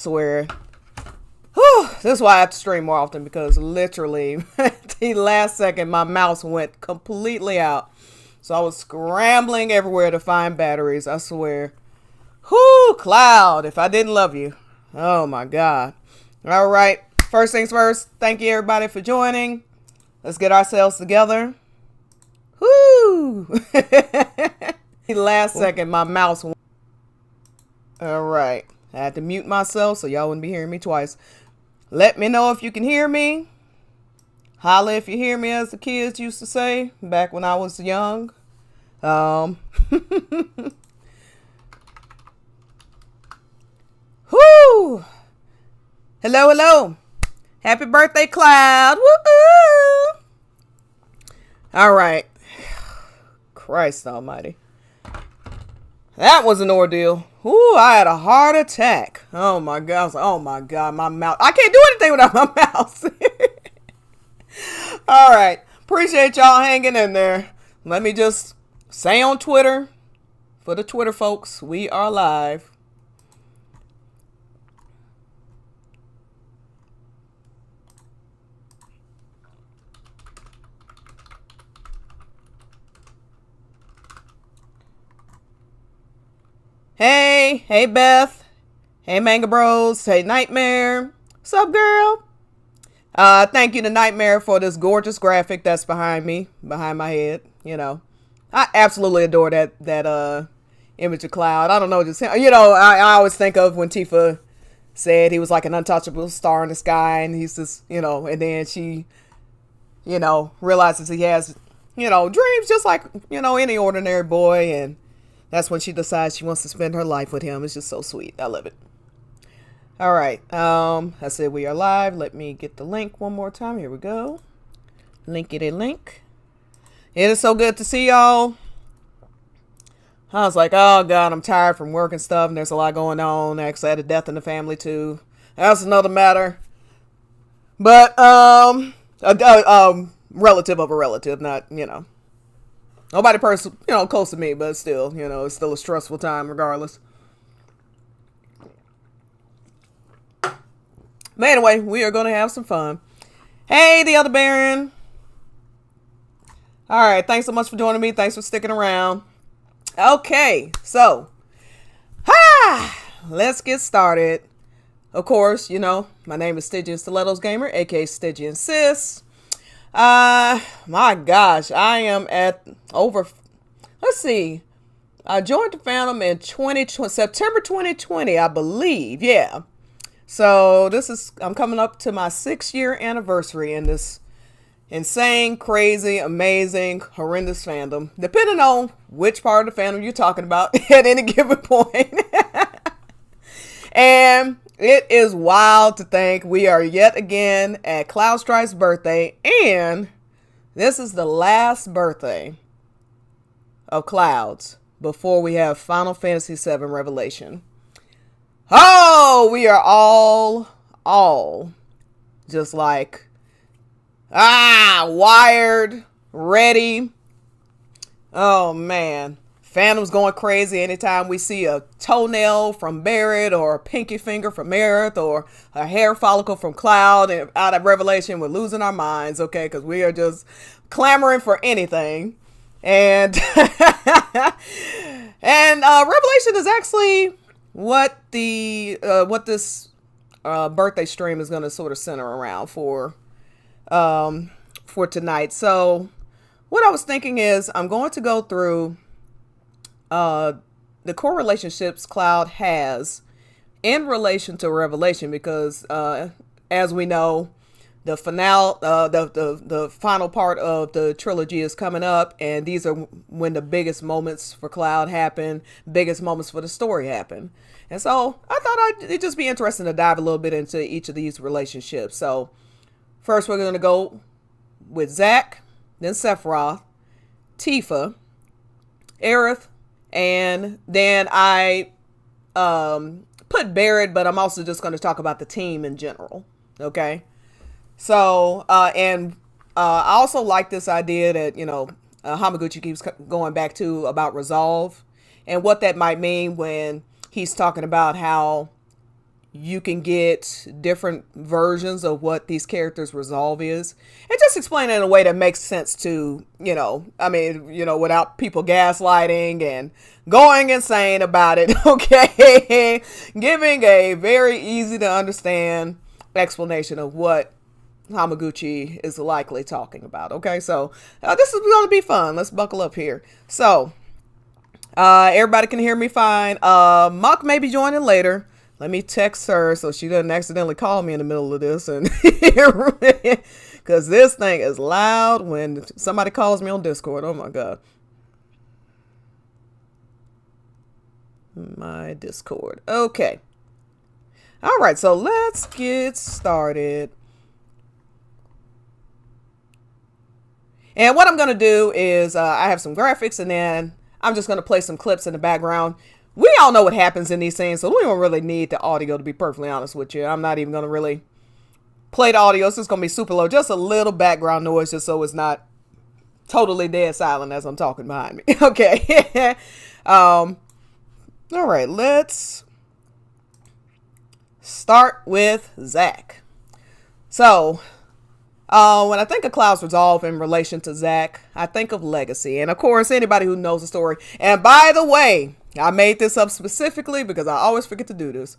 Swear. Whew, this is why I have to stream more often, because literally the last second my mouse went completely out. So I was scrambling everywhere to find batteries. I swear. Whoo, Cloud, if I didn't love you. Oh my God. All right. First things first. Thank you everybody for joining. Let's get ourselves together. Whoo. The last second my mouse went. All right. I had to mute myself so y'all wouldn't be hearing me twice. Let me know if you can hear me. Holla if you hear me, as the kids used to say back when I was young. Whoo! Hello, hello. Happy birthday, Cloud. Woo! All right. Christ almighty. That was an ordeal. Ooh, I had a heart attack. Oh my God. I was like, oh my God, my mouth. I can't do anything without my mouse. All right. Appreciate y'all hanging in there. Let me just say on Twitter, for the Twitter folks, we are live. Hey Beth. Hey Manga Bros. Hey Nightmare. What's up, girl? Thank you to Nightmare for this gorgeous graphic that's behind me, behind my head. You know, I absolutely adore that image of Cloud. I don't know, just I always think of when Tifa said he was like an untouchable star in the sky, and he's just, and then she, realizes he has, dreams just like, any ordinary boy, and that's when she decides she wants to spend her life with him. It's just so sweet. I love it. All right. I said we are live. Let me get the link one more time. Here we go. Linkity link. It is so good to see y'all. I was like, oh God, I'm tired from work and stuff, and there's a lot going on. Actually, I had a death in the family too. That's another matter. But relative of a relative, not nobody person close to me, but still, it's still a stressful time regardless. But anyway, we are going to have some fun. Hey, the other Baron. All right. Thanks so much for joining me. Thanks for sticking around. Okay. So, let's get started. Of course, my name is Stygian Stilettos Gamer, aka Stygian Sis. My gosh, I am at over, let's see. I joined the fandom in September 2020, I believe. Yeah. So I'm coming up to my 6-year anniversary in this insane, crazy, amazing, horrendous fandom, depending on which part of the fandom you're talking about at any given point. And it is wild to think we are yet again at Cloud Strife's birthday, and this is the last birthday of Cloud's before we have Final Fantasy VII Revelation. Oh, we are all just like, wired, ready. Oh man. Fandom's going crazy anytime we see a toenail from Barrett, or a pinky finger from Aerith, or a hair follicle from Cloud and out of Revelation. We're losing our minds, okay? Because we are just clamoring for anything. And Revelation is actually what this birthday stream is going to sort of center around for tonight. So what I was thinking is I'm going to go through the core relationships Cloud has in relation to Revelation, because as we know, the finale, the final part of the trilogy is coming up, and these are when the biggest moments for Cloud happen, biggest moments for the story happen. And so I thought it'd just be interesting to dive a little bit into each of these relationships. So first we're going to go with Zack, then Sephiroth, Tifa, Aerith, and then I put Barrett, but I'm also just going to talk about the team in general. Okay. So, I also like this idea that, Hamaguchi keeps going back to about resolve and what that might mean when he's talking about how you can get different versions of what these characters' resolve is, and just explain it in a way that makes sense to, without people gaslighting and going insane about it. Okay. Giving a very easy to understand explanation of what Hamaguchi is likely talking about. Okay. So this is going to be fun. Let's buckle up here. So everybody can hear me fine. Muck may be joining later. Let me text her so she doesn't accidentally call me in the middle of this, and because this thing is loud when somebody calls me on Discord. Oh my God. My Discord. Okay. All right. So let's get started. And what I'm going to do is I have some graphics, and then I'm just going to play some clips in the background. We all know what happens in these scenes, so we don't really need the audio, to be perfectly honest with you. I'm not even going to really play the audio. It's just going to be super low. Just a little background noise just so it's not totally dead silent as I'm talking behind me. Okay. All right. Let's start with Zack. So when I think of Cloud's resolve in relation to Zack, I think of legacy. And of course, anybody who knows the story. And by the way, I made this up specifically because I always forget to do this.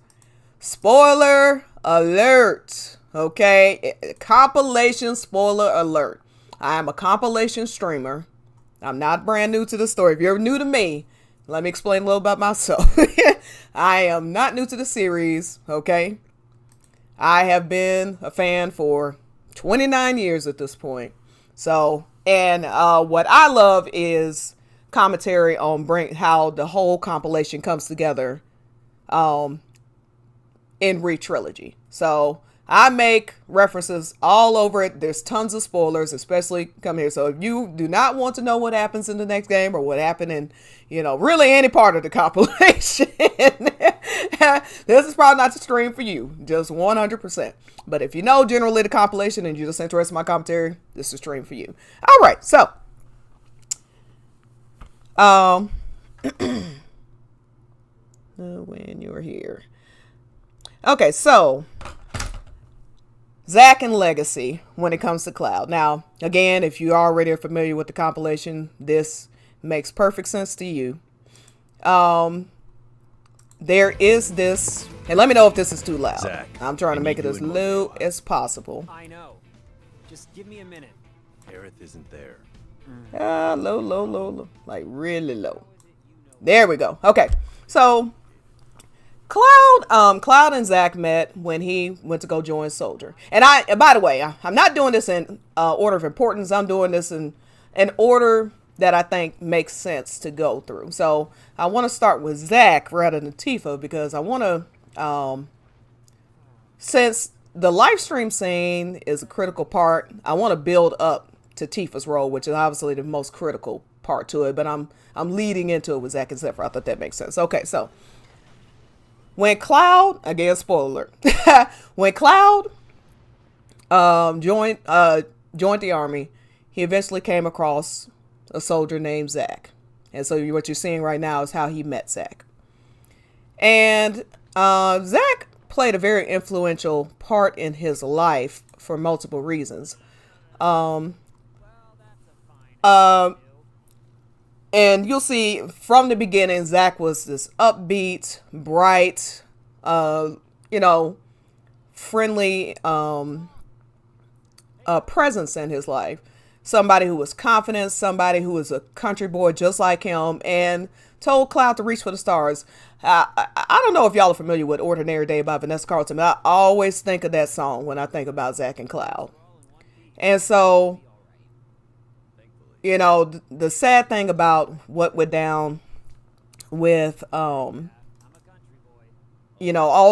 Spoiler alert. Okay. Compilation spoiler alert. I am a compilation streamer. I'm not brand new to the story. If you're new to me, let me explain a little about myself. I am not new to the series. Okay. I have been a fan for 29 years at this point. So, and what I love is commentary on how the whole compilation comes together in Re-Trilogy. So I make references all over it. There's tons of spoilers, especially come here. So if you do not want to know what happens in the next game or what happened in, really any part of the compilation, this is probably not the stream for you. Just 100%. But if you know generally the compilation and you're just interested in my commentary, this is the stream for you. All right. So, when you're here. Okay. So, Zack and Legacy when it comes to Cloud. Now, again, if you already are familiar with the compilation, this makes perfect sense to you. There is this, and let me know if this is too loud. Zack, I'm trying to make it as low as possible. I know. Just give me a minute. Aerith isn't there. Low, like really low. There we go. Okay, so Cloud and Zack met when he went to go join Soldier. And by the way, I'm not doing this in order of importance. I'm doing this in an order that I think makes sense to go through. So I want to start with Zack rather than Tifa because I want to, since the live stream scene is a critical part, I want to build up to Tifa's role, which is obviously the most critical part to it. But I'm leading into it with Zack and Zephyr. I thought that makes sense. Okay, so when Cloud, again, spoiler alert, when Cloud joined the army, he eventually came across a soldier named Zack. And so what you're seeing right now is how he met Zack. And Zack played a very influential part in his life for multiple reasons. And you'll see from the beginning, Zack was this upbeat, bright, friendly presence in his life. Somebody who was confident, somebody who was a country boy just like him, and told Cloud to reach for the stars. I don't know if y'all are familiar with Ordinary Day by Vanessa Carlton, but I always think of that song when I think about Zack and Cloud. And so, the sad thing about what went down with, all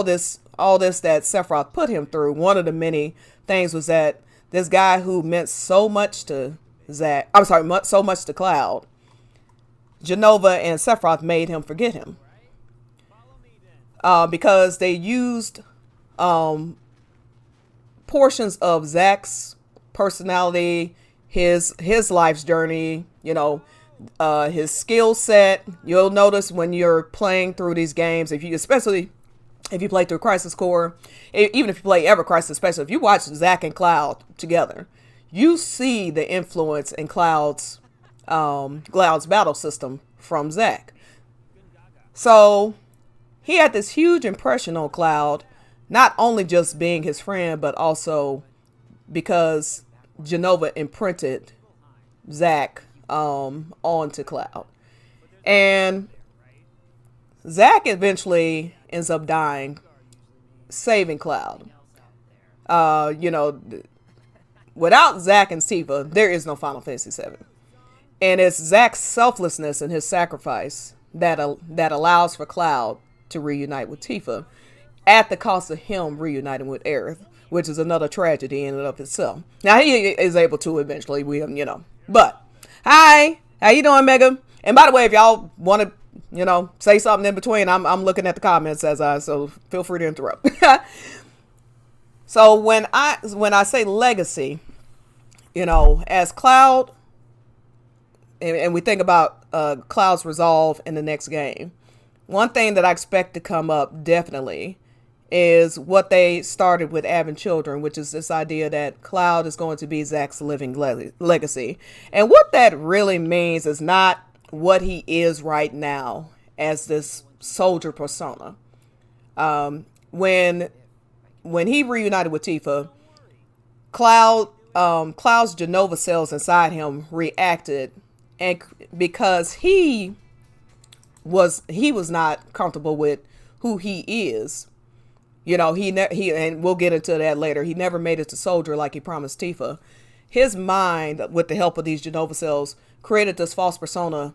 this that Sephiroth put him through, one of the many things was that this guy who meant so much to so much to Cloud, Genova and Sephiroth made him forget him. Because they used portions of Zack's personality, his life's journey, his skill set. You'll notice when you're playing through these games, especially If you play through Crisis Core, even if you play Ever Crisis, especially if you watch Zack and Cloud together, you see the influence in Cloud's battle system from Zack. So he had this huge impression on Cloud, not only just being his friend, but also because Jenova imprinted Zack onto Cloud. And Zack eventually ends up dying, saving Cloud. You know, without Zack and Tifa, there is no Final Fantasy VII. And it's Zack's selflessness and his sacrifice that allows for Cloud to reunite with Tifa at the cost of him reuniting with Aerith, which is another tragedy in and of itself. Now, he is able to eventually, you know. But, hi, how you doing, Mega? And by the way, if y'all want to, you know, say something in between, I'm looking at the comments so feel free to interrupt. So when I say legacy, you know, as Cloud, and we think about Cloud's resolve in the next game, one thing that I expect to come up definitely is what they started with Advent Children, which is this idea that Cloud is going to be Zack's living legacy. And what that really means is not what he is right now as this soldier persona. When he reunited with Tifa, Cloud's Jenova cells inside him reacted, and because he was not comfortable with who he is, you know, he and we'll get into that later. He never made it to soldier like he promised Tifa. His mind, with the help of these Jenova cells, created this false persona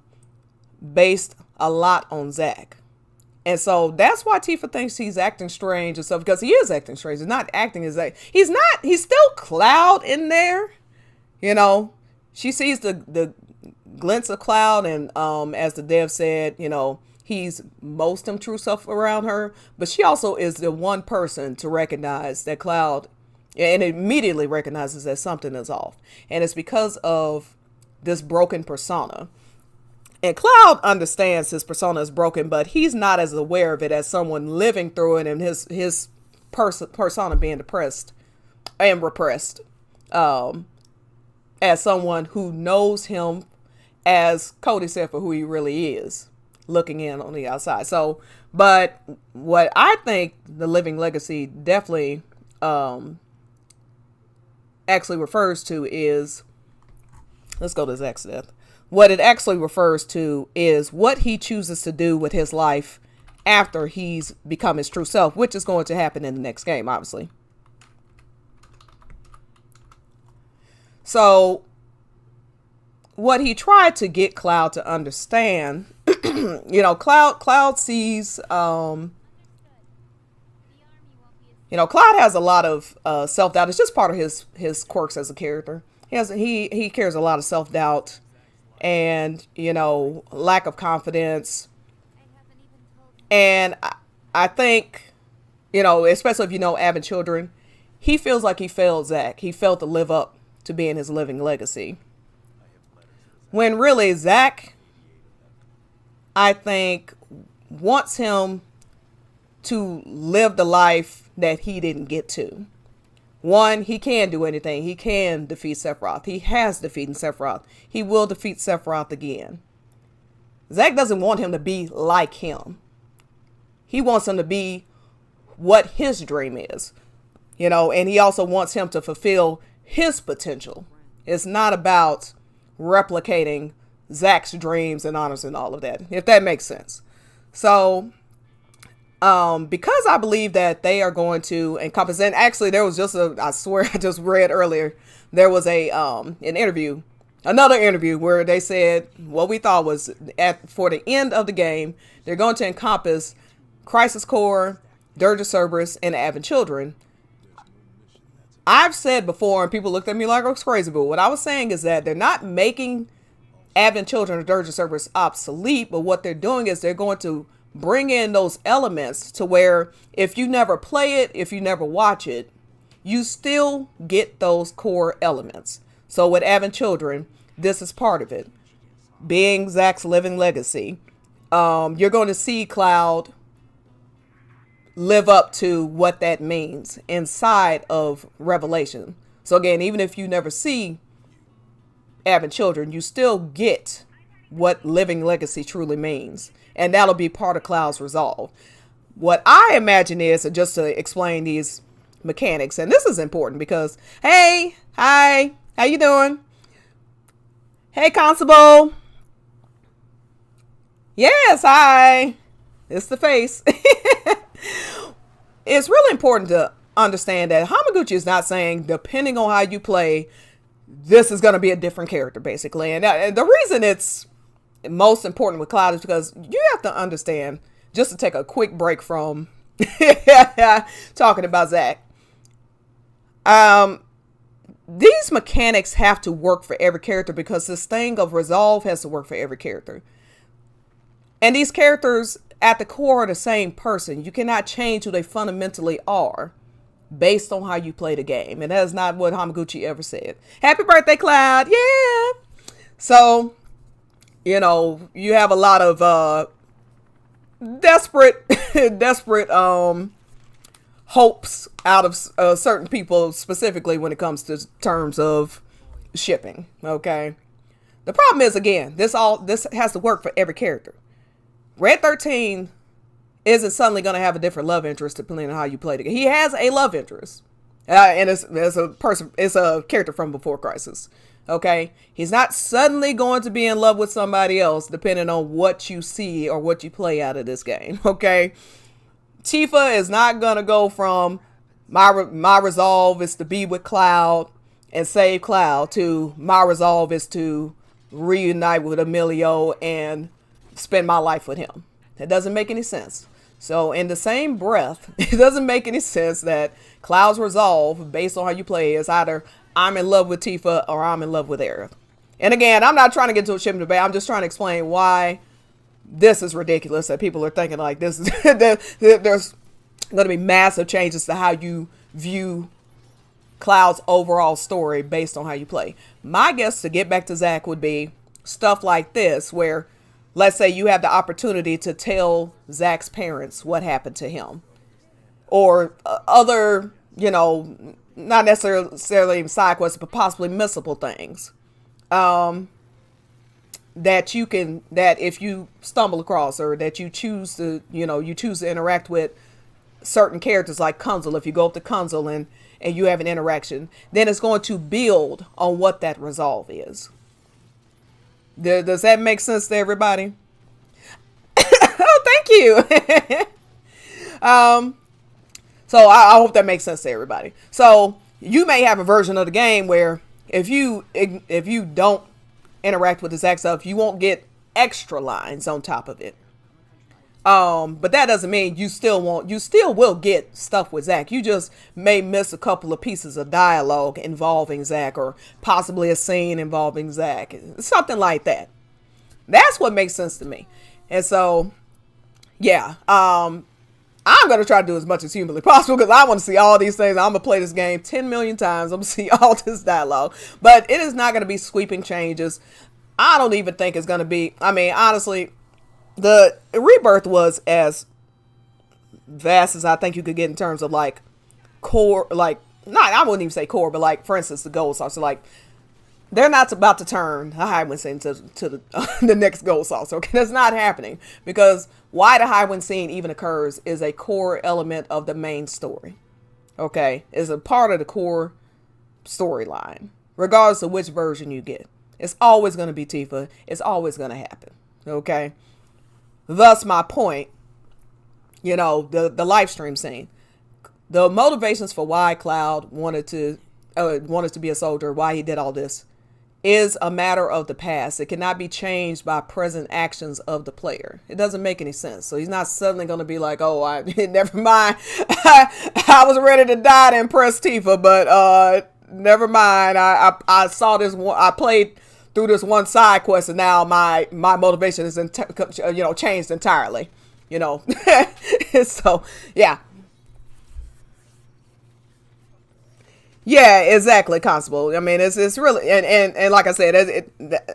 based a lot on Zack. And so that's why Tifa thinks he's acting strange and stuff, because he is acting strange. He's not acting as Zack. He's still Cloud in there. You know, she sees the glints of Cloud, and as the dev said, you know, he's most him true self around her, but she also is the one person to recognize that Cloud, and immediately recognizes that something is off, and it's because of this broken persona. And Cloud understands his persona is broken, but he's not as aware of it as someone living through it, and his persona being depressed and repressed, as someone who knows him, as Cody said, for who he really is, looking in on the outside. So, but what I think the living legacy definitely actually refers to is, let's go to Zack's death. What it actually refers to is what he chooses to do with his life after he's become his true self, which is going to happen in the next game, obviously. So what he tried to get Cloud to understand, you know, Cloud sees, you know, Cloud has a lot of self-doubt. It's just part of his quirks as a character. He carries a lot of self-doubt and, you know, lack of confidence. And I think, you know, especially if you know Advent Children, he feels like he failed Zack. He failed to live up to being his living legacy. When really Zack, I think, wants him to live the life that he didn't get to. One, he can do anything. He can defeat Sephiroth. He has defeated Sephiroth. He will defeat Sephiroth again. Zack doesn't want him to be like him. He wants him to be what his dream is, you know, and he also wants him to fulfill his potential. It's not about replicating Zack's dreams and honors and all of that, if that makes sense. So, because I believe that they are going to encompass, and actually there was just I swear I just read earlier, there was another interview where they said what we thought was for the end of the game, they're going to encompass Crisis Core, Dirge of Cerberus, and Advent Children. I've said before, and people looked at me like I was crazy, but what I was saying is that they're not making Advent Children or Dirge of Cerberus obsolete, but what they're doing is they're going to bring in those elements to where if you never play it, if you never watch it, you still get those core elements. So with Advent Children, this is part of it. Being Zack's living legacy, you're going to see Cloud live up to what that means inside of Revelation. So again, even if you never see having children, you still get what living legacy truly means. And that'll be part of Cloud's resolve. What I imagine is, just to explain these mechanics, and this is important because, hey, hi, how you doing? Hey, Constable. Yes, hi. It's the face. It's really important to understand that Hamaguchi is not saying, depending on how you play, this is going to be a different character, basically. And the reason it's most important with Cloud is because you have to understand, just to take a quick break from talking about Zack. These mechanics have to work for every character because this thing of resolve has to work for every character. And these characters at the core are the same person. You cannot change who they fundamentally are based on how you play the game. And that is not what Hamaguchi ever said. Happy birthday, Cloud. Yeah. So, you know, you have a lot of desperate hopes out of certain people, specifically when it comes to terms of shipping. Okay. The problem is, again, this has to work for every character. Red 13 isn't suddenly going to have a different love interest depending on how you play the game. He has a love interest. And it's a character from Before Crisis. Okay. He's not suddenly going to be in love with somebody else depending on what you see or what you play out of this game. Okay. Tifa is not going to go from my resolve is to be with Cloud and save Cloud to my resolve is to reunite with Emilio and spend my life with him. That doesn't make any sense. So in the same breath, it doesn't make any sense that Cloud's resolve based on how you play is either I'm in love with Tifa or I'm in love with Aerith. And again, I'm not trying to get into a shipping debate. I'm just trying to explain why this is ridiculous that people are thinking like this. There's going to be massive changes to how you view Cloud's overall story based on how you play. My guess, to get back to Zack, would be stuff like this, where let's say you have the opportunity to tell Zack's parents what happened to him, or other, you know, not necessarily side quests, but possibly missable things. That if you stumble across, or that you choose to interact with certain characters like Kunzel, if you go up to Kunzel and you have an interaction, then it's going to build on what that resolve is. Does that make sense to everybody? Oh, thank you. So I hope that makes sense to everybody. So you may have a version of the game where if you don't interact with the Zack stuff, you won't get extra lines on top of it. But that doesn't mean you still will get stuff with Zack. You just may miss a couple of pieces of dialogue involving Zack, or possibly a scene involving Zack, something like that. That's what makes sense to me. And so, yeah, I'm going to try to do as much as humanly possible because I want to see all these things. I'm going to play this game 10 million times. I'm going to see all this dialogue, but it is not going to be sweeping changes. I don't even think it's going to be, I mean, honestly, the Rebirth was as vast as I think you could get in terms of like core, like, not, I wouldn't even say core, but like, for instance, the gold saucer, like, they're not about to turn the Highwind scene to the next gold saucer. Okay, that's not happening, because why the Highwind scene even occurs is a core element of the main story. Okay, is a part of the core storyline, regardless of which version you get. It's always going to be Tifa. It's always going to happen. Okay. Thus my point, you know, the live stream scene, the motivations for why Cloud wanted to be a soldier, why he did all this, is a matter of the past. It cannot be changed by present actions of the player. It doesn't make any sense. So he's not suddenly going to be like, oh, never mind. I was ready to die to impress Tifa, but never mind. I saw this one. I played through this one side quest, and now my motivation is changed entirely. You know, so yeah. Yeah, exactly, Constable. I mean, it's really, and like I said,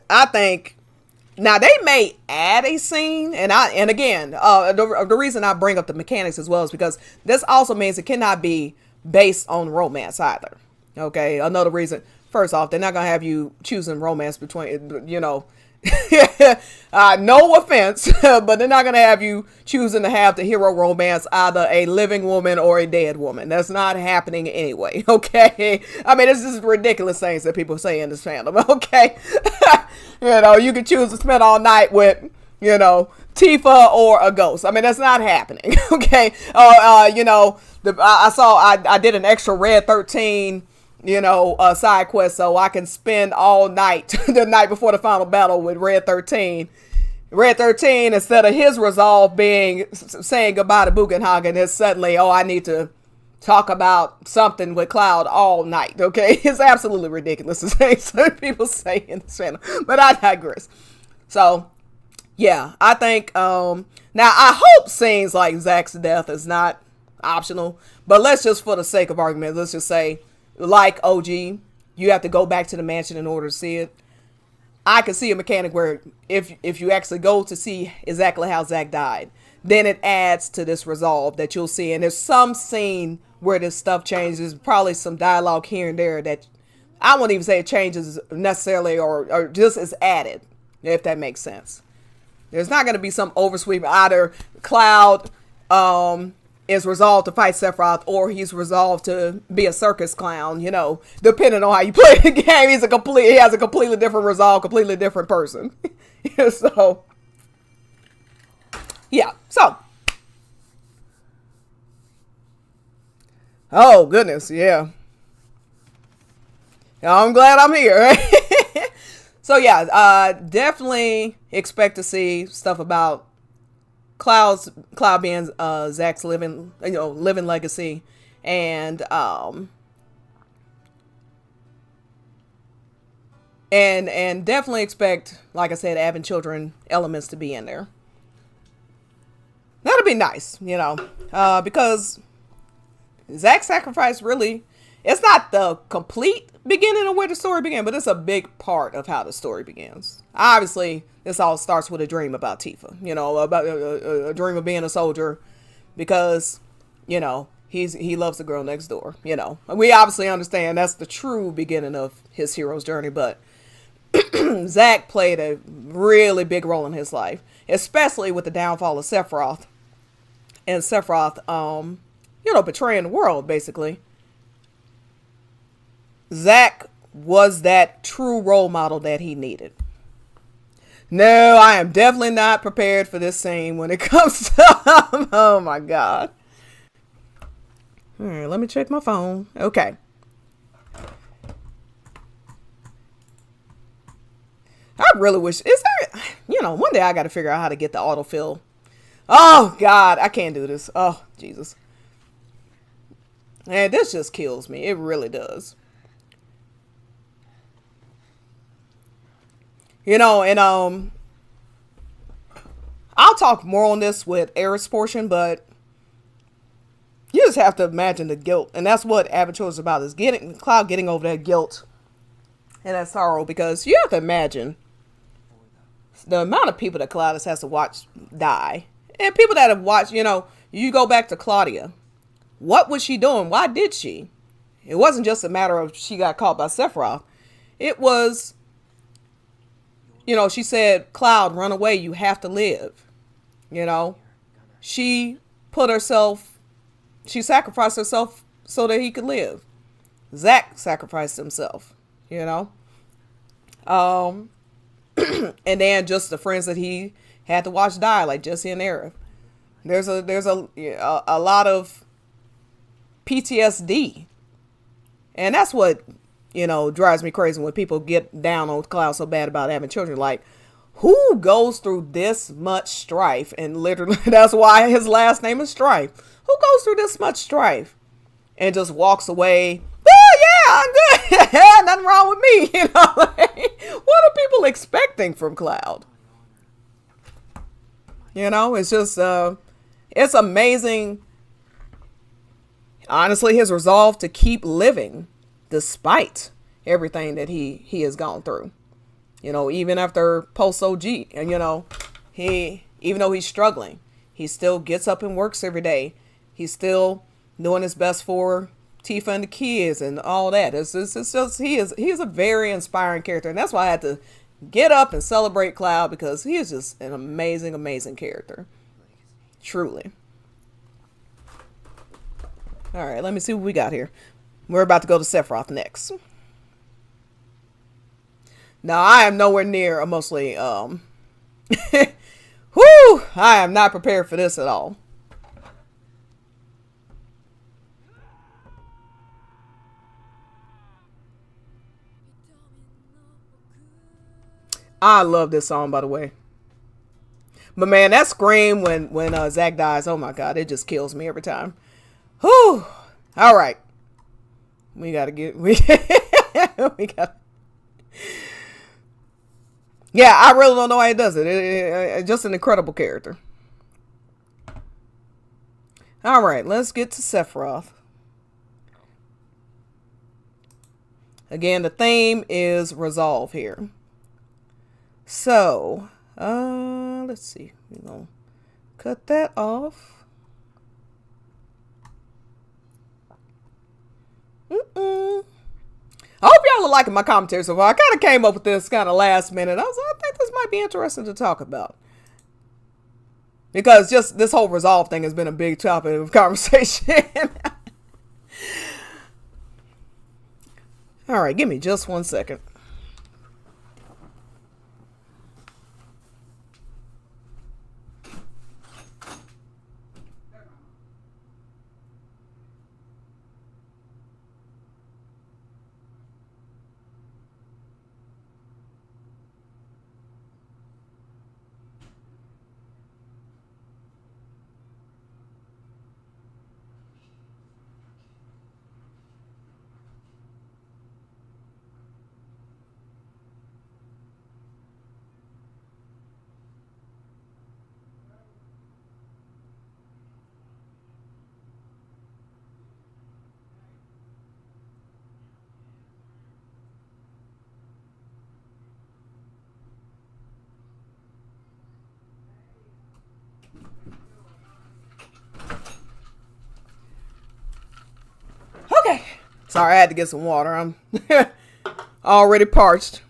I think Now they may add a scene, and again, the reason I bring up the mechanics as well is because this also means it cannot be based on romance either. Okay, another reason. First off, they're not gonna have you choosing romance between, no offense, but they're not gonna have you choosing to have the hero romance either a living woman or a dead woman. That's not happening anyway. Okay, I mean, this is ridiculous things that people say in this fandom. Okay, you can choose to spend all night with, Tifa or a ghost. I mean, that's not happening. Okay, I did an extra Red 13. Side quest, so I can spend all night, the night before the final battle with Red 13. Red 13, instead of his resolve being saying goodbye to Bugenhagen, is suddenly, I need to talk about something with Cloud all night. Okay, it's absolutely ridiculous to say some people say in this channel, but I digress. So, yeah, I think, now I hope scenes like Zack's death is not optional, but let's just, for the sake of argument, let's just say, like OG, you have to go back to the mansion in order to see it. I could see a mechanic where if you actually go to see exactly how Zack died, then it adds to this resolve that you'll see. And there's some scene where this stuff changes, probably some dialogue here and there that I won't even say it changes necessarily or just is added, if that makes sense. There's not going to be some oversweep. Either Cloud is resolved to fight Sephiroth, or he's resolved to be a circus clown, depending on how you play the game. He has a completely different resolve, completely different person. So, yeah. So, oh goodness, yeah. I'm glad I'm here. So yeah, definitely expect to see stuff about Cloud being Zack's living legacy, and definitely expect, like I said, having children elements to be in there. That'll be nice, because Zack's sacrifice really, it's not the complete beginning of where the story began, but it's a big part of how the story begins. Obviously, this all starts with a dream about Tifa, about a dream of being a soldier, because, he loves the girl next door, We obviously understand that's the true beginning of his hero's journey, but Zack played a really big role in his life, especially with the downfall of Sephiroth, and Sephiroth, betraying the world, basically. Zack was that true role model that he needed. No, I am definitely not prepared for this scene when it comes to, oh my God. All right, let me check my phone. Okay. I really wish, is there, one day I got to figure out how to get the autofill. Oh God, I can't do this. Oh, Jesus. Man, this just kills me. It really does. And I'll talk more on this with Eric's portion, but you just have to imagine the guilt. And that's what Avatar is about, is Cloud getting over that guilt and that sorrow, because you have to imagine the amount of people that Cloud has to watch die. And people that have watched, you go back to Claudia. What was she doing? Why did she? It wasn't just a matter of she got caught by Sephiroth. It was, she said, Cloud, run away. You have to live. She sacrificed herself so that he could live. Zack sacrificed himself, And then just the friends that he had to watch die, like Jesse and Aerith. There's a lot of PTSD. And that's what, drives me crazy when people get down on Cloud so bad about having children. Like, who goes through this much strife? And literally, that's why his last name is Strife. Who goes through this much strife and just walks away? Oh, yeah, I'm good. Nothing wrong with me. What are people expecting from Cloud? It's just, it's amazing. Honestly, his resolve to keep living despite everything that he has gone through. You know, even after post OG, and he, even though he's struggling, he still gets up and works every day. He's still doing his best for Tifa and the kids and all that. It's just he's a very inspiring character, and that's why I had to get up and celebrate Cloud, because he is just an amazing, amazing character. Truly. All right, let me see what we got here. We're about to go to Sephiroth next. Now, I am nowhere near emotionally, whoo! I am not prepared for this at all. I love this song, by the way. But man, that scream when Zack dies, oh my god, it just kills me every time. Whew. All right. We got to get... we got... Yeah, I really don't know how he does it. It's just an incredible character. All right, let's get to Sephiroth. Again, the theme is resolve here. So, let's see. We're going to cut that off. I hope y'all are liking my commentary so far. I kind of came up with this kind of last minute. I think this might be interesting to talk about. Because just this whole resolve thing has been a big topic of conversation. All right, give me just 1 second. Okay. Sorry, I had to get some water. I'm already parched.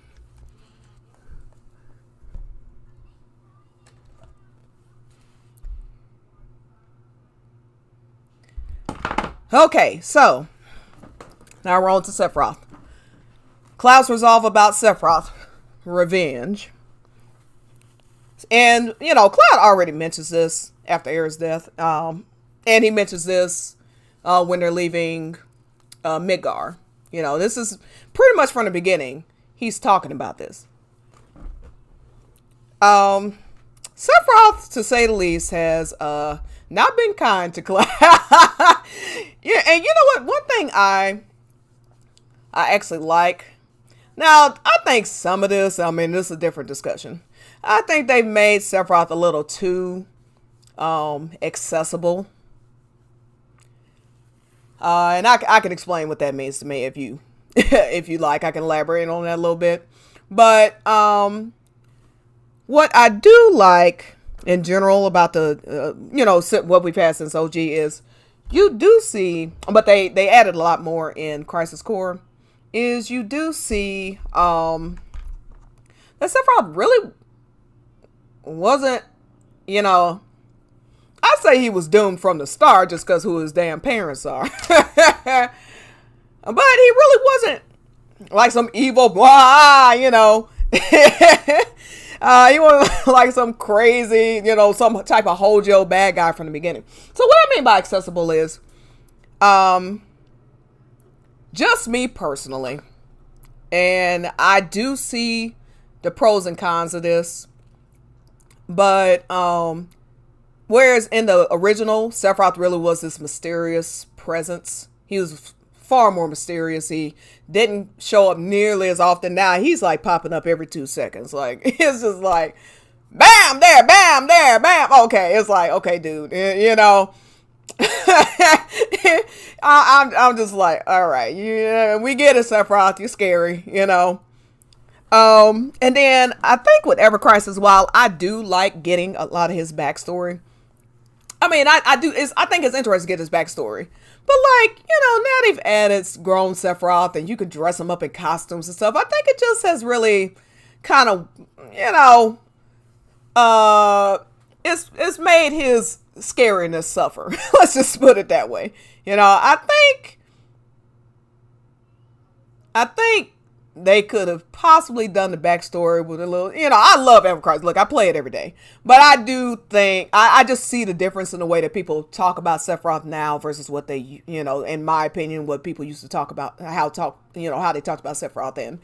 Okay, so now we're on to Sephiroth. Cloud's resolve about Sephiroth. Revenge. And, Cloud already mentions this after Aerith's death. And he mentions this when they're leaving Midgar. This is pretty much from the beginning. He's talking about this. Sephiroth, to say the least, has not been kind to Cloud. Yeah, and you know what? One thing I actually like. Now, I think some of this, this is a different discussion. I think they've made Sephiroth a little too accessible. And I can explain what that means to me if you if you like. I can elaborate on that a little bit. But what I do like in general about the what we've had since OG is you do see, but they added a lot more in Crisis Core, is you do see that Sephiroth really wasn't, I say he was doomed from the start just because who his damn parents are. But he really wasn't like some evil blah, he wasn't like some crazy, some type of Hojo bad guy from the beginning. So what I mean by accessible is, just me personally, and I do see the pros and cons of this, but whereas in the original, Sephiroth really was this mysterious presence. He was far more mysterious. He didn't show up nearly as often. Now he's like popping up every 2 seconds. Like, it's just like, bam, there, bam. Okay, it's like, okay, dude, I'm just like, all right, yeah, we get it, Sephiroth, you're scary, And then I think with Ever Crisis, while I do like getting a lot of his backstory, I mean, I do. I think it's interesting to get his backstory. But like, now they've added grown Sephiroth, and you can dress him up in costumes and stuff. I think it just has really kind of, it's made his scariness suffer. Let's just put it that way. I think they could have possibly done the backstory with a little, I love Ever Crisis. Look, I play it every day. But I do think, I just see the difference in the way that people talk about Sephiroth now versus what they, in my opinion, what people used to talk about, how they talked about Sephiroth then.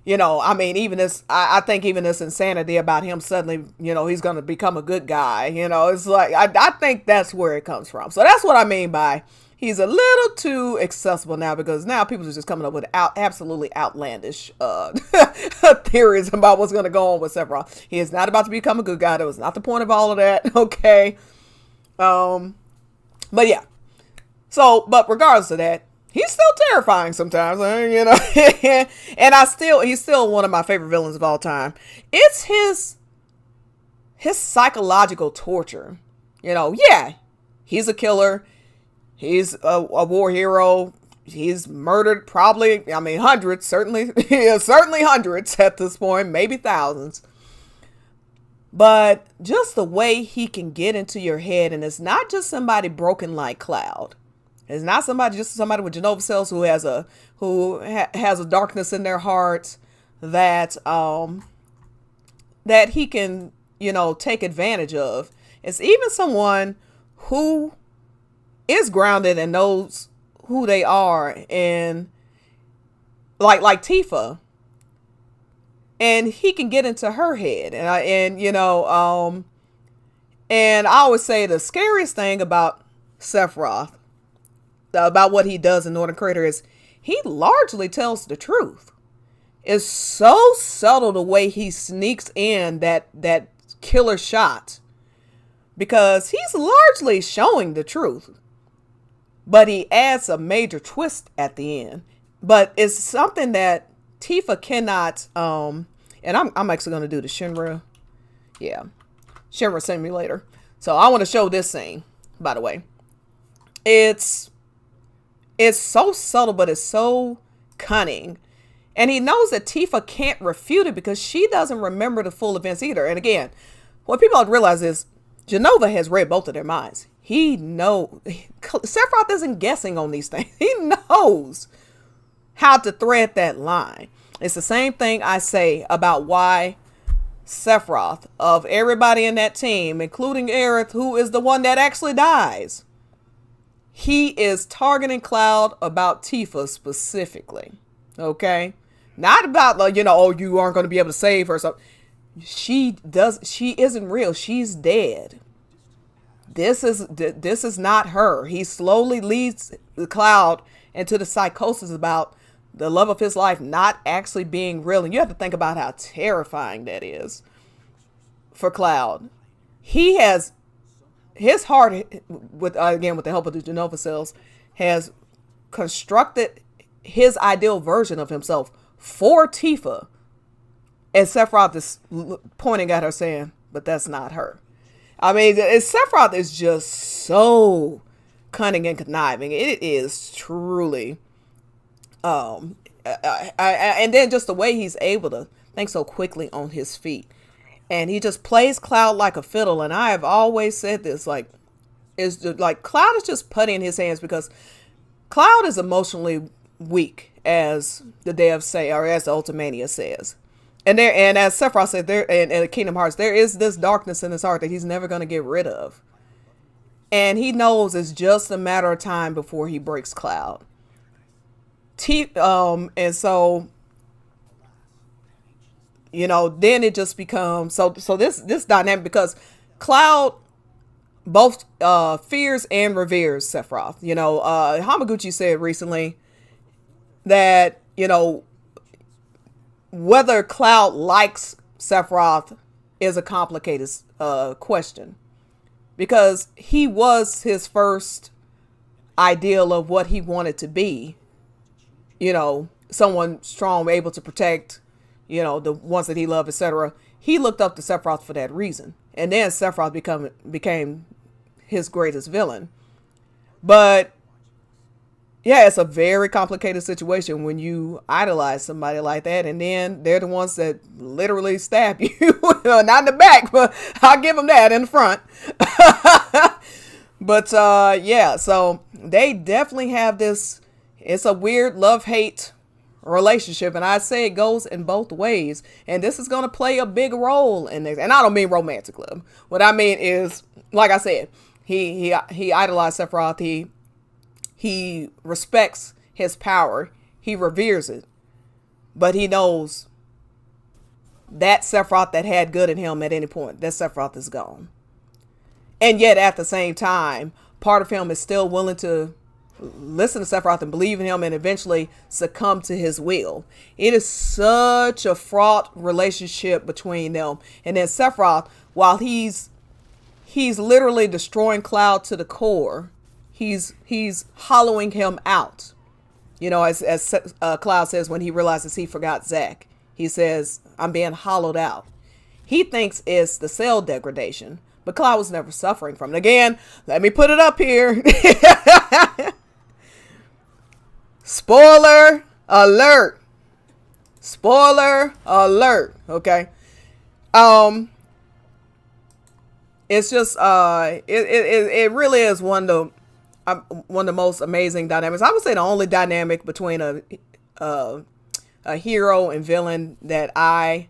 I mean, even this, I think even this insanity about him suddenly, he's going to become a good guy, it's like, I think that's where it comes from. So that's what I mean by he's a little too accessible now, because now people are just coming up with absolutely outlandish theories about what's going to go on with Sephiroth. He is not about to become a good guy. That was not the point of all of that. Okay. But yeah. So, but regardless of that, he's still terrifying sometimes, and he's still one of my favorite villains of all time. It's his psychological torture. Yeah, he's a killer. He's a war hero. He's murdered probably, hundreds, certainly, certainly hundreds at this point, maybe thousands. But just the way he can get into your head, and it's not just somebody broken like Cloud. It's not just somebody with Genova cells who has a darkness in their heart that that he can, take advantage of. It's even someone who is grounded and knows who they are, and like Tifa, and he can get into her head, and I always say the scariest thing about Sephiroth, about what he does in Northern Crater, is he largely tells the truth. It's so subtle the way he sneaks in that killer shot, because he's largely showing the truth. But he adds a major twist at the end. But it's something that Tifa cannot, and I'm actually going to do the Shinra. Yeah. Shinra sent me later. So I want to show this scene, by the way. It's so subtle, but it's so cunning. And he knows that Tifa can't refute it because she doesn't remember the full events either. And again, what people don't realize is Genova has read both of their minds. Sephiroth isn't guessing on these things. He knows how to thread that line. It's the same thing I say about why Sephiroth, of everybody in that team, including Aerith, who is the one that actually dies, he is targeting Cloud about Tifa specifically. Okay? Not about, you aren't going to be able to save her. So she isn't real. She's dead. This is not her. He slowly leads the Cloud into the psychosis about the love of his life not actually being real. And you have to think about how terrifying that is for Cloud. He has his heart, with the help of the Genova cells, has constructed his ideal version of himself for Tifa. And Sephiroth is pointing at her saying, but that's not her. I mean, Sephiroth is just so cunning and conniving. It is truly, and then just the way he's able to think so quickly on his feet, and he just plays Cloud like a fiddle. And I have always said this, Cloud is just putty in his hands, because Cloud is emotionally weak, as the devs say, or as the Ultimania says. And as Sephiroth said, in Kingdom Hearts, there is this darkness in his heart that he's never going to get rid of. And he knows it's just a matter of time before he breaks Cloud. And so, then it just becomes, so this dynamic, because Cloud both fears and reveres Sephiroth. Hamaguchi said recently that, whether Cloud likes Sephiroth is a complicated question, because he was his first ideal of what he wanted to be. Someone strong, able to protect, the ones that he loved, etc. He looked up to Sephiroth for that reason. And then Sephiroth became his greatest villain. But yeah, it's a very complicated situation when you idolize somebody like that, and then they're the ones that literally stab you. Not in the back, but I'll give them that in the front. But yeah, so they definitely have this. It's a weird love-hate relationship, and I say it goes in both ways, and this is going to play a big role in this. And I don't mean romantic love. What I mean is, like I said, he idolized Sephiroth. He respects his power. He reveres it. But he knows that Sephiroth that had good in him at any point, that Sephiroth is gone. And yet at the same time, part of him is still willing to listen to Sephiroth and believe in him and eventually succumb to his will. It is such a fraught relationship between them. And then Sephiroth, while he's literally destroying Cloud to the core, he's hollowing him out. As Cloud says when he realizes he forgot Zack. He says, I'm being hollowed out. He thinks it's the cell degradation, but Cloud was never suffering from it. Again, let me put it up here. Spoiler alert. Spoiler alert. Okay. It's just it really is one of the most amazing dynamics. I would say the only dynamic between a hero and villain that I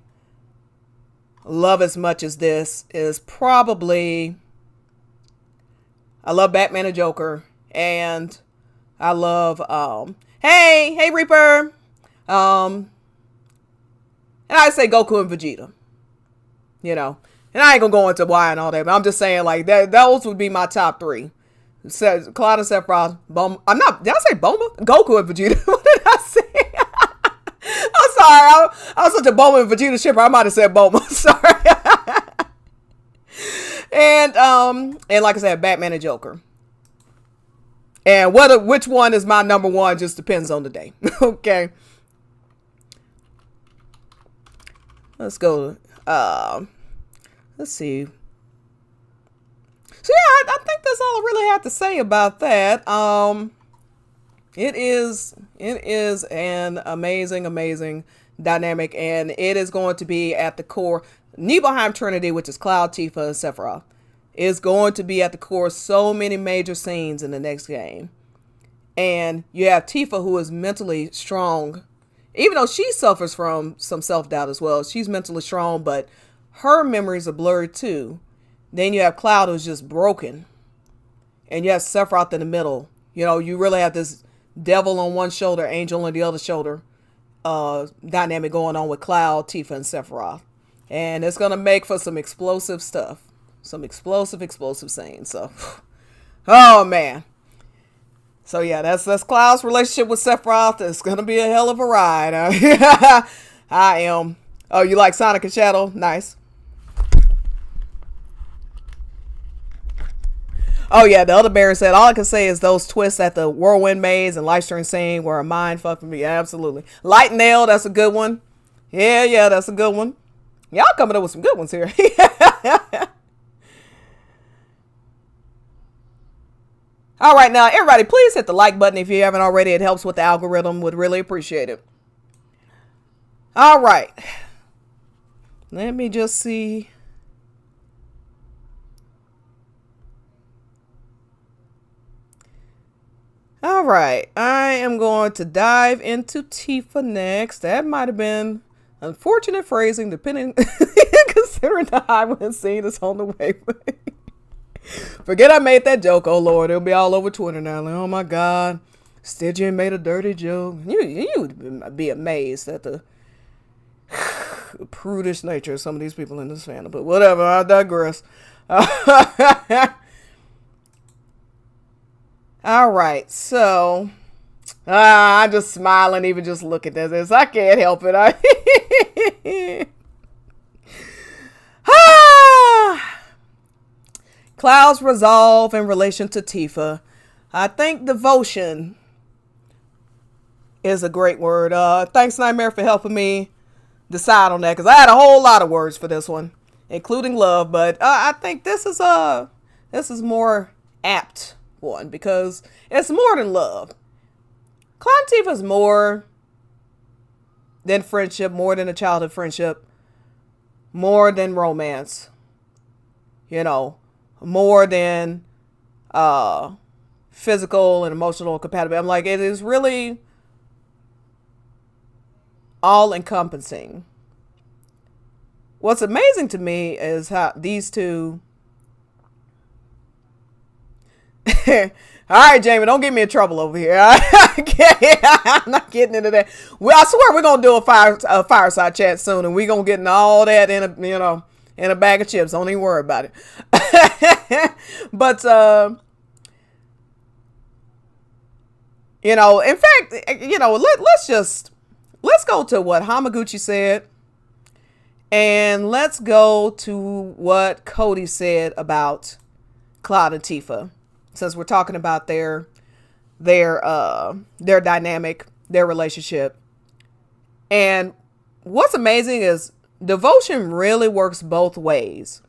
love as much as this is probably, I love Batman and Joker, and I love hey Reaper, and I say Goku and Vegeta, and I ain't gonna go into why and all that, but I'm just saying like that those would be my top three. Says Cloud and Sephiroth, did I say Bulma? Goku and Vegeta. What did I say? I'm sorry. I was such a Bulma and Vegeta shipper. I might have said Bulma. Sorry. And like I said, Batman and Joker. And which one is my number one just depends on the day. Okay. Let's go. Let's see. So yeah, I think that's all I really have to say about that. It is an amazing dynamic, and it is going to be at the core. Nibelheim Trinity, which is Cloud, Tifa, and Sephiroth, is going to be at the core of so many major scenes in the next game. And you have Tifa, who is mentally strong, even though she suffers from some self-doubt as well. She's mentally strong, but her memories are blurred too. Then you have Cloud, who's just broken. And you have Sephiroth in the middle. You really have this devil on one shoulder, angel on the other shoulder dynamic going on with Cloud, Tifa, and Sephiroth. And it's going to make for some explosive stuff. Some explosive scenes. So, oh man. So yeah, that's Cloud's relationship with Sephiroth. It's going to be a hell of a ride. I am. Oh, you like Sonic and Shadow? Nice. Oh yeah, the other Baron said, all I can say is those twists at the Whirlwind Maze and live stream scene were a mind fuck for me. Absolutely. Light Nail, that's a good one. Yeah, that's a good one. Y'all coming up with some good ones here. All right, now everybody, please hit the like button if you haven't already. It helps with the algorithm. Would really appreciate it. All right. Let me just see. All right, I am going to dive into Tifa next. That might have been unfortunate phrasing, depending, considering the Highwind scene is on the way. Forget I made that joke. Oh Lord, it'll be all over Twitter now. Like, oh my God, Stygian made a dirty joke. You would be amazed at the prudish nature of some of these people in this fandom. But whatever, I digress. All right, so I'm just smiling even just looking at this. I can't help it. Cloud's resolve in relation to Tifa. I think devotion is a great word. Thanks, Nightmare, for helping me decide on that because I had a whole lot of words for this one, including love. But I think this is more apt one because it's more than love. Cloud and Tifa is more than friendship, more than a childhood friendship, more than romance. You know, more than physical and emotional compatibility. I'm like, it is really all encompassing. What's amazing to me is how these two. All right, Jamie, don't get me in trouble over here. I'm not getting into that. Well, I swear we're gonna do a fireside chat soon, and we're gonna get into all that in a bag of chips. Don't even worry about it. But in fact, let's go to what Hamaguchi said, and let's go to what Cody said about Cloud and Tifa, since we're talking about their dynamic, their relationship. And what's amazing is devotion really works both ways.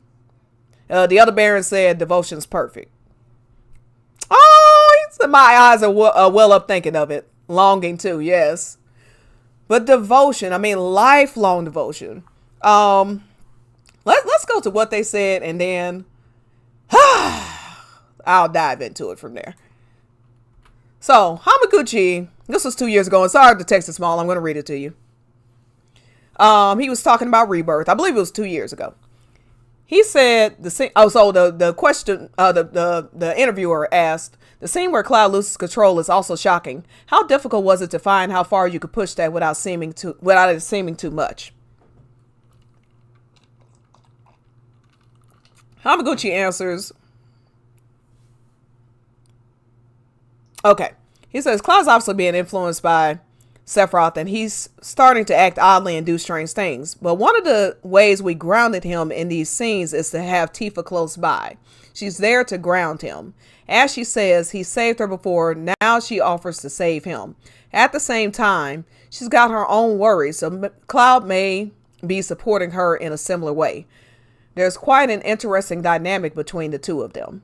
The other Baron said devotion's perfect. Oh, my eyes are well up thinking of it. Longing too, yes. But devotion, I mean lifelong devotion. Let's go to what they said, and then I'll dive into it from there. So Hamaguchi, this was 2 years ago, and sorry the text is small. I'm going to read it to you. He was talking about Rebirth. I believe it was 2 years ago. He said the question, the interviewer asked, the scene where Cloud loses control is also shocking. How difficult was it to find how far you could push that without it seeming too much? Hamaguchi answers, okay. He says, Cloud's obviously being influenced by Sephiroth, and he's starting to act oddly and do strange things. But one of the ways we grounded him in these scenes is to have Tifa close by. She's there to ground him. As she says, he saved her before, now she offers to save him. At the same time, she's got her own worries, so Cloud may be supporting her in a similar way. There's quite an interesting dynamic between the two of them.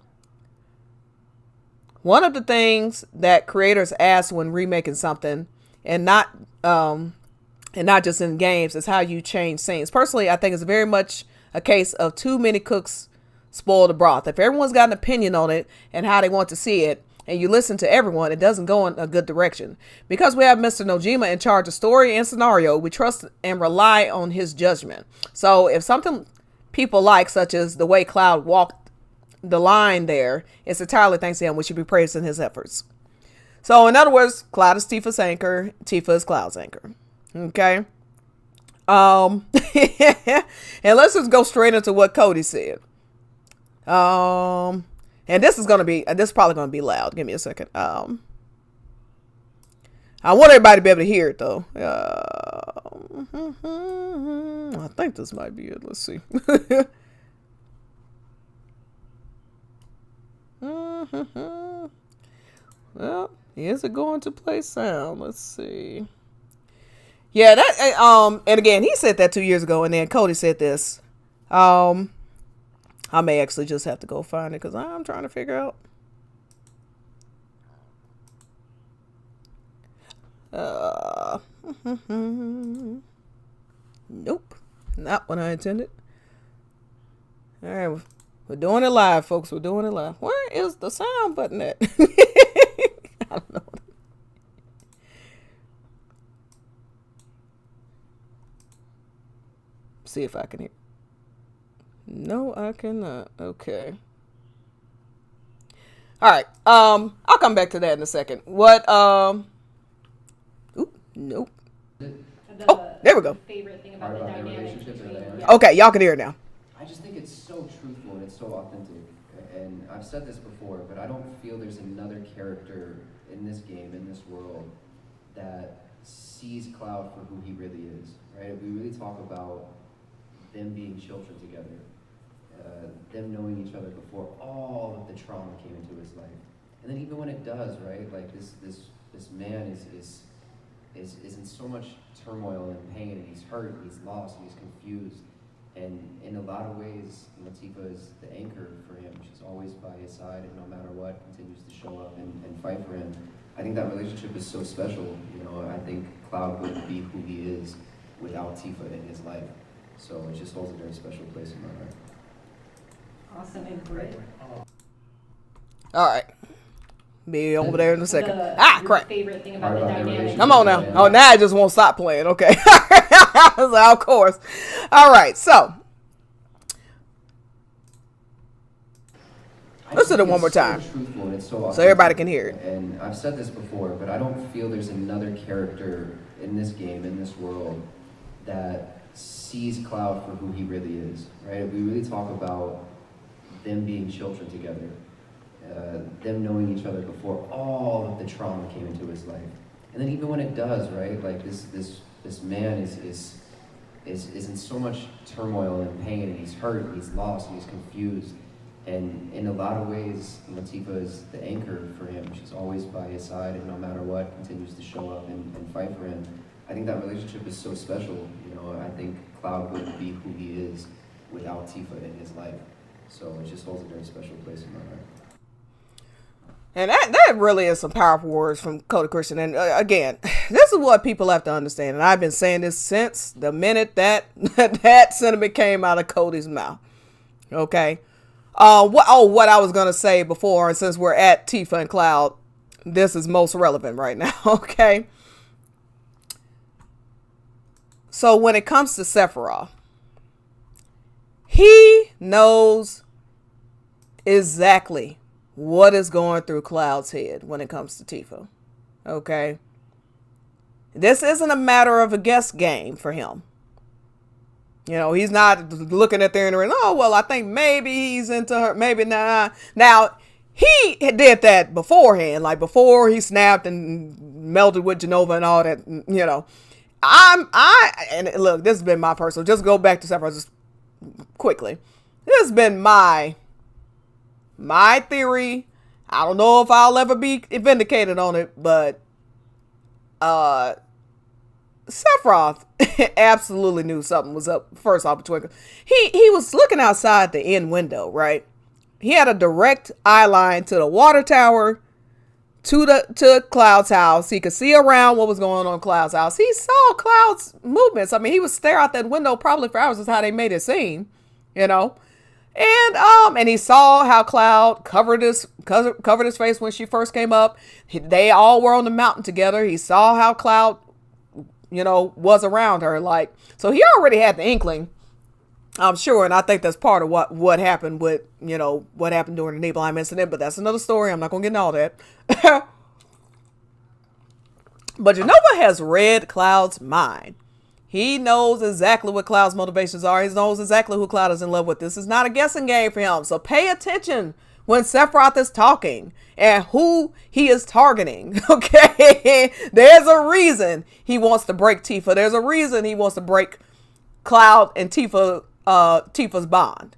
One of the things that creators ask when remaking something, and not just in games, is how you change scenes. Personally, I think it's very much a case of too many cooks spoil the broth. If everyone's got an opinion on it and how they want to see it, and you listen to everyone, it doesn't go in a good direction. Because we have Mr. Nojima in charge of story and scenario, we trust and rely on his judgment. So if something people like, such as the way Cloud walked the line there, it's entirely thanks to him. We should be praising his efforts. So in other words, Cloud is Tifa's anchor, Tifa is Cloud's anchor. Okay. And let's just go straight into what Cody said. And this is probably gonna be loud. Give me a second. I want everybody to be able to hear it though. I think this might be it. Let's see. Well, is it going to play sound? Let's see. Yeah, and again, he said that 2 years ago, and then Cody said this. I may actually just have to go find it because I'm trying to figure out. Nope, not what I intended. All right, we're doing it live, folks. We're doing it live. Where is the sound button at? I don't know. See if I can hear. No, I cannot. Okay. All right. I'll come back to that in a second. What? Nope. Oh, there we go. Favorite thing about the dynamic between. Okay, y'all can hear it now. I just think it's so truthful and it's so authentic. And I've said this before, but I don't feel there's another character in this game, in this world, that sees Cloud for who he really is, right? We really talk about them being children together, them knowing each other before all of the trauma came into his life. And then even when it does, right? Like this man is is in so much turmoil and pain, and he's hurt, and he's lost, and he's confused. And in a lot of ways, Tifa is the anchor for him. She's always by his side, and no matter what, continues to show up and fight for him. I think that relationship is so special. I think Cloud wouldn't be who he is without Tifa in his life. So it just holds a very special place in my heart. Awesome. And Britt? All right. Be over there in a second. Your Crap. favorite thing about the dynamic? Come on now. Oh, now I just won't stop playing. Okay. So, of course. All right. So, listen to it one more time So everybody can hear it. And I've said this before, but I don't feel there's another character in this game, in this world, that sees Cloud for who he really is, right? If we really talk about them being children together, them knowing each other before all of the trauma came into his life. And then even when it does, right? Like this man is in so much turmoil and pain, and he's hurt, and he's lost, and he's confused. And in a lot of ways, Tifa is the anchor for him. She's always by his side, and no matter what, continues to show up and fight for him. I think that relationship is so special. I think Cloud wouldn't be who he is without Tifa in his life. So it just holds a very special place in my heart. And that really is some powerful words from Cody Christian. And again, this is what people have to understand. And I've been saying this since the minute that that sentiment came out of Cody's mouth. Okay. What I was going to say before, and since we're at Tifa and Cloud, this is most relevant right now. Okay. So when it comes to Sephiroth, he knows exactly what is going through Cloud's head when it comes to Tifa. Okay. This isn't a matter of a guess game for him. He's not looking at there and oh, well, I think maybe he's into her, maybe not. Now, he did that beforehand, like before he snapped and melded with Genova and all that, and look, this has been my personal, just go back to Sephiroth just quickly. This has been my theory. I don't know if I'll ever be vindicated on it, but Sephiroth absolutely knew something was up first off between. He was looking outside the end window, right? He had a direct eye line to the water tower, to Cloud's house. He could see around what was going on in Cloud's house. He saw Cloud's movements. I mean, he would stare out that window probably for hours. Is how they made it seem, And he saw how Cloud covered his face when she first came up. They all were on the mountain together. He saw how Cloud, was around her. Like, so he already had the inkling, I'm sure. And I think that's part of what happened with, what happened during the Nibelheim incident. But that's another story. I'm not going to get into all that. But Genova has read Cloud's mind. He knows exactly what Cloud's motivations are. He knows exactly who Cloud is in love with. This is not a guessing game for him. So pay attention when Sephiroth is talking and who he is targeting. Okay. There's a reason he wants to break Tifa. There's a reason he wants to break Cloud and Tifa's bond.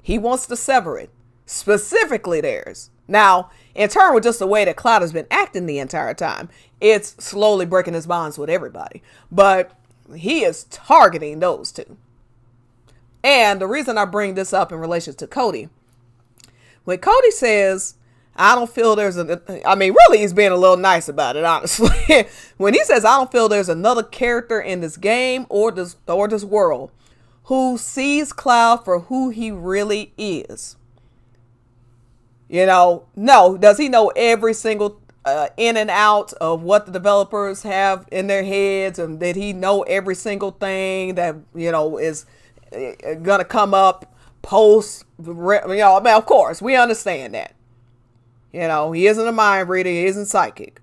He wants to sever it. Specifically theirs. Now, in turn with just the way that Cloud has been acting the entire time, it's slowly breaking his bonds with everybody. But he is targeting those two. And the reason I bring this up in relation to Cody, when Cody says, I don't feel really he's being a little nice about it, honestly. When he says, I don't feel there's another character in this game or this world who sees Cloud for who he really is. No, does he know every single in and out of what the developers have in their heads, and did he know every single thing that is gonna come up post? Of course we understand that. He isn't a mind reader, he isn't psychic,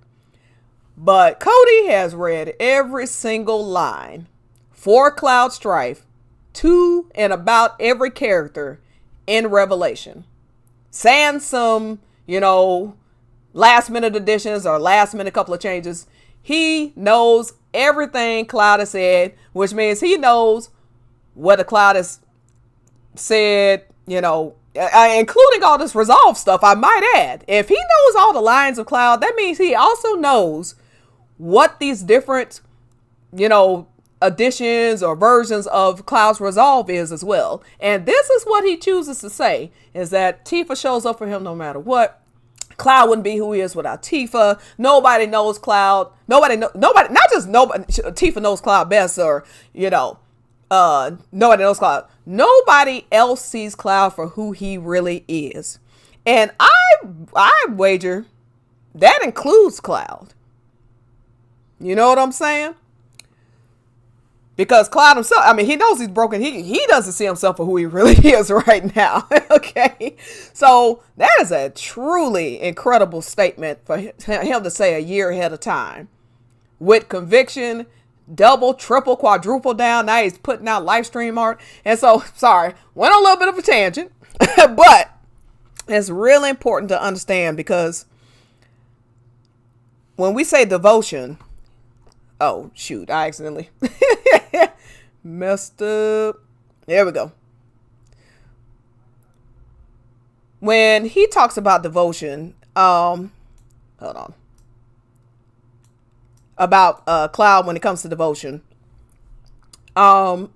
but Cody has read every single line for Cloud Strife to and about every character in Revelation. Sans some, last minute additions or last minute couple of changes. He knows everything Cloud has said, which means he knows what the Cloud has said, including all this resolve stuff, I might add. If he knows all the lines of Cloud, that means he also knows what these different, editions or versions of Cloud's resolve is as well. And this is what he chooses to say, is that Tifa shows up for him no matter what. Cloud wouldn't be who he is without Tifa. Nobody knows Cloud. Nobody, not just nobody. Tifa knows Cloud best, or, nobody knows Cloud. Nobody else sees Cloud for who he really is. And I wager that includes Cloud. You know what I'm saying? Because Cloud himself, he knows he's broken. He doesn't see himself for who he really is right now. Okay. So that is a truly incredible statement for him to say a year ahead of time. With conviction, double, triple, quadruple down. Now he's putting out live stream art. And so, sorry, went on a little bit of a tangent. But it's really important to understand, because when we say devotion, oh, shoot, I accidentally messed up. There we go. When he talks about devotion, hold on. About Cloud when it comes to devotion. And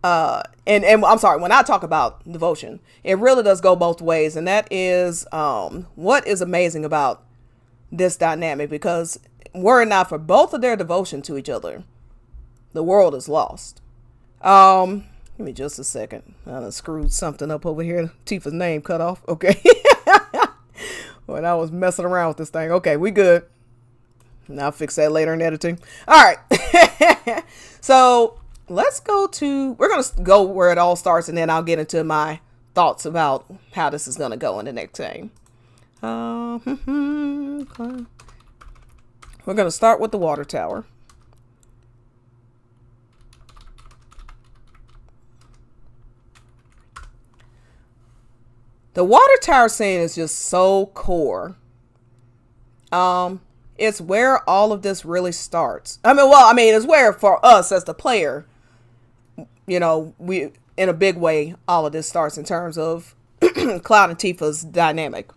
I'm sorry, when I talk about devotion, it really does go both ways. And that is what is amazing about this dynamic, because were it not for both of their devotion to each other, the world is lost. Give me just a second. I done screwed something up over here. Tifa's name cut off. Okay. When I was messing around with this thing. Okay, we good. And I'll fix that later in editing. All right. So let's we're going to go where it all starts, and then I'll get into my thoughts about how this is going to go in the next game. We're going to start with the water tower. The water tower scene is just so core. It's where all of this really starts. It's where for us as the player, we, in a big way, all of this starts in terms of Cloud and Tifa's dynamic.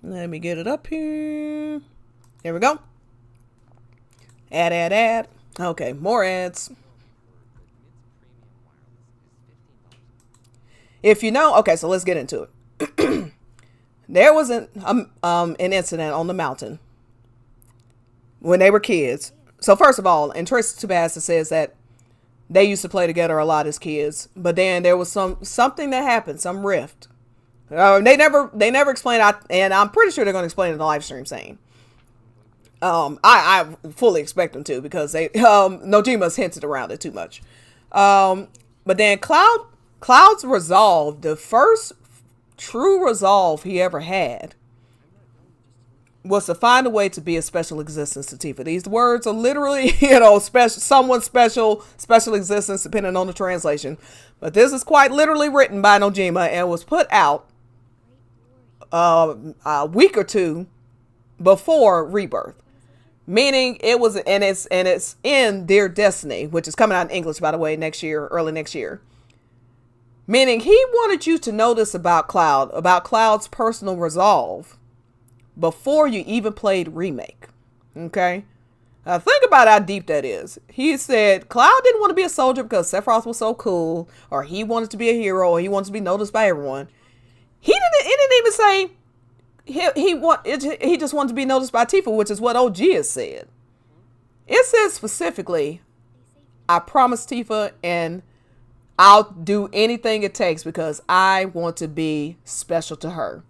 Let me get it up here. There we go. Add. Okay, more ads. If you know, okay, so let's get into it. There was an incident on the mountain when they were kids. So first of all, in Tracy Tubasa says that they used to play together a lot as kids, but then there was something that happened, some rift. They never explained it, and I'm pretty sure they're going to explain it in the live stream scene. I fully expect them to, because Nojima's hinted around it too much. But then Cloud's resolve, the first true resolve he ever had, was to find a way to be a special existence to Tifa. These words are literally, someone's special existence, depending on the translation. But this is quite literally written by Nojima and was put out a week or two before Rebirth. Meaning it was, and it's in Dear Destiny, which is coming out in English, by the way, early next year. Meaning he wanted you to know this about Cloud's personal resolve before you even played Remake. Okay? Now think about how deep that is. He said Cloud didn't want to be a soldier because Sephiroth was so cool, or he wanted to be a hero, or he wanted to be noticed by everyone. He didn't even say he just wanted to be noticed by Tifa, which is what OG has said. It says specifically, I promise Tifa, and I'll do anything it takes because I want to be special to her.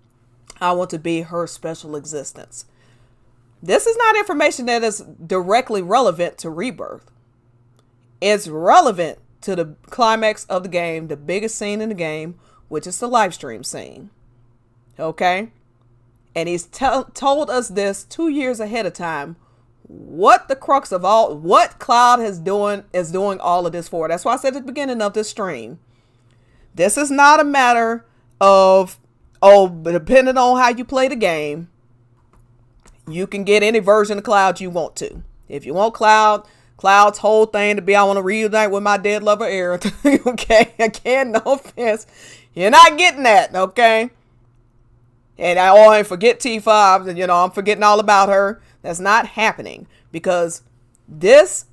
I want to be her special existence. This is not information that is directly relevant to Rebirth. It's relevant to the climax of the game, the biggest scene in the game, which is the live stream scene. Okay? And he's told us this 2 years ahead of time. What the crux of what Cloud is doing all of this for. That's why I said at the beginning of this stream, this is not a matter of, depending on how you play the game, you can get any version of Cloud you want to. If you want Cloud's whole thing to be, I want to reunite with my dead lover Aaron. Okay, again, no offense, you're not getting that. Okay, And I forget Tifa, I'm forgetting all about her. That's not happening, because this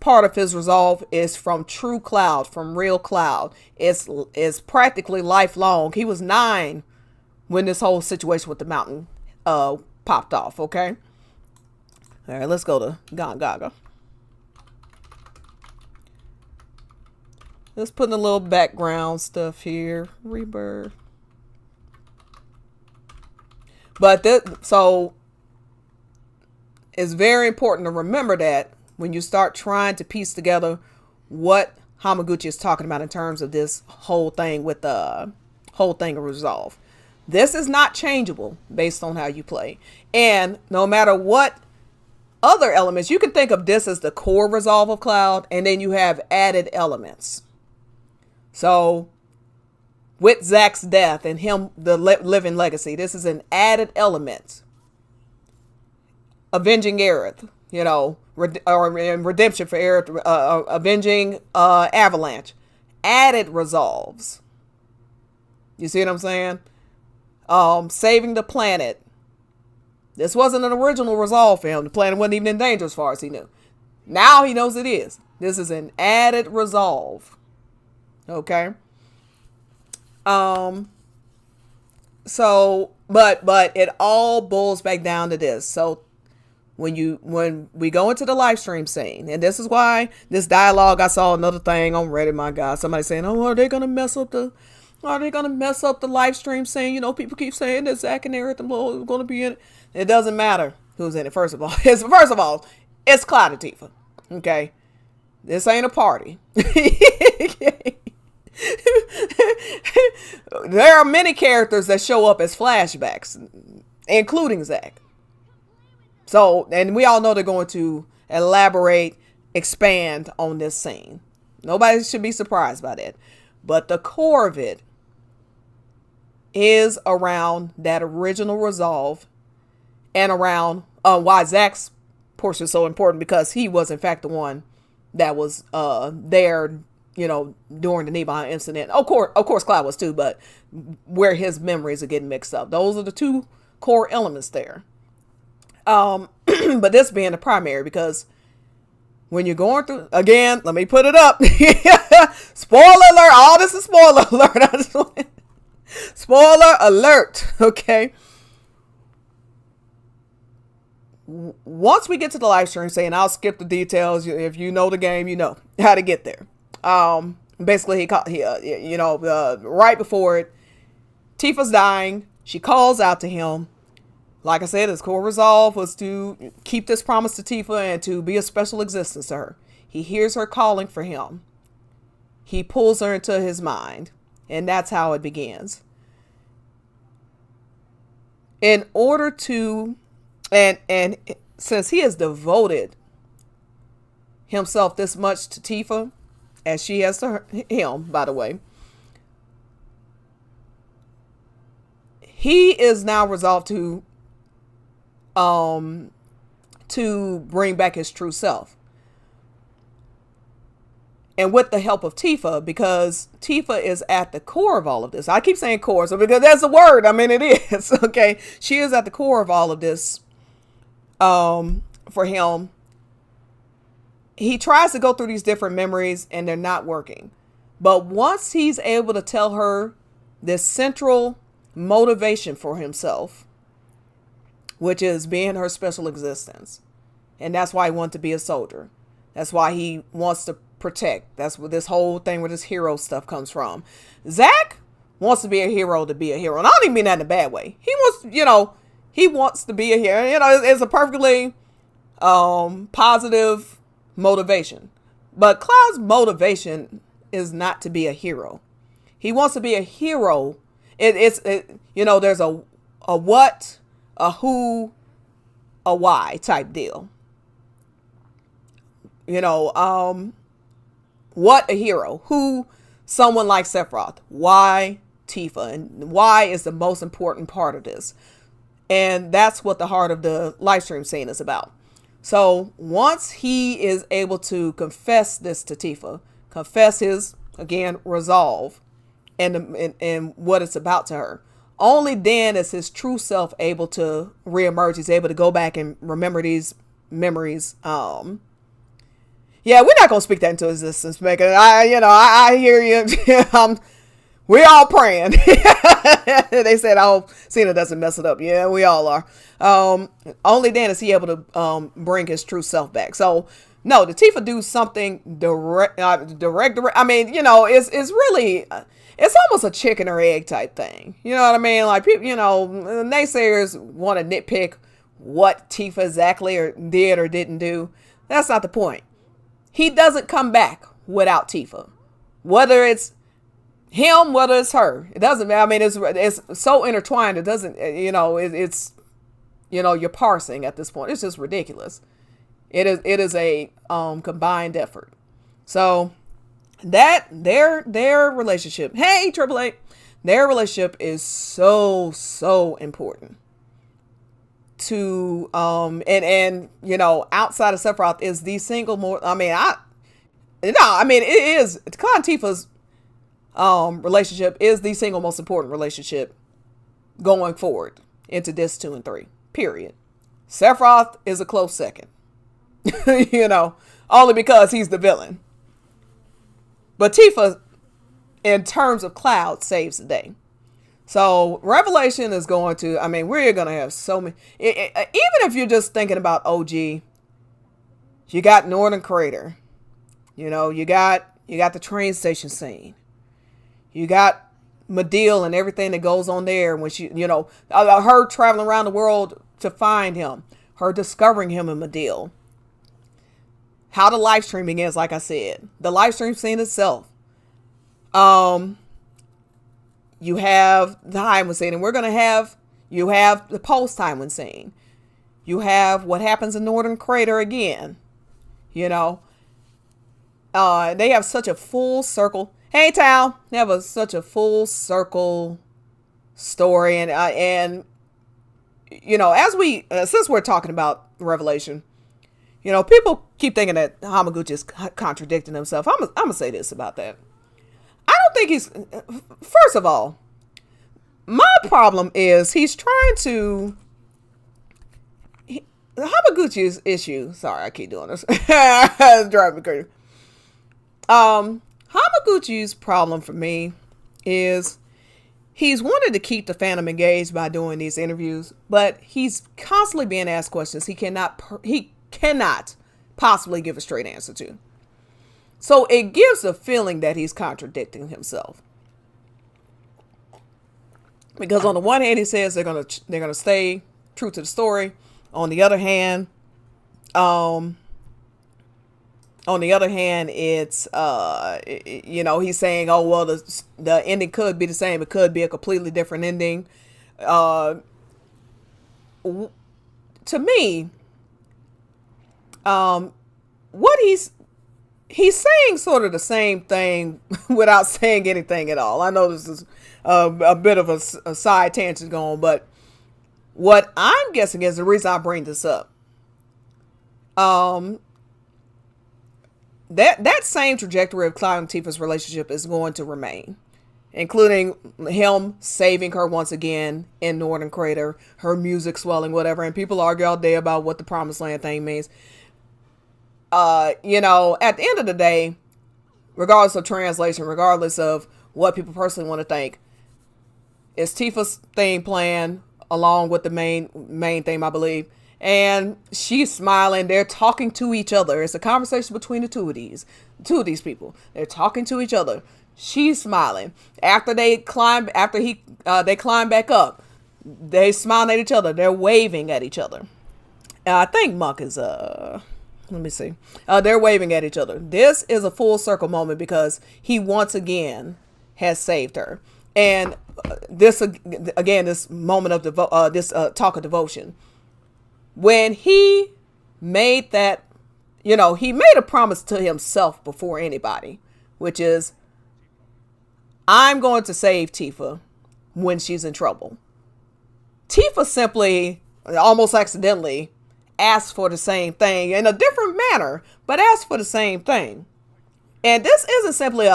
part of his resolve is from true Cloud, from real Cloud. It's practically lifelong. He was 9 when this whole situation with the mountain popped off. Okay. All right, let's go to Gongaga. Let's put in a little background stuff here. Rebirth. But so it's very important to remember that when you start trying to piece together what Hamaguchi is talking about in terms of this whole thing with the whole thing of resolve. This is not changeable based on how you play. And no matter what other elements, you can think of this as the core resolve of Cloud, and then you have added elements. So with Zack's death and him, the living legacy, this is an added element. Avenging Aerith, or redemption for Aerith, avenging Avalanche, added resolves. You see what I'm saying? Saving the planet. This wasn't an original resolve for him. The planet wasn't even in danger as far as he knew. Now he knows it is. This is an added resolve. Okay. So, but it all boils back down to this. So when we go into the live stream scene, and this is why this dialogue, I saw another thing on Reddit, my God, somebody saying, oh, are they going to mess up the live stream scene? People keep saying that Zack and Aerith are going to be in it. It doesn't matter who's in it. First of all, it's Cloud and Tifa. Okay. This ain't a party. There are many characters that show up as flashbacks, including Zack. So, and we all know they're going to elaborate, expand on this scene. Nobody should be surprised by that. But the core of it is around that original resolve, and around why Zack's portion is so important, because he was in fact the one that was there, during the Nibelheim incident. Of course, Cloud was too, but where his memories are getting mixed up. Those are the two core elements there. But this being the primary, because when you're going through, again, let me put it up. Spoiler alert. All this is spoiler alert. Spoiler alert. Okay. Once we get to the live stream, saying I'll skip the details. If you know the game, you know how to get there. Basically, right before it, Tifa's dying. She calls out to him. Like I said, his core resolve was to keep this promise to Tifa and to be a special existence to her. He hears her calling for him. He pulls her into his mind, and that's how it begins. In order to, and since he has devoted himself this much to Tifa, as she has to him, by the way, he is now resolved to bring back his true self. And with the help of Tifa, because Tifa is at the core of all of this. I keep saying core, so because that's the word. I mean, it is. Okay. She is at the core of all of this. For him, he tries to go through these different memories and they're not working. But once he's able to tell her this central motivation for himself, which is being her special existence. And that's why he wants to be a soldier. That's why he wants to protect. That's where this whole thing with this hero stuff comes from. Zack wants to be a hero to be a hero. And I don't even mean that in a bad way. He wants to be a hero. It's a perfectly positive motivation. But Cloud's motivation is not to be a hero. He wants to be a hero. There's a what, a who, a why type deal. What, a hero. Who, someone like Sephiroth. Why, Tifa. And why is the most important part of this. And that's what the heart of the live stream scene is about. So once he is able to confess this to Tifa, confess his, again, resolve and what it's about to her, only then is his true self able to reemerge. He's able to go back and remember these memories. Yeah, we're not gonna speak that into existence, Megan. I hear you. We all praying. They said, "Oh, Cena doesn't mess it up." Yeah, we all are. Only then is he able to bring his true self back. So no, the Tifa do something direct. I mean, it's really. It's almost a chicken or egg type thing. You know what I mean? Like, people, naysayers want to nitpick what Tifa exactly did or didn't do. That's not the point. He doesn't come back without Tifa. Whether it's him, whether it's her, it doesn't matter. I mean, it's so intertwined. It doesn't, it's you're parsing at this point. It's just ridiculous. It is a combined effort. So that their relationship, hey Triple A, their relationship is so important to and outside of Sephiroth is the single more. It is Khan Tifa's relationship is the single most important relationship going forward into Disc 2 and 3. Period. Sephiroth is a close second. Only because he's the villain. But Tifa, in terms of Cloud, saves the day. So Revelation is going to, we're going to have so many, even if you're just thinking about OG, you got Northern Crater, you got the train station scene, you got Medeal and everything that goes on there when she, her traveling around the world to find him, her discovering him in Medeal. How the live streaming is, like I said, the live stream scene itself. You have the Tywin scene, and you have the post Tywin scene. You have what happens in Northern Crater again. They have such a full circle. Hey, Tal, they have such a full circle story, and as we since we're talking about Revelation. People keep thinking that Hamaguchi is contradicting himself. I'm gonna say this about that. I don't think he's. First of all, my problem is he's trying to. Hamaguchi's issue. Sorry, I keep doing this. It's driving me crazy. Hamaguchi's problem for me is he's wanted to keep the fandom engaged by doing these interviews, but he's constantly being asked questions he cannot possibly give a straight answer to. So it gives a feeling that he's contradicting himself. Because on the one hand, he says they're gonna stay true to the story. On the other hand, it's he's saying, oh well, the ending could be the same. It could be a completely different ending. To me, what he's saying sort of the same thing without saying anything at all. I know this is a bit of a side tangent going, but what I'm guessing is the reason I bring this up. That same trajectory of Cloud and Tifa's relationship is going to remain, including him saving her once again in Northern Crater, her music swelling, whatever, and people argue all day about what the Promised Land thing means. At the end of the day, regardless of translation, regardless of what people personally want to think, it's Tifa's theme playing along with the main theme, I believe. And she's smiling. They're talking to each other. It's a conversation between the two of these people. They're talking to each other. She's smiling. After they climb back up, they smile at each other. They're waving at each other. I think Muck is let me see. They're waving at each other. This is a full circle moment because he once again has saved her. And this moment of this talk of devotion. When he made that, he made a promise to himself before anybody, which is, I'm going to save Tifa when she's in trouble. Tifa simply, almost accidentally, asked for the same thing in a different manner, but asked for the same thing. And this isn't simply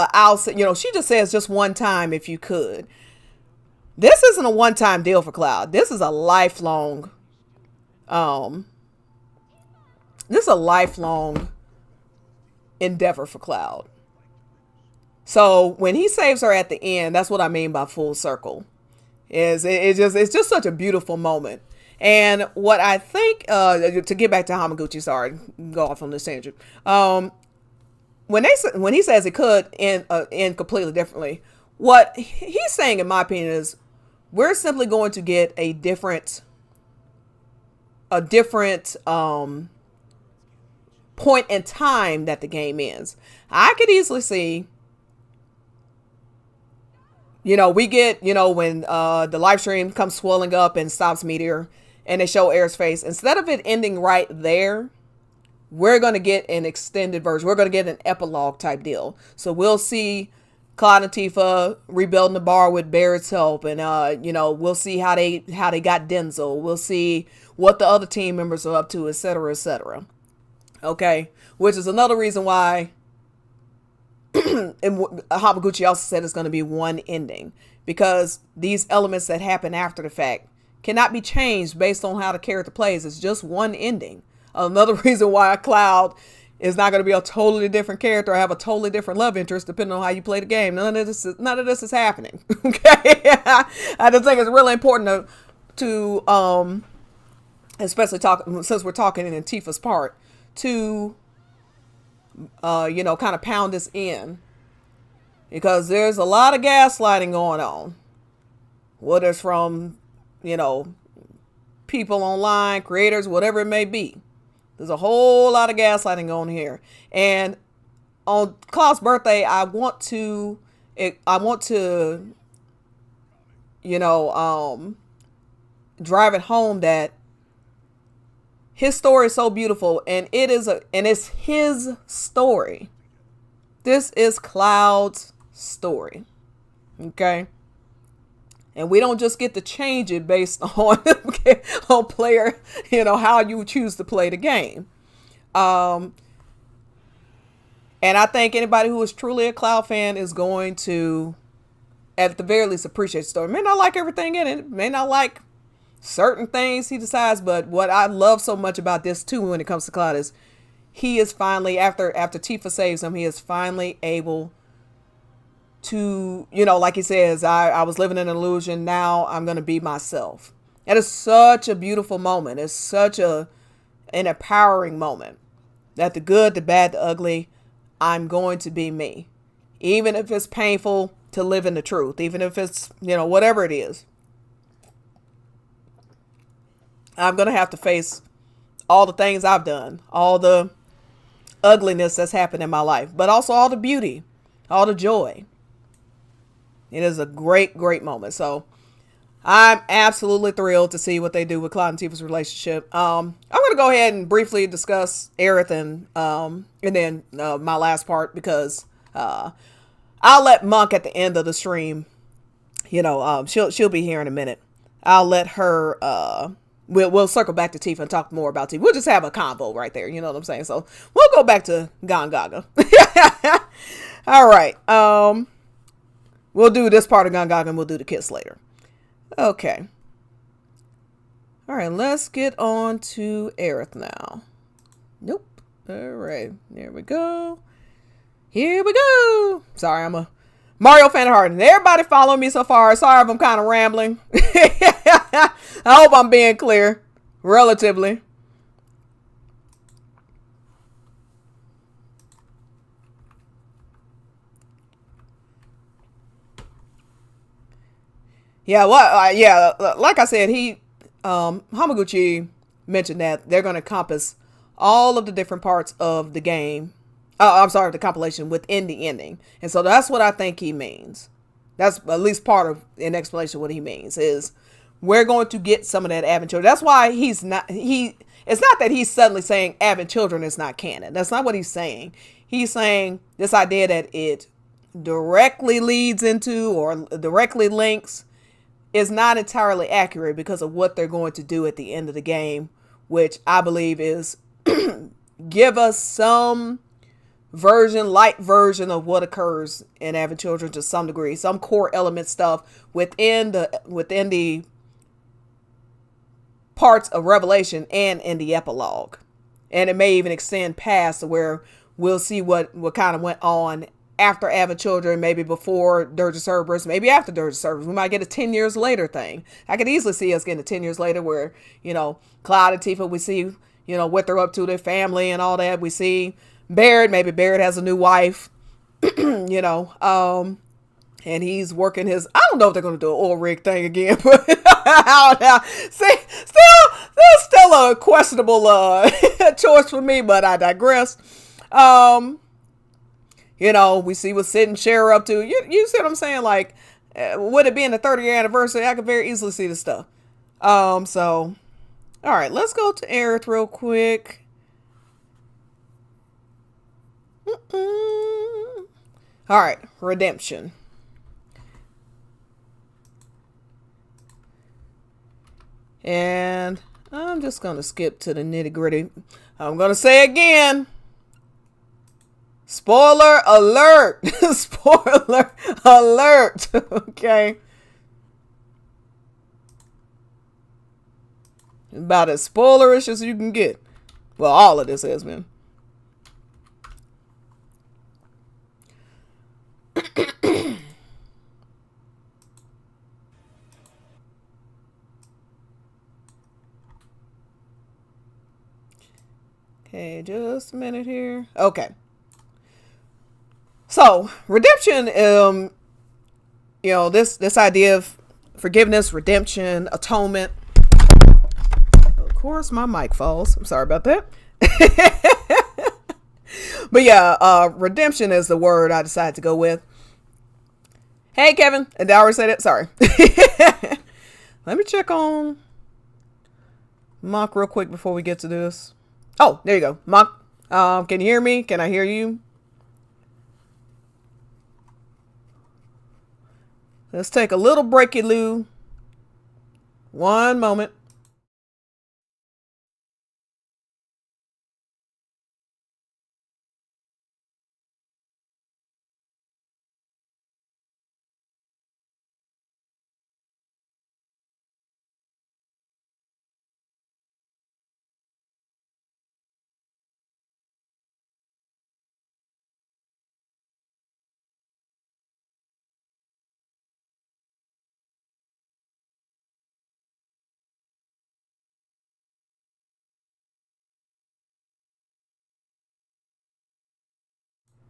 she just says just one time if you could. this isn't a one-time deal for Cloud. This is a lifelong, endeavor for Cloud. So when he saves her at the end, that's what I mean by full circle. It's just such a beautiful moment. And what I think, to get back to Hamaguchi, sorry, go off on this tangent. When he says it could end completely differently, what he's saying, in my opinion, is we're simply going to get a different point in time that the game ends. I could easily see, we get, when the live stream comes swelling up and stops Meteor and they show Air's face, instead of it ending right there, we're going to get an extended version. We're going to get an epilogue type deal. So we'll see Cloud and Tifa rebuilding the bar with Barrett's help. And, we'll see how they got Denzel. We'll see what the other team members are up to, et cetera, et cetera. Okay. Which is another reason why and Hamaguchi also said it's going to be one ending, because these elements that happen after the fact cannot be changed based on how the character plays. It's just one ending. Another reason why Cloud is not going to be a totally different character or have a totally different love interest depending on how you play the game. None of this is happening. Okay. I just think it's really important to especially since we're talking in Tifa's part, to kind of pound this in, because there's a lot of gaslighting going on, whether it's from, people online, creators, whatever it may be. There's a whole lot of gaslighting on here. And on Cloud's birthday, I want to drive it home that his story is so beautiful, and it's his story. This is Cloud's story. Okay? And we don't just get to change it based on player, how you choose to play the game. And I think anybody who is truly a Cloud fan is going to, at the very least, appreciate the story. May not like everything in it. May not like certain things he decides, but what I love so much about this too when it comes to Cloud is he is finally, after Tifa saves him, he is finally able to, like he says, I was living in an illusion, now I'm going to be myself. That is such a beautiful moment. It's such an empowering moment, that the good, the bad, the ugly, I'm going to be me. Even if it's painful to live in the truth, even if it's, whatever it is. I'm going to have to face all the things I've done, all the ugliness that's happened in my life, but also all the beauty, all the joy. It is a great, great moment. So I'm absolutely thrilled to see what they do with Cloud and Tifa's relationship. I'm going to go ahead and briefly discuss Aerith and then my last part, because I'll let Monk at the end of the stream, she'll be here in a minute. I'll let her, We'll circle back to Tifa and talk more about Tifa. We'll just have a convo right there. You know what I'm saying? So we'll go back to Gongaga. All right. We'll do this part of Gongaga and we'll do the kiss later. Okay. All right. Let's get on to Aerith now. Nope. All right. There we go. Here we go. Sorry, I'm a Mario fan at heart. And everybody following me so far. Sorry if I'm kind of rambling. I hope I'm being clear, relatively. Yeah, like I said, Hamaguchi mentioned that they're going to encompass all of the different parts of the game. The compilation within the ending. And so that's what I think he means. That's at least part of an explanation of what he means is we're going to get some of that Advent Children. That's why it's not that he's suddenly saying Advent Children is not canon. That's not what he's saying. He's saying this idea that it directly leads into or directly links is not entirely accurate because of what they're going to do at the end of the game, which I believe is give us some light version of what occurs in Advent Children to some degree, some core element stuff within the parts of Revelation and in the epilogue. And it may even extend past to where we'll see what kind of went on after Advent Children, maybe before Dirge of Cerberus, maybe after Dirge of Cerberus. We might get a 10 years later thing. I could easily see us getting a 10 years later where, Cloud and Tifa, we see, what they're up to, their family and all that. We see Barrett, maybe Barrett has a new wife, and he's working his, I don't know if they're going to do an oil rig thing again, but I don't know. See, still a questionable choice for me, but I digress. We see what Sid and Cher are up to. You see what I'm saying? Like, would it be in the 30th anniversary? I could very easily see this stuff. So, all right, let's go to Aerith real quick. All right, redemption. And I'm just going to skip to the nitty gritty. I'm going to say again. Spoiler alert. Spoiler alert. Okay. About as spoilerish as you can get. Well, all of this has been. Okay, just a minute here. Okay. So, redemption, this idea of forgiveness, redemption, atonement. Of course, my mic falls. I'm sorry about that. But yeah, redemption is the word I decided to go with. Hey, Kevin. Did I already say that? Sorry. Let me check on Mock real quick before we get to this. Oh, there you go. Mock, can you hear me? Can I hear you? Let's take a little breaky, Lou. One moment.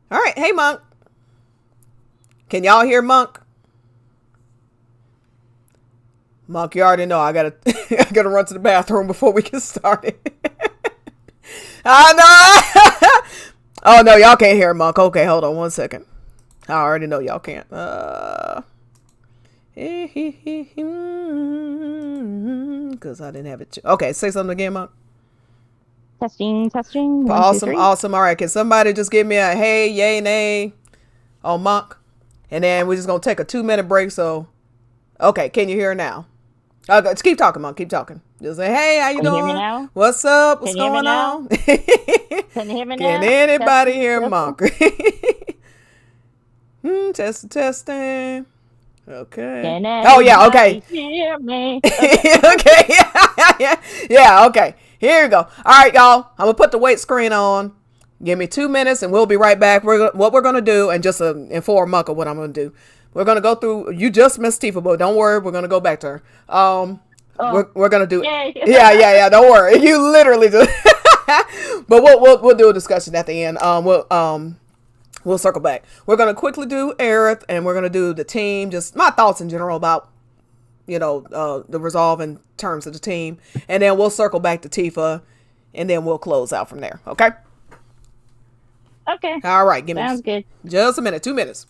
All right. Hey, Monk. Can y'all hear Monk? Monk, you already know I gotta I gotta run to the bathroom before we get started. I know. Oh no, y'all can't hear Monk. Okay, hold on one second. I already know y'all can't. Because I didn't have it. Okay, say something again, Monk. Testing. 1, Awesome, 2, 3. awesome. All right, can somebody just give me a hey, yay, nay on Monk? And then we're just gonna take a 2-minute break. So, okay, can you hear now? Okay, let's keep talking, Monk. Keep talking. Just say, hey, how you Can you doing? hear me now? What's up? What's Can you hear me going now? on? Can you hear me now? Can anybody Testing, hear testing. Monk? Testing. Okay. Can Oh yeah. Okay. hear me? Okay. Yeah. Okay. Here we go. All right, y'all. I'm gonna put the wait screen on. Give me 2 minutes, and we'll be right back. What we're gonna do, and just inform Monk of what I'm gonna do. We're gonna go through. You just missed Tifa, but don't worry. We're gonna go back to her. We're gonna do. Yay. Yeah. Don't worry. You literally just. But we'll do a discussion at the end. We'll circle back. We're gonna quickly do Aerith, and we're gonna do the team. Just my thoughts in general about the resolve in terms of the team, and then we'll circle back to Tifa, and then we'll close out from there. Okay. Okay. All right. Sounds good. Just a minute. 2 minutes.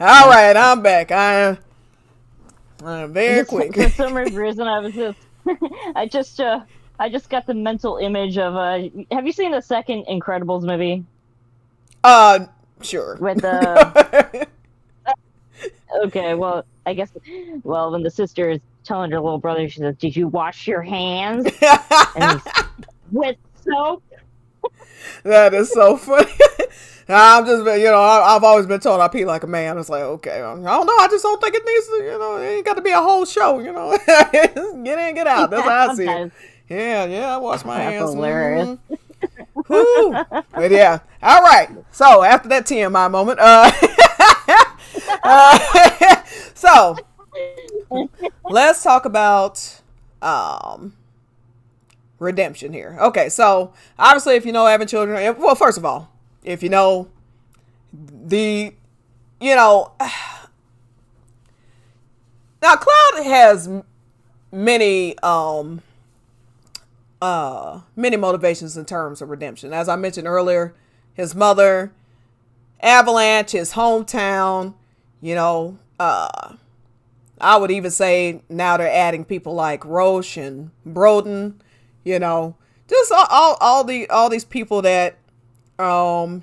All right, I'm back. I'm very quick. For some reason, I was just, I just got the mental image of have you seen the second Incredibles movie Sure. with okay, well, I guess, well, when the sister is telling her little brother, she says, "Did you wash your hands?" And he's with soap. That is so funny. I'm just, I've always been told I pee like a man. It's like, okay, I don't know. I just don't think it needs to, it ain't got to be a whole show, Get in, get out. That's how I see it. Yeah, I wash my hands. Hilarious. Whew. But yeah, all right. So after that TMI moment, so let's talk about redemption here. Okay, so obviously, if you know having children, well, first of all, if you know now Cloud has many many motivations in terms of redemption. As I mentioned earlier, his mother, Avalanche, his hometown, I would even say now they're adding people like Roche and Broden, just all these people that I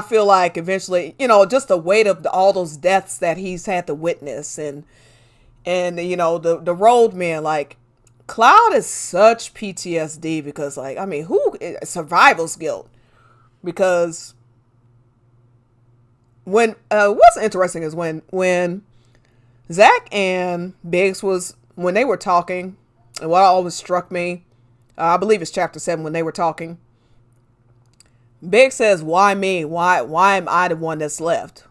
feel like eventually, just the weight of all those deaths that he's had to witness and the road men, like Cloud is such PTSD because survival's guilt, because when what's interesting is when Zach and Biggs when they were talking, and what always struck me, I believe it's chapter 7 when they were talking, Biggs says, "Why me? Why am I the one that's left?"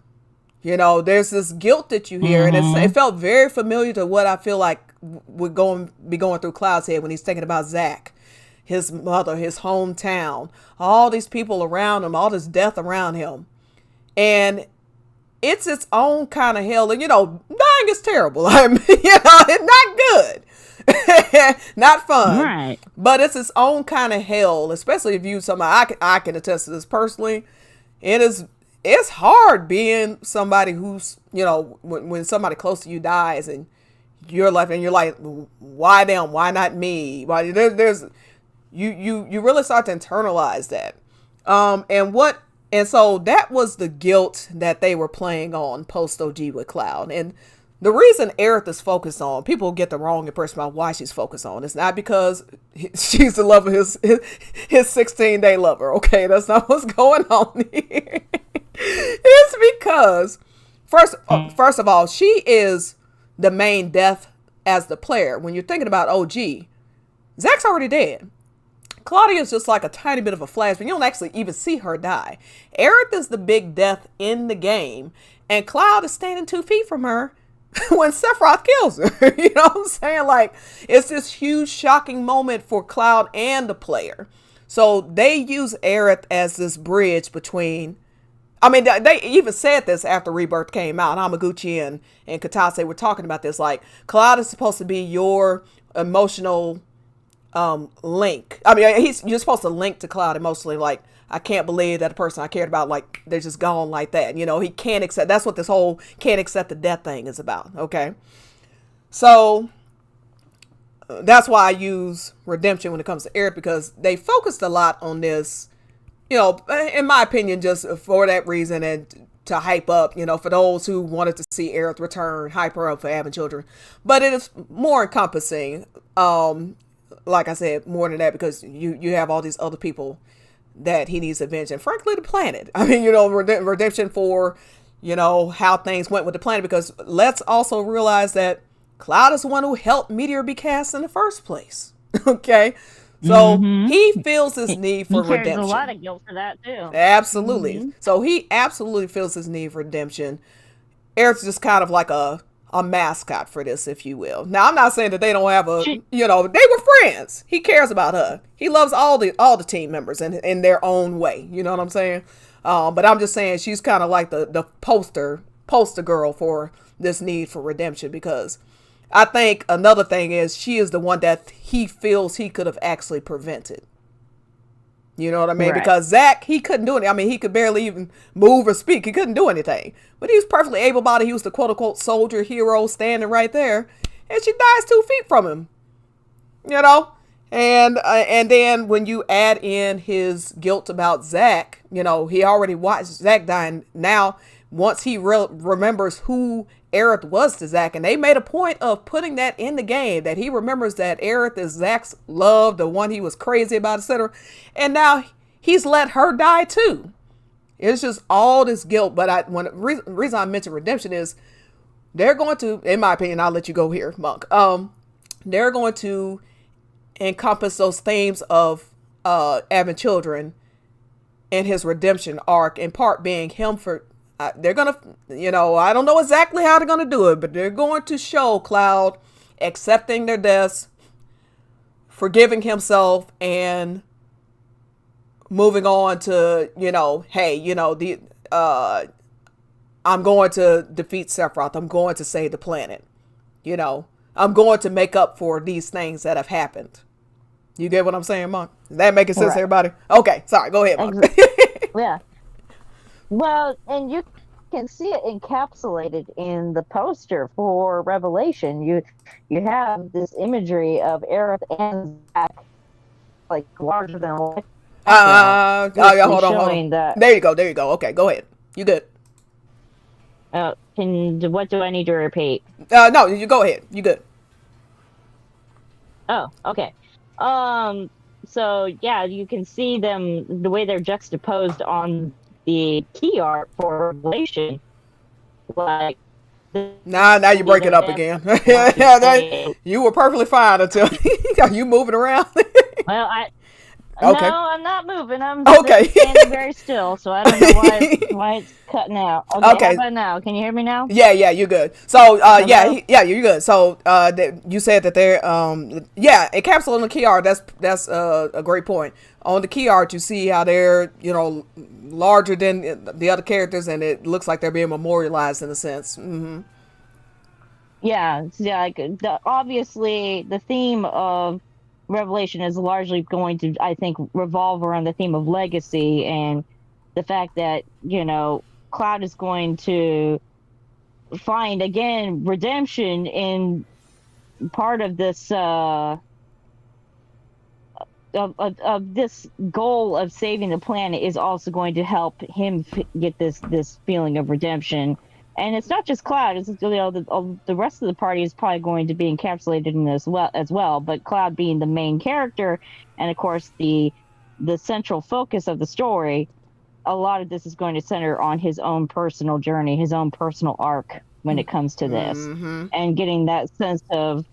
There's this guilt that you hear, and it felt very familiar to what I feel like would be going through Cloud's head when he's thinking about Zach, his mother, his hometown, all these people around him, all this death around him. And it's its own kind of hell. And, dying is terrible. It's not good. Not fun. Right. But it's its own kind of hell, especially if you somebody, I can attest to this personally. It's hard being somebody who's, when somebody close to you dies and you're left and you're like, why them? Why not me? Why you really start to internalize that. And so that was the guilt that they were playing on post OG with Cloud. And the reason Aerith is focused on, people get the wrong impression about why she's focused on. It's not because she's the love of his 16-day lover. Okay, that's not what's going on here. It's because first of all, she is the main death as the player. When you're thinking about OG, Zach's already dead. Claudia's just like a tiny bit of a flash, but you don't actually even see her die. Aerith is the big death in the game, and Cloud is standing 2 feet from her when Sephiroth kills her. You know what I'm saying? Like, it's this huge, shocking moment for Cloud and the player. So they use Aerith as this bridge between... they even said this after Rebirth came out. Hamaguchi and Katase were talking about this. Like, Cloud is supposed to be your emotional link. You're supposed to link to Cloud emotionally. Like, I can't believe that a person I cared about, like, they're just gone like that. He can't accept. That's what this whole can't accept the death thing is about. Okay. So that's why I use redemption when it comes to Aerith, because they focused a lot on this, in my opinion, just for that reason and to hype up, for those who wanted to see Aerith return, hype her up for having children. But it is more encompassing, like I said, more than that, because you have all these other people that he needs to avenge, and frankly, the planet. Redemption for, how things went with the planet, because let's also realize that Cloud is the one who helped Meteor be cast in the first place. Okay. So he feels his need for redemption. There's a lot of guilt for that too. Absolutely. So he absolutely feels his need for redemption. Eric's just kind of like a mascot for this, if you will. Now, I'm not saying that they don't have they were friends. He cares about her. He loves all the team members in their own way. You know what I'm saying? But I'm just saying she's kind of like the poster girl for this need for redemption, because I think another thing is she is the one that he feels he could have actually prevented. You know what I mean? Right. Because Zach, he couldn't do it. I mean, he could barely even move or speak. He couldn't do anything. But he was perfectly able-bodied. He was the quote-unquote soldier hero standing right there. And she dies 2 feet from him. You know? And then when you add in his guilt about Zach, you know, he already watched Zach dying. Now, once he remembers who Aerith was to Zach, and they made a point of putting that in the game, that he remembers that Aerith is Zach's love, the one he was crazy about, etc. And now he's let her die too. It's just all this guilt. But reason I mentioned redemption is they're going to, in my opinion, I'll let you go here, Monk. They're going to encompass those themes of having children and his redemption arc, in part being him for they're gonna, you know, I don't know exactly how they're gonna do it, but they're going to show Cloud accepting their deaths, forgiving himself, and moving on to, you know, hey, you know, I'm going to defeat Sephiroth, I'm going to save the planet, you know, I'm going to make up for these things that have happened. You get what I'm saying, Monk? Is that making sense, everybody? Okay, sorry, go ahead, Monk. Yeah. Well, and you can see it encapsulated in the poster for Revelation. You have this imagery of Aerith and Zach, like larger than life. Yeah, hold on. That, there you go. Okay, go ahead. You good? What do I need to repeat? No, you go ahead. You good? Oh, okay. So yeah, you can see them the way they're juxtaposed on the key art for Revelation. Like, now you break it up again. You were perfectly fine until you moving around. Well, okay. No, I'm not moving. I'm okay. standing very still, so I don't know why it's cutting out. Okay. How about now? Can you hear me now? Yeah, you're good. So, you're good. So, you said that they're, encapsulating the key art. That's a great point. On the key art, you see how they're, you know, larger than the other characters, and it looks like they're being memorialized in a sense. Mm-hmm. Yeah, like obviously the theme of Revelation is largely going to, I think, revolve around the theme of legacy and the fact that, you know, Cloud is going to find again redemption in part of this of this goal of saving the planet is also going to help him get this feeling of redemption. And it's not just Cloud; it's, you know, the rest of the party is probably going to be encapsulated in this as well. But Cloud being the main character, and of course the central focus of the story, a lot of this is going to center on his own personal journey, his own personal arc when it comes to this, and getting that sense of,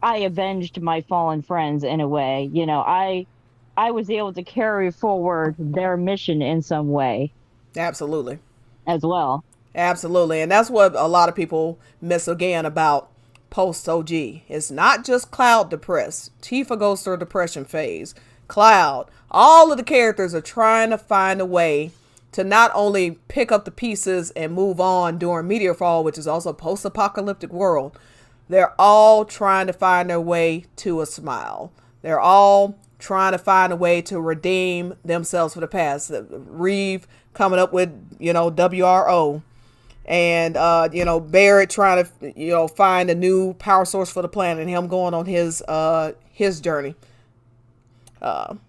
I avenged my fallen friends in a way. You know, I was able to carry forward their mission in some way. Absolutely. As well. Absolutely. And that's what a lot of people miss again about post OG. It's not just Cloud depressed. Tifa goes through a depression phase. Cloud, all of the characters are trying to find a way to not only pick up the pieces and move on during Meteorfall, which is also a post-apocalyptic world. They're all trying to find their way to a smile. They're all trying to find a way to redeem themselves for the past. Reeve coming up with, you know, WRO. And, you know, Barrett trying to, you know, find a new power source for the planet, and him going on his journey. You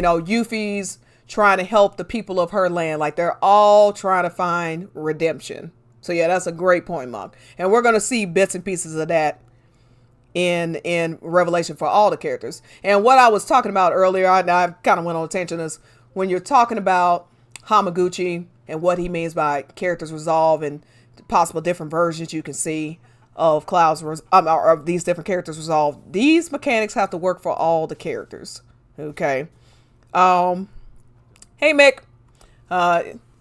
know, Yuffie's trying to help the people of her land. Like, they're all trying to find redemption. So, yeah, that's a great point, Monk. And we're going to see bits and pieces of that in Revelation for all the characters. And what I was talking about earlier, I kind of went on a tangent, is when you're talking about Hamaguchi and what he means by characters resolve and possible different versions you can see of Cloud's of these different characters resolve. These mechanics have to work for all the characters. Okay. Hey Mick.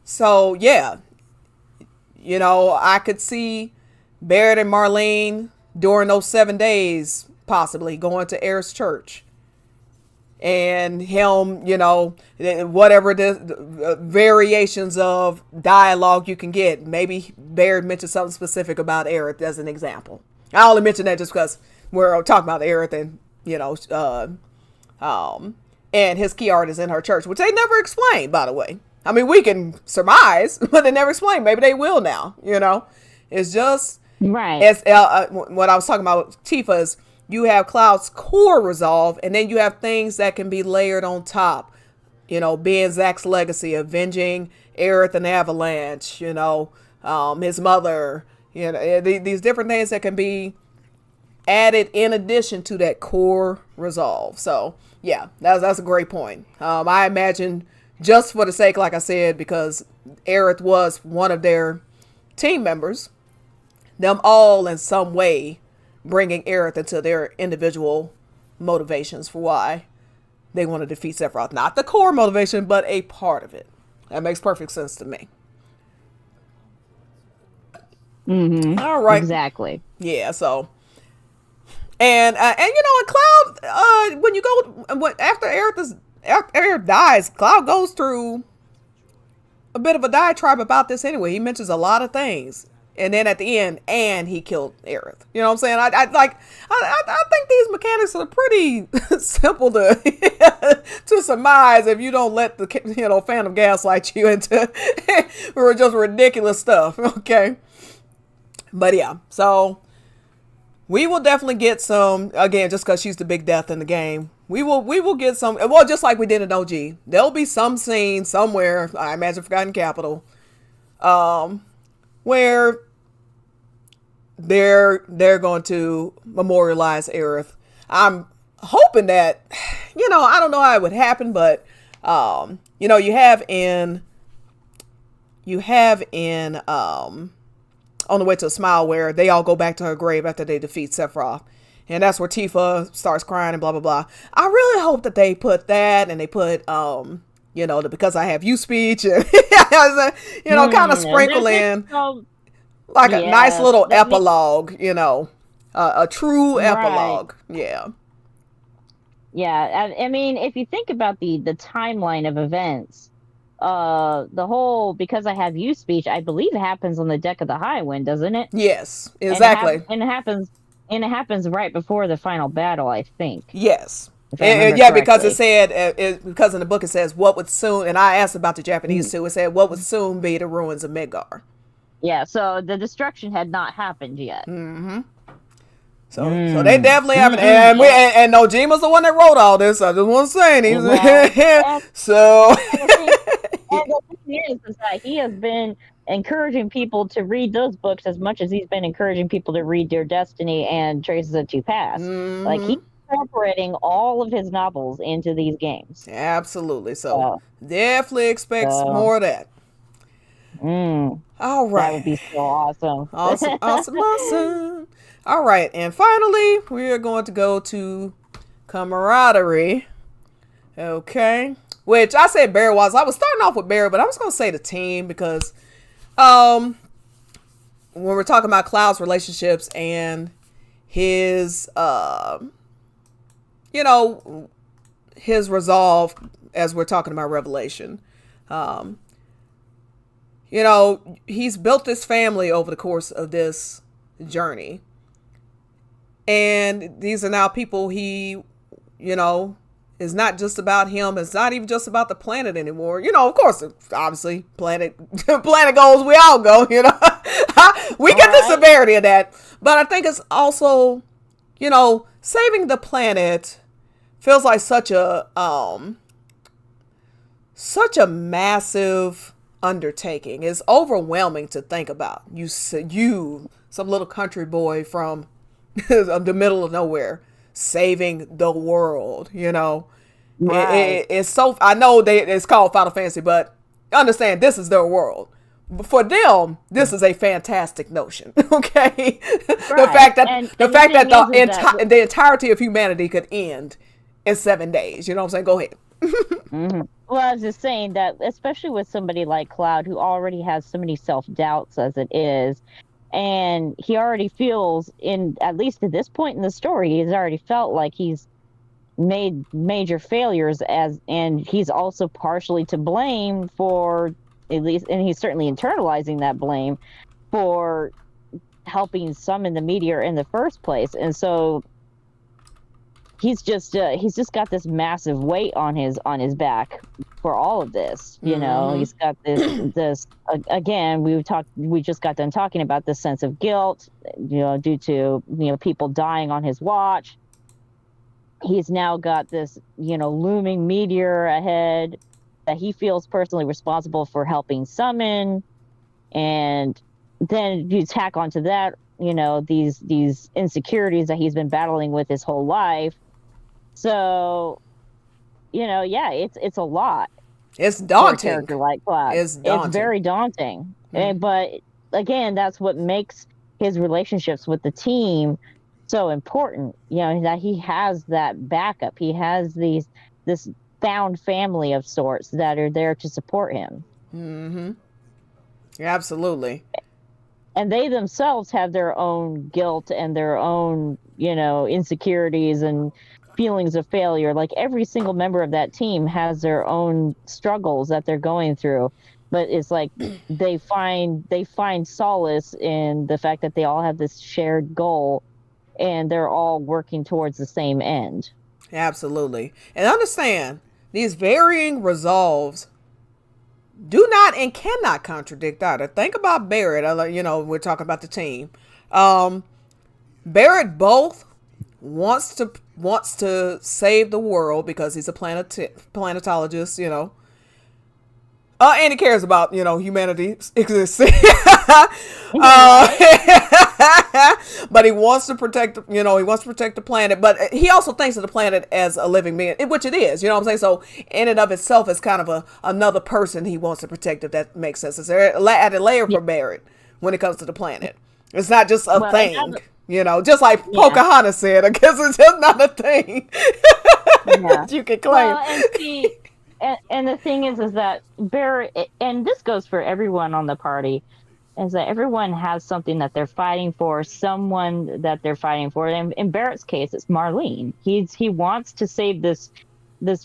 So yeah, you know, I could see Barrett and Marlene during those 7 days possibly going to Aerith's church, and him, you know, whatever the variations of dialogue you can get. Maybe Barrett mentioned something specific about Aerith as an example. I only mention that just because we're talking about Aerith and, and his key art is in her church, which they never explained, by the way. I mean, we can surmise, but they never explain. Maybe they will now, It's just, Right. as what I was talking about with Tifa is you have Cloud's core resolve, and then you have things that can be layered on top. Being Zack's legacy, avenging Aerith and Avalanche, his mother, these different things that can be added in addition to that core resolve. So yeah, that's a great point. I imagine just for the sake, like I said, because Aerith was one of their team members, them all in some way bringing Aerith into their individual motivations for why they want to defeat Sephiroth. Not the core motivation, but a part of it. That makes perfect sense to me. Mm-hmm. All right. Exactly. Yeah. So, and in Cloud, when you go after Aerith dies, Cloud goes through a bit of a diatribe about this anyway. He mentions a lot of things. And then at the end, and he killed Aerith. You know what I'm saying? I think these mechanics are pretty simple to to surmise if you don't let the Phantom gaslight you into or just ridiculous stuff. Okay, but yeah, so we will definitely get some again just because she's the big death in the game. We will get some. Well, just like we did in OG, there'll be some scene somewhere. I imagine Forgotten Capital, where they're going to memorialize Aerith. I'm hoping that, I don't know how it would happen, but, you have in, On the Way to a Smile where they all go back to her grave after they defeat Sephiroth. And that's where Tifa starts crying and blah, blah, blah. I really hope that they put that and they put, the Because I Have You speech and, kind of sprinkle in. Like a nice little epilogue, a true epilogue. Yeah. Yeah. I mean, if you think about the timeline of events, the whole Because I Have You speech, I believe it happens on the deck of the Highwind, doesn't it? Yes, exactly. And it happens right before the final battle, I think. Yes. Yeah, because it said, because in the book it says, what would soon, and I asked about the Japanese too, it said, what would soon be the ruins of Midgar. Yeah, so the destruction had not happened yet. Mm-hmm. So they definitely haven't. And Nojima's the one that wrote all this. I just want to say, so. And the thing is that he has been encouraging people to read those books as much as he's been encouraging people to read Dear Destiny and Traces of Two Paths. Mm-hmm. Like, he's incorporating all of his novels into these games. Absolutely. So definitely expect more of that. All right. That would be so awesome. Awesome. All right. And finally, we are going to go to camaraderie. Okay. Which I said Barry was. I was starting off with Barry, but I was going to say the team because when we're talking about Cloud's relationships and his, his resolve as we're talking about Revelation, he's built this family over the course of this journey. And these are now people he, is not just about him. It's not even just about the planet anymore. Of course, obviously, planet goes, we all go, We get the severity of that. But I think it's also, saving the planet feels like such a massive undertaking. It's overwhelming to think about. You some little country boy from the middle of nowhere, saving the world. Right. It's so. I know it's called Final Fantasy, but understand this is their world. For them, this is a fantastic notion. Okay, the fact that the entirety of humanity could end in 7 days. You know what I'm saying? Go ahead. Mm-hmm. Well, I was just saying that, especially with somebody like Cloud, who already has so many self-doubts as it is, and he already feels, at least at this point in the story, he's already felt like he's made major failures, and he's also partially to blame for, at least, and he's certainly internalizing that blame for helping summon the meteor in the first place. And so he's just got this massive weight on his back for all of this. He's got this again, we just got done talking about this sense of guilt, due to people dying on his watch. He's now got this looming meteor ahead that he feels personally responsible for helping summon. And then you tack onto that, these insecurities that he's been battling with his whole life. So, it's a lot. It's daunting. For a character like Cloud. It's daunting. It's very daunting. But again, that's what makes his relationships with the team so important. That he has that backup. He has this found family of sorts that are there to support him. Mm-hmm. Absolutely. And they themselves have their own guilt and their own, insecurities and feelings of failure. Like every single member of that team has their own struggles that they're going through. But it's like they find solace in the fact that they all have this shared goal and they're all working towards the same end. Absolutely. And understand, these varying resolves do not and cannot contradict either. Think about Barrett. We're talking about the team. Barrett both wants to save the world because he's a planetologist, and he cares about, humanity's existence. But he wants to protect the planet. But he also thinks of the planet as a living being, which it is, you know what I'm saying? So in and of itself, it's kind of another person he wants to protect, if that makes sense. It's added layer for Barrett when it comes to the planet. It's not just a thing, just like Pocahontas said, I guess it's just not a thing that you can claim. Well, and the thing is that Barrett, and this goes for everyone on the party, is that everyone has something that they're fighting for, someone that they're fighting for. And in Barrett's case, it's Marlene. He wants to save this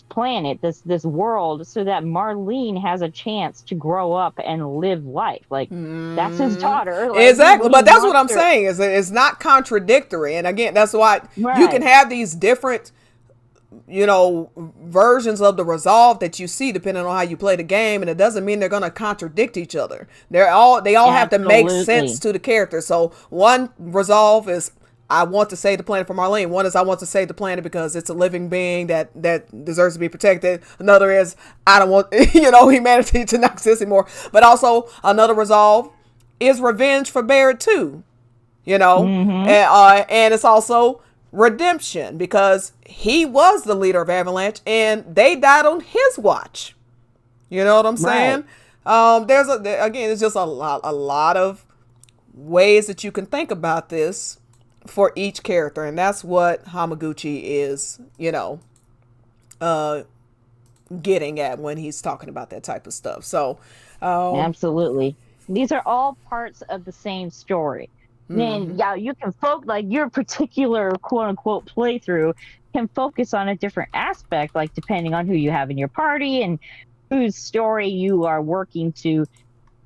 planet, this world, so that Marlene has a chance to grow up and live life. Like, that's his daughter. Like, exactly. But that's what I'm saying, is it's not contradictory. And again, that's why you can have these different versions of the resolve that you see depending on how you play the game, and it doesn't mean they're going to contradict each other. They all have to make sense to the character. So one resolve is, I want to save the planet for Marlene. One is, I want to save the planet because it's a living being that deserves to be protected. Another is, I don't want humanity to not exist anymore. But also another resolve is revenge for Barrett too. And it's also redemption, because he was the leader of Avalanche and they died on his watch. You know what I'm saying? There's just a lot of ways that you can think about this for each character, and that's what Hamaguchi is, getting at when he's talking about that type of stuff. So, absolutely, these are all parts of the same story. Then you can like your particular quote unquote playthrough can focus on a different aspect, like depending on who you have in your party and whose story you are working to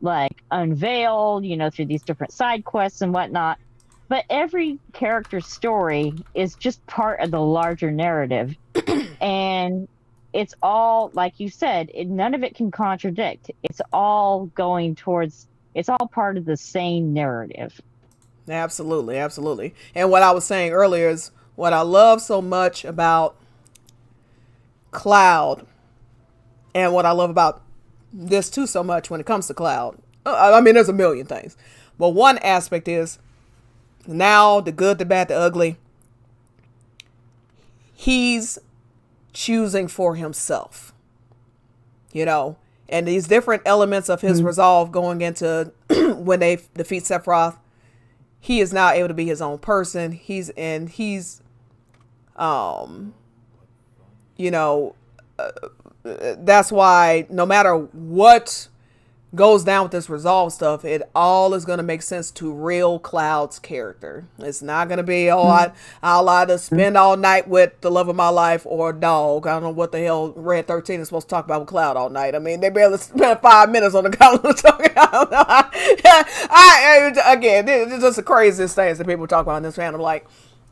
like unveil, through these different side quests and whatnot. But every character's story is just part of the larger narrative. And it's all, like you said, none of it can contradict. It's all part of the same narrative. Absolutely, absolutely. And what I was saying earlier is what I love so much about Cloud, and what I love about this too so much when it comes to Cloud. I mean, there's a million things, but one aspect is, now the good, the bad, the ugly, he's choosing for himself, and these different elements of his resolve going into when they defeat Sephiroth. He is now able to be his own person. That's why no matter what goes down with this resolve stuff, it all is going to make sense to real Cloud's character. It's not going to be, I'll either spend all night with the love of my life or a dog. I don't know what the hell Red 13 is supposed to talk about with Cloud all night. I mean, they barely spent 5 minutes on the couch talking. Again, it's just the craziest things that people talk about in this fandom. Like,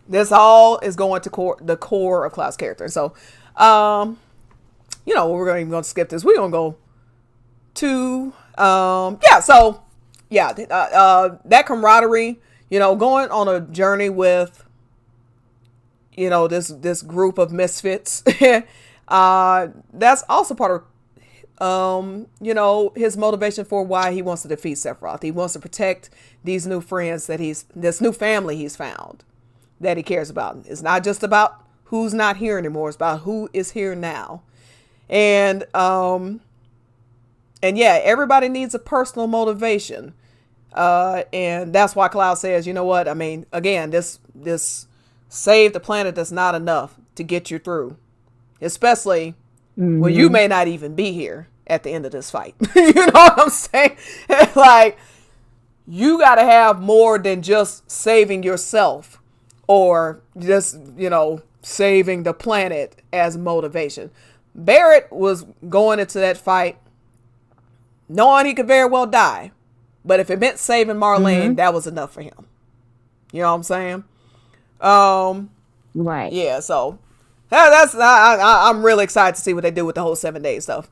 this all is going to the core of Cloud's character. So, we're going to skip this. We're going to go to that camaraderie, going on a journey with this group of misfits. That's also part of his motivation for why he wants to defeat Sephiroth. He wants to protect these new friends this new family he's found that he cares about. It's not just about who's not here anymore, it's about who is here now. And yeah, everybody needs a personal motivation. And that's why Cloud says, you know what? I mean, again, this save the planet that's not enough to get you through. Especially when you may not even be here at the end of this fight. You know what I'm saying? Like, you got to have more than just saving yourself or just, saving the planet as motivation. Barrett was going into that fight knowing he could very well die. But if it meant saving Marlene, that was enough for him. You know what I'm saying? Right. Yeah, so I'm really excited to see what they do with the whole 7 days stuff.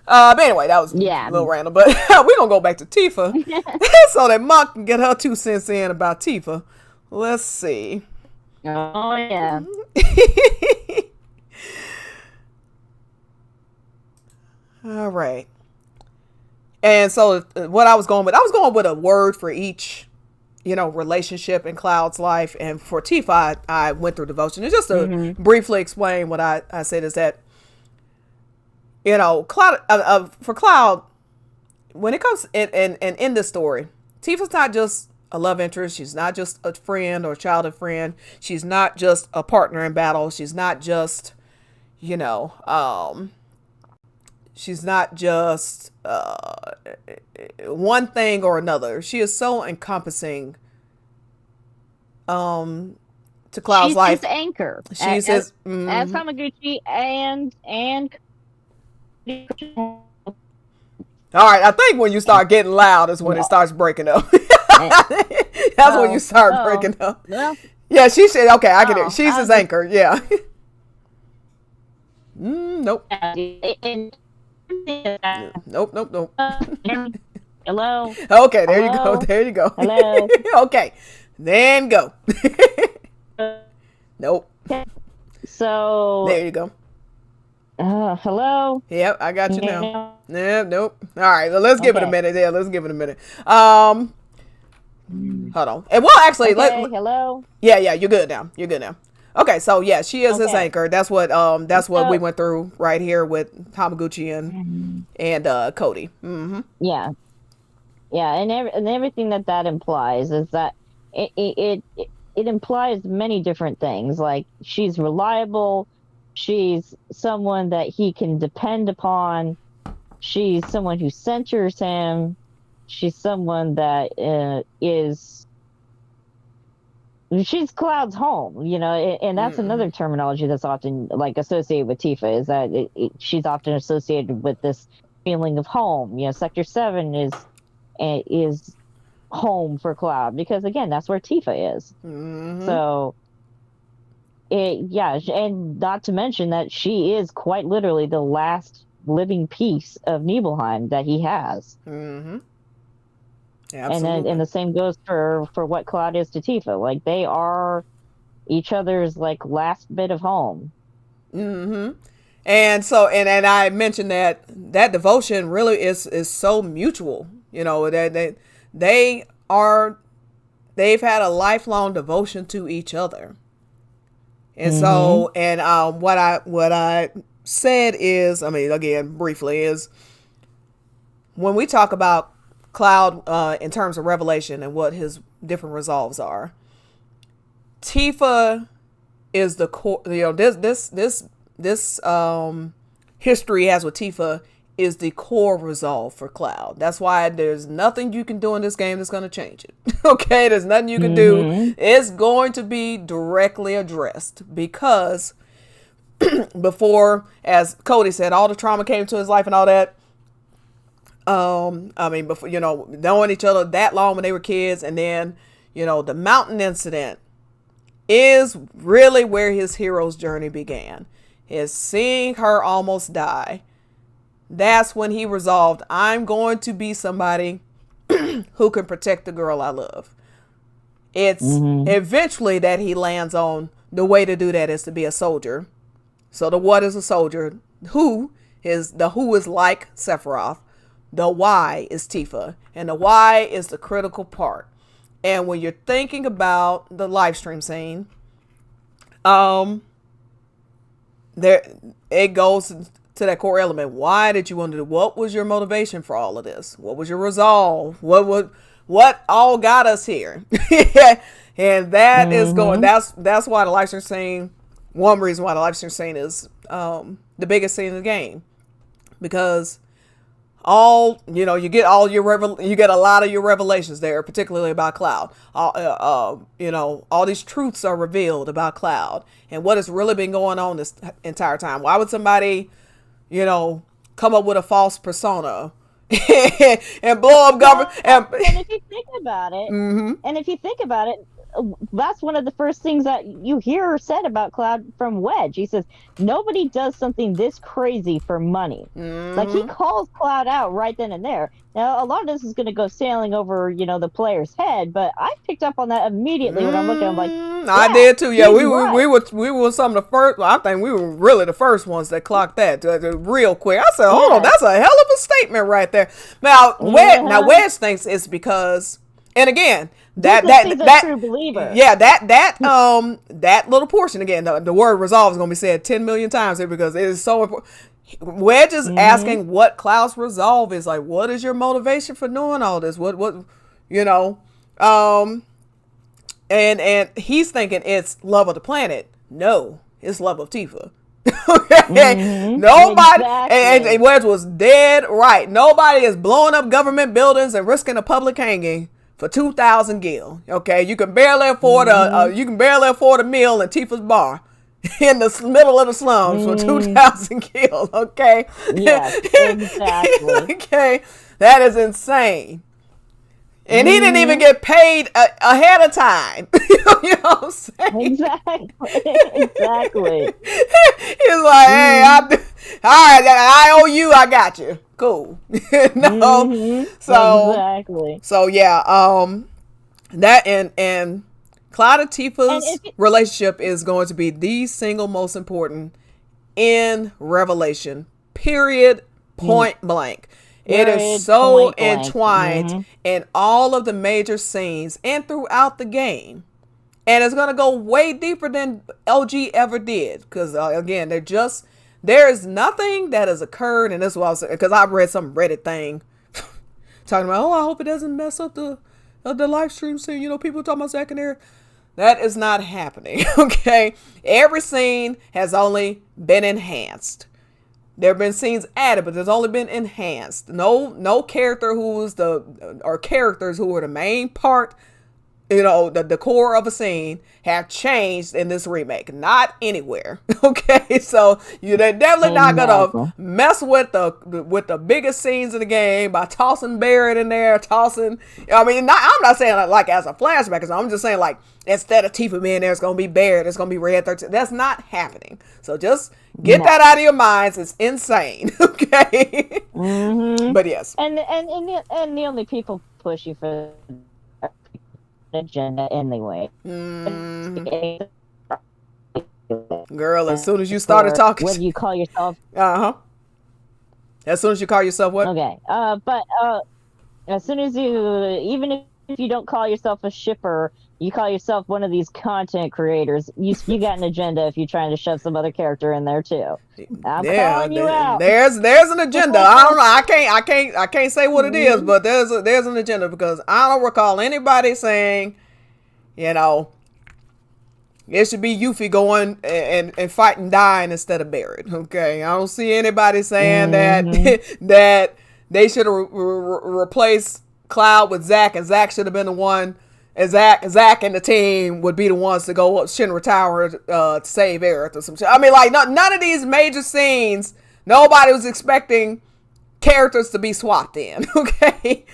But anyway, that was a little random. But we're going to go back to Tifa so that Monk can get her 2 cents in about Tifa. Let's see. Oh, yeah. All right. And so what I was going with a word for each, relationship in Cloud's life. And for Tifa, I went through devotion. And just to briefly explain what I said is that, Cloud, for Cloud, when it comes in this story, Tifa's not just a love interest. She's not just a friend or a childhood friend. She's not just a partner in battle. She's not just, she's not just one thing or another. She is so encompassing to Cloud's life. She's his anchor. She's as his Hamaguchi and all right, I think when you start getting loud is when it starts breaking up. That's when you start breaking up. Well, Yeah, she said, okay, I get it. She's his anchor. Yeah. Nope. Nope. Hello. Okay, there you go. Hello? There you go. Hello. Okay, then go. Nope. So. There you go. Hello. Yep, I got you now. Yeah. Nope. All right, well, let's give it a Okay. minute. Yeah, let's give it a minute. Hold on. And well, actually, Okay, hello. Yeah, you're good now. You're good now. Okay, so yeah, she is his Okay. anchor. That's what we So- went through right here with Hamaguchi and Cody. Mm-hmm. Yeah, and everything that implies is that it implies many different things. Like, she's reliable, she's someone that he can depend upon, she's someone who centers him, she's someone that she's Cloud's home, and that's another terminology that's often associated with Tifa, is that she's often associated with this feeling of home. Sector 7 is home for Cloud, because again, that's where Tifa is. Mm-hmm. So and not to mention that she is quite literally the last living piece of Nibelheim that he has. Mm-hmm. And the same goes for what Cloud is to Tifa. Like, they are each other's last bit of home. Mm-hmm. And so, and I mentioned that devotion really is so mutual. That they've had a lifelong devotion to each other. And so, and what I said is, I mean, again, briefly, is when we talk about Cloud in terms of revelation and what his different resolves are, Tifa is the core. This history he has with Tifa is the core resolve for Cloud. That's why there's nothing you can do in this game that's going to change it. Okay, there's nothing you can do. It's going to be directly addressed because before, as Cody said, all the trauma came to his life and all that. I mean, before, knowing each other that long when they were kids, and then, the mountain incident is really where his hero's journey began. Is seeing her almost die. That's when he resolved, I'm going to be somebody who can protect the girl I love. It's eventually that he lands on the way to do that is to be a soldier. So the what is a soldier? Who is like Sephiroth. The why is Tifa. And the why is the critical part. And when you're thinking about the live stream scene, there it goes to that core element. Why did you want to do? What was your motivation for all of this? What was your resolve? What all got us here? And that is going. That's why the live stream scene. One reason why the live stream scene is the biggest scene in the game, because you get a lot of your revelations there, particularly about Cloud. All these truths are revealed about Cloud and what has really been going on this entire time. Why would somebody, come up with a false persona and blow up government? And if you think about it, that's one of the first things that you hear said about Cloud from Wedge. He says, nobody does something this crazy for money. Like, he calls Cloud out right then and there. Now, a lot of this is going to go sailing over, the player's head, but I picked up on that immediately when I'm looking. I'm like, I did too. Yeah, we were some of the first. I think we were really the first ones that clocked that real quick. I said, hold on, that's a hell of a statement right there. Now, Wedge thinks it's because, and again, that true believer. Yeah, that little portion again, the word resolve is going to be said 10 million times here because it is so important. Wedge is asking what Cloud's resolve is. Like, what is your motivation for doing all this? And he's thinking it's love of the planet. No, it's love of Tifa. Okay, nobody, and Wedge was dead right. Nobody is blowing up government buildings and risking a public hanging for 2,000 gil. Okay, you can barely afford a meal in Tifa's bar in the middle of the slums for 2,000 gil. Okay, yes, exactly. Okay, that is insane. And he didn't even get paid ahead of time. You know what I'm saying? Exactly. He's like, hey, all right, I owe you, I got you. Cool. So yeah, that and Cloud and Tifa's relationship is going to be the single most important in Revelation. Period. Point blank. It is so entwined in all of the major scenes and throughout the game. And it's going to go way deeper than LG ever did. Because, again, there is nothing that has occurred. And this is what I was saying, because I read some Reddit thing talking about, I hope it doesn't mess up the live stream scene. People talking about secondary. That is not happening. Okay. Every scene has only been enhanced. There have been scenes added, but there's only been enhanced. No character characters who were the main part, the core of a scene have changed in this remake. Not anywhere. Okay, so they're definitely not gonna mess with the biggest scenes in the game by tossing Barrett in there, I'm not saying like as a flashback, because I'm just saying like instead of Tifa being there, it's gonna be Barrett, it's gonna be Red 13. That's not happening. So just get that out of your minds. It's insane. Okay. But yes. And the only people push you for agenda anyway. Girl, as soon as you started talking, what do you call yourself? As soon as you call yourself what? Okay. But as soon as even if you don't call yourself a shipper, you call yourself one of these content creators, you got an agenda if you're trying to shove some other character in there too. I'm calling you out. There's an agenda. I don't know. I can't say what it is, but there's an agenda, because I don't recall anybody saying, It should be Yuffie going and fighting, dying instead of Barrett. Okay, I don't see anybody saying that that they should have replaced Cloud with Zack, and Zack should have been the one. And Zack and the team would be the ones to go up Shinra Tower to save Aerith or some shit. I mean, like, none of these major scenes, nobody was expecting characters to be swapped in, okay?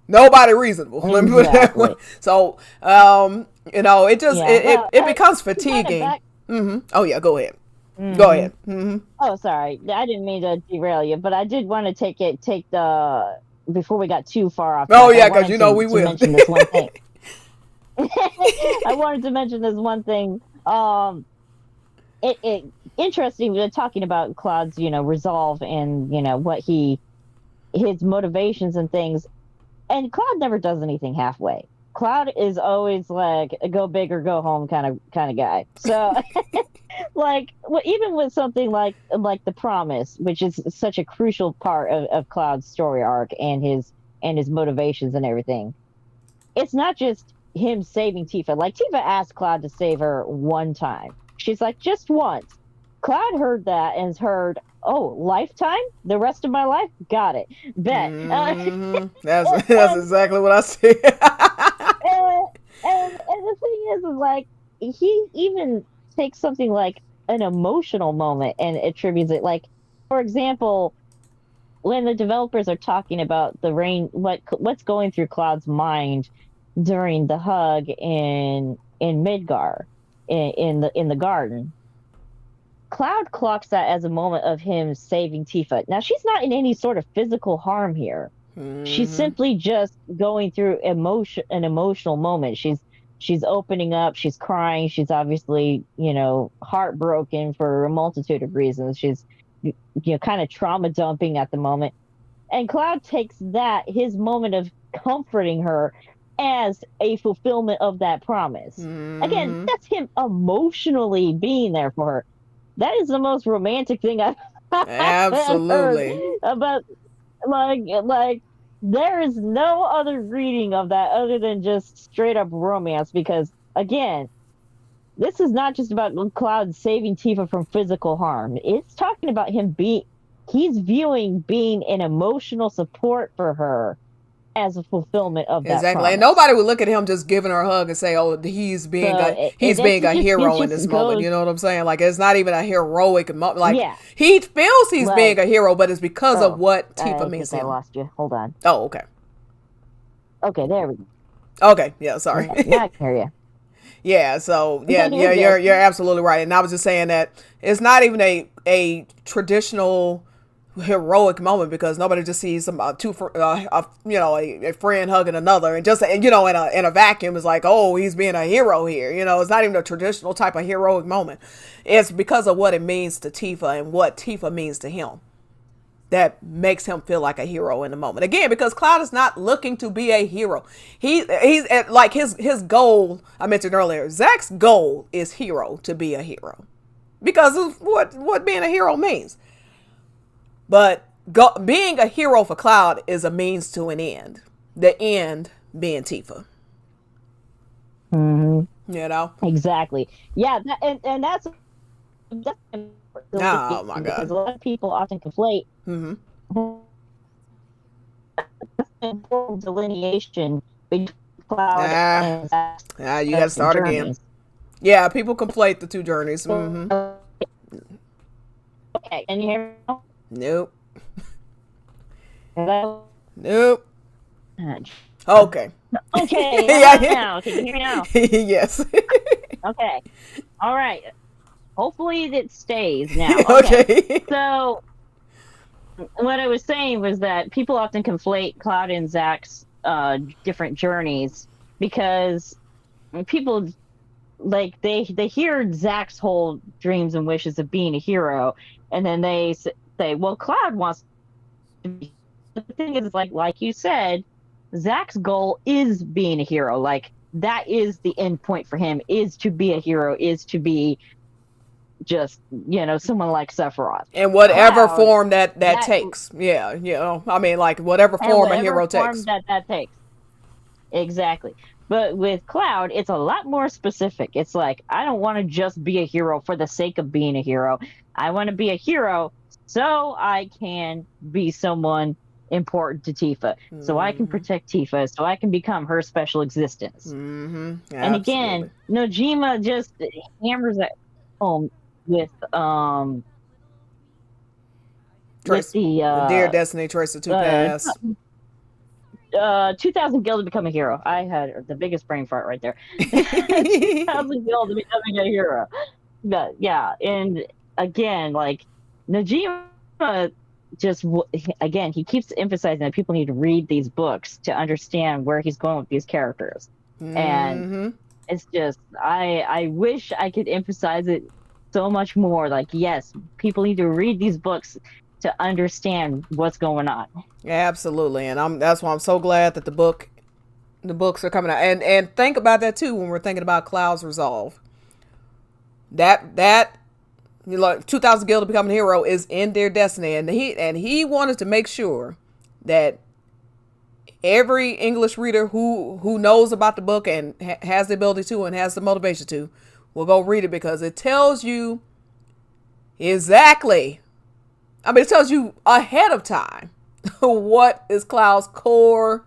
Nobody reasonable. Let me put it that way. So, you know, it just, it becomes fatiguing. Oh, yeah, go ahead. Go ahead. Oh, sorry. I didn't mean to derail you, but I did want to take the, before we got too far off. Oh, yeah, because you know we will. Mention this one thing. I wanted to mention this one thing. It interesting. We're talking about Cloud's, you know, resolve and, you know, what his motivations and things. And Cloud never does anything halfway. Cloud is always like a go big or go home kind of guy. So, like, even with something like the Promise, which is such a crucial part of Cloud's story arc and his motivations and everything, it's not just him saving Tifa. Like, Tifa asked Cloud to save her one time. She's like, just once. Cloud heard that and heard, oh, lifetime? The rest of my life? Got it. Bet. That's exactly what I said. and the thing is like, he even takes something like an emotional moment and attributes it. Like, for example, when the developers are talking about the rain, what's going through Cloud's mind during the hug in Midgar, in the garden, Cloud clocks that as a moment of him saving Tifa. Now, she's not in any sort of physical harm here. She's simply just going through an emotional moment. She's opening up, she's crying, she's obviously, you know, heartbroken for a multitude of reasons. She's, you know, kind of trauma dumping at the moment. And Cloud takes that, his moment of comforting her, as a fulfillment of that promise. Again, that's him emotionally being there for her. That is the most romantic thing I've absolutely heard about. Like there is no other reading of that other than just straight up romance. Because again, this is not just about Cloud saving Tifa from physical harm. It's talking about him he's viewing being an emotional support for her as a fulfillment of that exactly promise. And nobody would look at him just giving her a hug and say, oh, he's being a hero in this moment. You know what I'm saying? Like, it's not even a heroic moment. Like, he feels he's being a hero, but it's because of what Tifa means to him. I lost you. Hold on. Oh, okay. Okay, there we go. Okay, yeah, sorry. Yeah, I can hear you. Yeah, so you're absolutely right. And I was just saying that it's not even a traditional heroic moment, because nobody just sees a friend hugging another and you know, in a vacuum is like, oh, he's being a hero here. You know, it's not even a traditional type of heroic moment. It's because of what it means to Tifa and what Tifa means to him that makes him feel like a hero in the moment. Again, because Cloud is not looking to be a hero. He's like his goal, I mentioned earlier, Zack's goal is to be a hero because of what being a hero means. But being a hero for Cloud is a means to an end. The end being Tifa. You know? Exactly. Yeah, and that's oh my God. Because a lot of people often conflate important delineation between Cloud and Zack. You gotta start again. Yeah, people conflate the two journeys. Okay, can you hear me now? Nope. Hello? Nope. Okay. Okay. Now. Can you hear me now? Yes. Okay. All right. Hopefully it stays now. Okay. So what I was saying was that people often conflate Cloud and Zack's different journeys, because people like they hear Zack's whole dreams and wishes of being a hero, and then they say, well, Cloud wants to be. The thing is, like you said, Zack's goal is being a hero. Like, that is the end point for him, is to be a hero, is to be just, you know, someone like Sephiroth. In whatever form that takes. Yeah, you know, I mean, like, whatever form a hero takes. That takes. Exactly. But with Cloud, it's a lot more specific. It's like, I don't want to just be a hero for the sake of being a hero. I want to be a hero so I can be someone important to Tifa, so I can protect Tifa, so I can become her special existence. Mm-hmm. And again, Nojima just hammers that home with the Dear Destiny, Trace of Two Paths. 2000 Gil to become a hero. I had the biggest brain fart right there. 2000 Gil to becoming a hero. But yeah, and again, like Najima just again, he keeps emphasizing that people need to read these books to understand where he's going with these characters. And it's just I wish I could emphasize it so much more. Like, yes, people need to read these books to understand what's going on. Absolutely, and that's why I'm so glad that the books are coming out. And think about that too when we're thinking about Cloud's resolve. That 2000 Guild to Become a Hero is in Dear Destiny, and he wanted to make sure that every English reader who knows about the book and has the ability to and has the motivation to will go read it, because it tells you exactly. I mean, it tells you ahead of time what is Cloud's core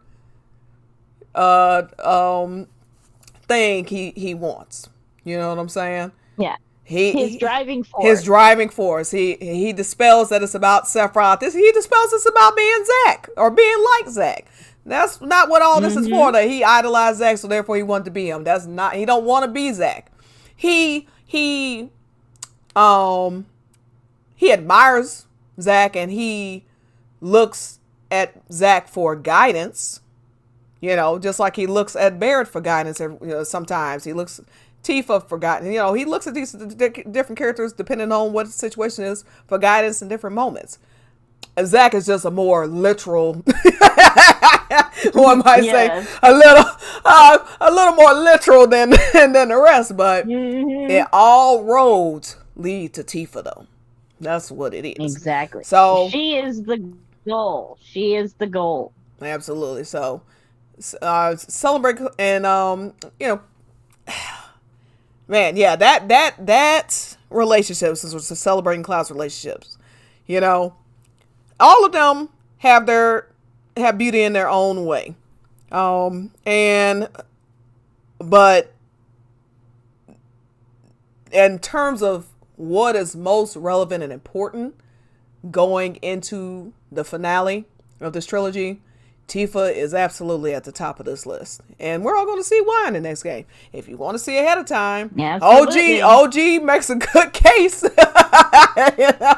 thing he wants. You know what I'm saying? Yeah. His driving force. His driving force. He dispels that it's about Sephiroth. He dispels it's about being Zack or being like Zack. That's not what all this is for. That he idolized Zack, so therefore he wanted to be him. That's not. He don't want to be Zack. He admires Zack, and he looks at Zack for guidance. You know, just like he looks at Barrett for guidance. Sometimes he looks Tifa for guidance. You know, he looks at these different characters depending on what the situation is for guidance in different moments. And Zack is just a more literal, one might say, a little more literal than the rest. But it all roads lead to Tifa, though. That's what it is. Exactly. So she is the goal. She is the goal. Absolutely. So celebrate, and man, yeah, that relationships is celebrating Cloud's relationships. You know, all of them have beauty in their own way. But in terms of what is most relevant and important going into the finale of this trilogy, Tifa is absolutely at the top of this list. And we're all going to see why in the next game. If you want to see ahead of time, OG makes a good case.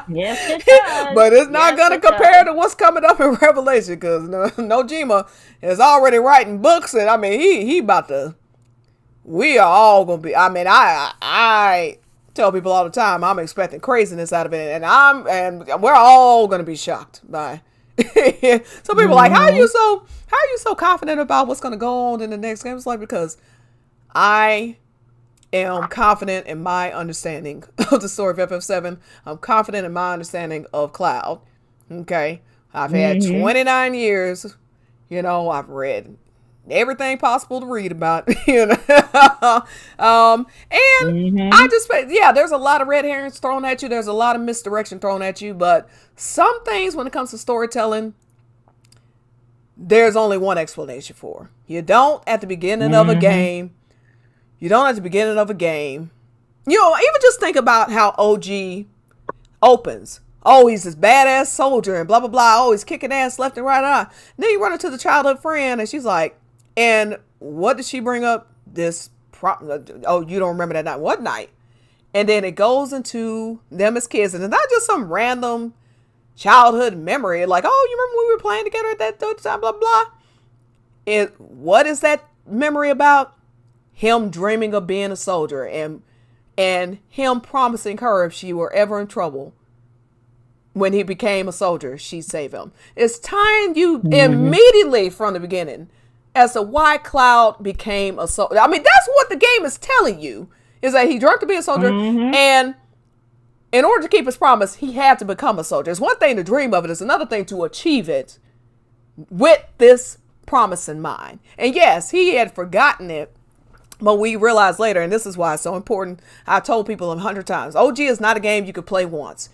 Yes, it does. But it's not going to compare to what's coming up in Revelation, because Nojima is already writing books, and I mean, he about to, we are all going to be, I mean, I tell people all the time, I'm expecting craziness out of it, and we're all going to be shocked by some people like, how are you so confident about what's going to go on in the next game? It's like, because I am confident in my understanding of the story of FF7. I'm confident in my understanding of Cloud. Okay, I've had 29 years. You know, I've read everything possible to read about. You know, I just, yeah, there's a lot of red herrings thrown at you. There's a lot of misdirection thrown at you. But some things, when it comes to storytelling, there's only one explanation for. You don't at the beginning of a game. You don't at the beginning of a game. You know, even just think about how OG opens. Oh, he's this badass soldier and blah, blah, blah. Oh, he's kicking ass left and right. And then you run into the childhood friend and she's like, and what did she bring up? You don't remember that night. What night? And then it goes into them as kids. And it's not just some random childhood memory. Like, oh, you remember when we were playing together at that time, blah, blah. What is that memory about? Him dreaming of being a soldier and him promising her if she were ever in trouble, when he became a soldier, she'd save him. It's tying you immediately from the beginning as to why Cloud became a soldier. I mean, that's what the game is telling you, is that he dreamt to be a soldier, and in order to keep his promise, he had to become a soldier. It's one thing to dream of it. It's another thing to achieve it with this promise in mind. And yes, he had forgotten it. But we realized later, and this is why it's so important. I told people 100 times, OG is not a game you could play once.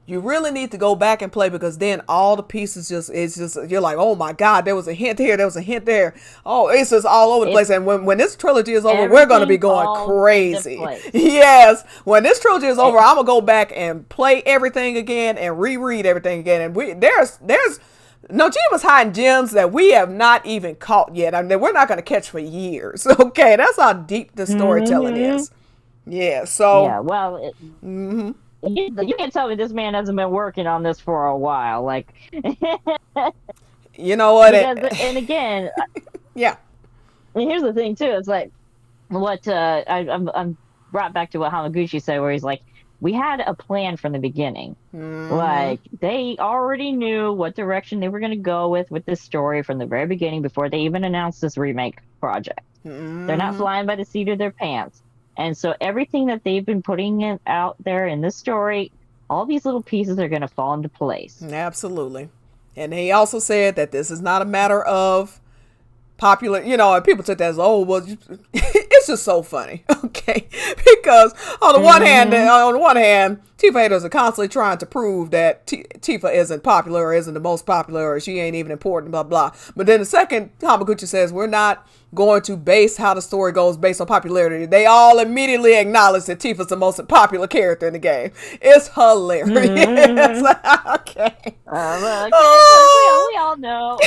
You really need to go back and play, because then all the pieces you're like, oh my God, there was a hint here, there was a hint there. Oh, it's just all over the place. And when this trilogy is over, we're going to be going crazy. Yes. When this trilogy is over, I'm going to go back and play everything again and reread everything again. And there's Nojima's hiding gems that we have not even caught yet. I mean, we're not going to catch for years. Okay. That's how deep the storytelling is. Yeah. So. Yeah. Well. You can't tell me this man hasn't been working on this for a while. Like, you know what? And again, yeah. And here's the thing too. It's like what I'm brought back to what Hamaguchi said, where he's like, we had a plan from the beginning. Like, they already knew what direction they were going to go with this story from the very beginning, before they even announced this remake project. They're not flying by the seat of their pants. And so everything that they've been putting out there in this story, all these little pieces are going to fall into place. Absolutely. And he also said that this is not a matter of popular, and people took that as, oh, well, it's just so funny. Okay. Because on the one hand, Tifa haters are constantly trying to prove that Tifa isn't popular, or isn't the most popular, or she ain't even important, blah, blah. But then the second, Hamaguchi says, we're not going to base how the story goes based on popularity. They all immediately acknowledge that Tifa's the most popular character in the game. It's hilarious. Okay. We all know.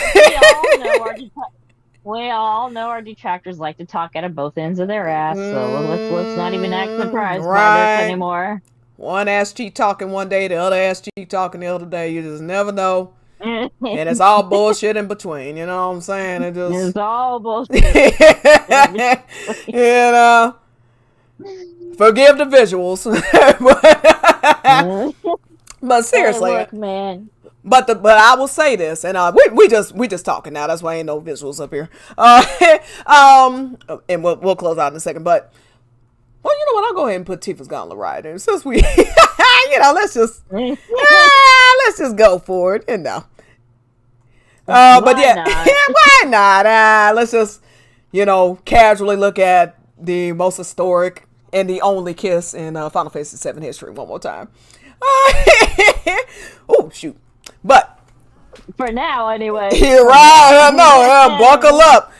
We all know our detractors like to talk out of both ends of their ass, so let's not even act surprised by this anymore. One ass cheek talking one day, the other ass cheek talking the other day. You just never know. And it's all bullshit in between, you know what I'm saying? It's all bullshit. Forgive the visuals. But seriously. Hey, look, man. But I will say this, and we just talking now. That's why ain't no visuals up here. And we'll close out in a second. But well, you know what? I'll go ahead and put Tifa's Gauntlet right. And since we, let's just go for it. But yeah, why not? Let's just casually look at the most historic and the only kiss in Final Fantasy VII history one more time. Oh shoot. But for now, anyway. You're right. I know. Buckle up.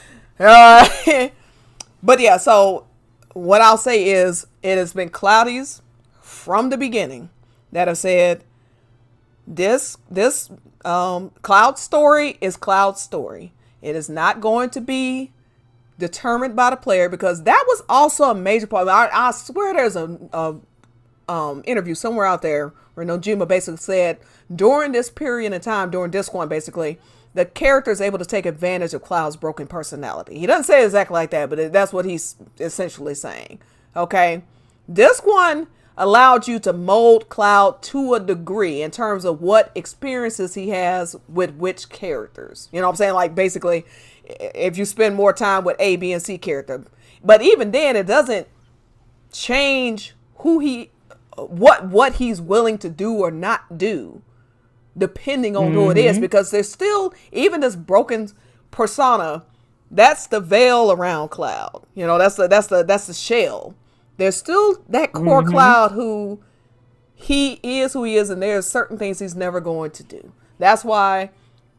But yeah, so what I'll say is, it has been Cloudies from the beginning that have said this Cloud story is Cloud's story. It is not going to be determined by the player, because that was also a major part. I swear there's a interview somewhere out there where Nojima basically said, during this period of time, during Disc 1, basically, the character is able to take advantage of Cloud's broken personality. He doesn't say it exactly like that, but that's what he's essentially saying. Okay? Disc 1 allowed you to mold Cloud to a degree in terms of what experiences he has with which characters. You know what I'm saying? Like, basically, if you spend more time with A, B, and C character. But even then, it doesn't change who what he's willing to do or not do, depending on who it is, because there's still, even this broken persona, that's the veil around Cloud. That's the shell. There's still that core Cloud who he is, and there's certain things he's never going to do. That's why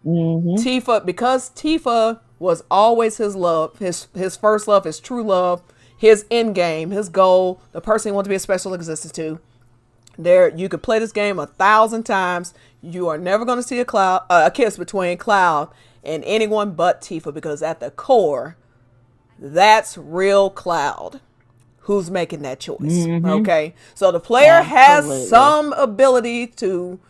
Tifa, because Tifa was always his love, his first love, his true love, his end game, his goal, the person he wanted to be a special existence to. You could play this game 1,000 times. You are never going to see a kiss between Cloud and anyone but Tifa, because at the core, that's real Cloud who's making that choice. Okay, so the player has some ability to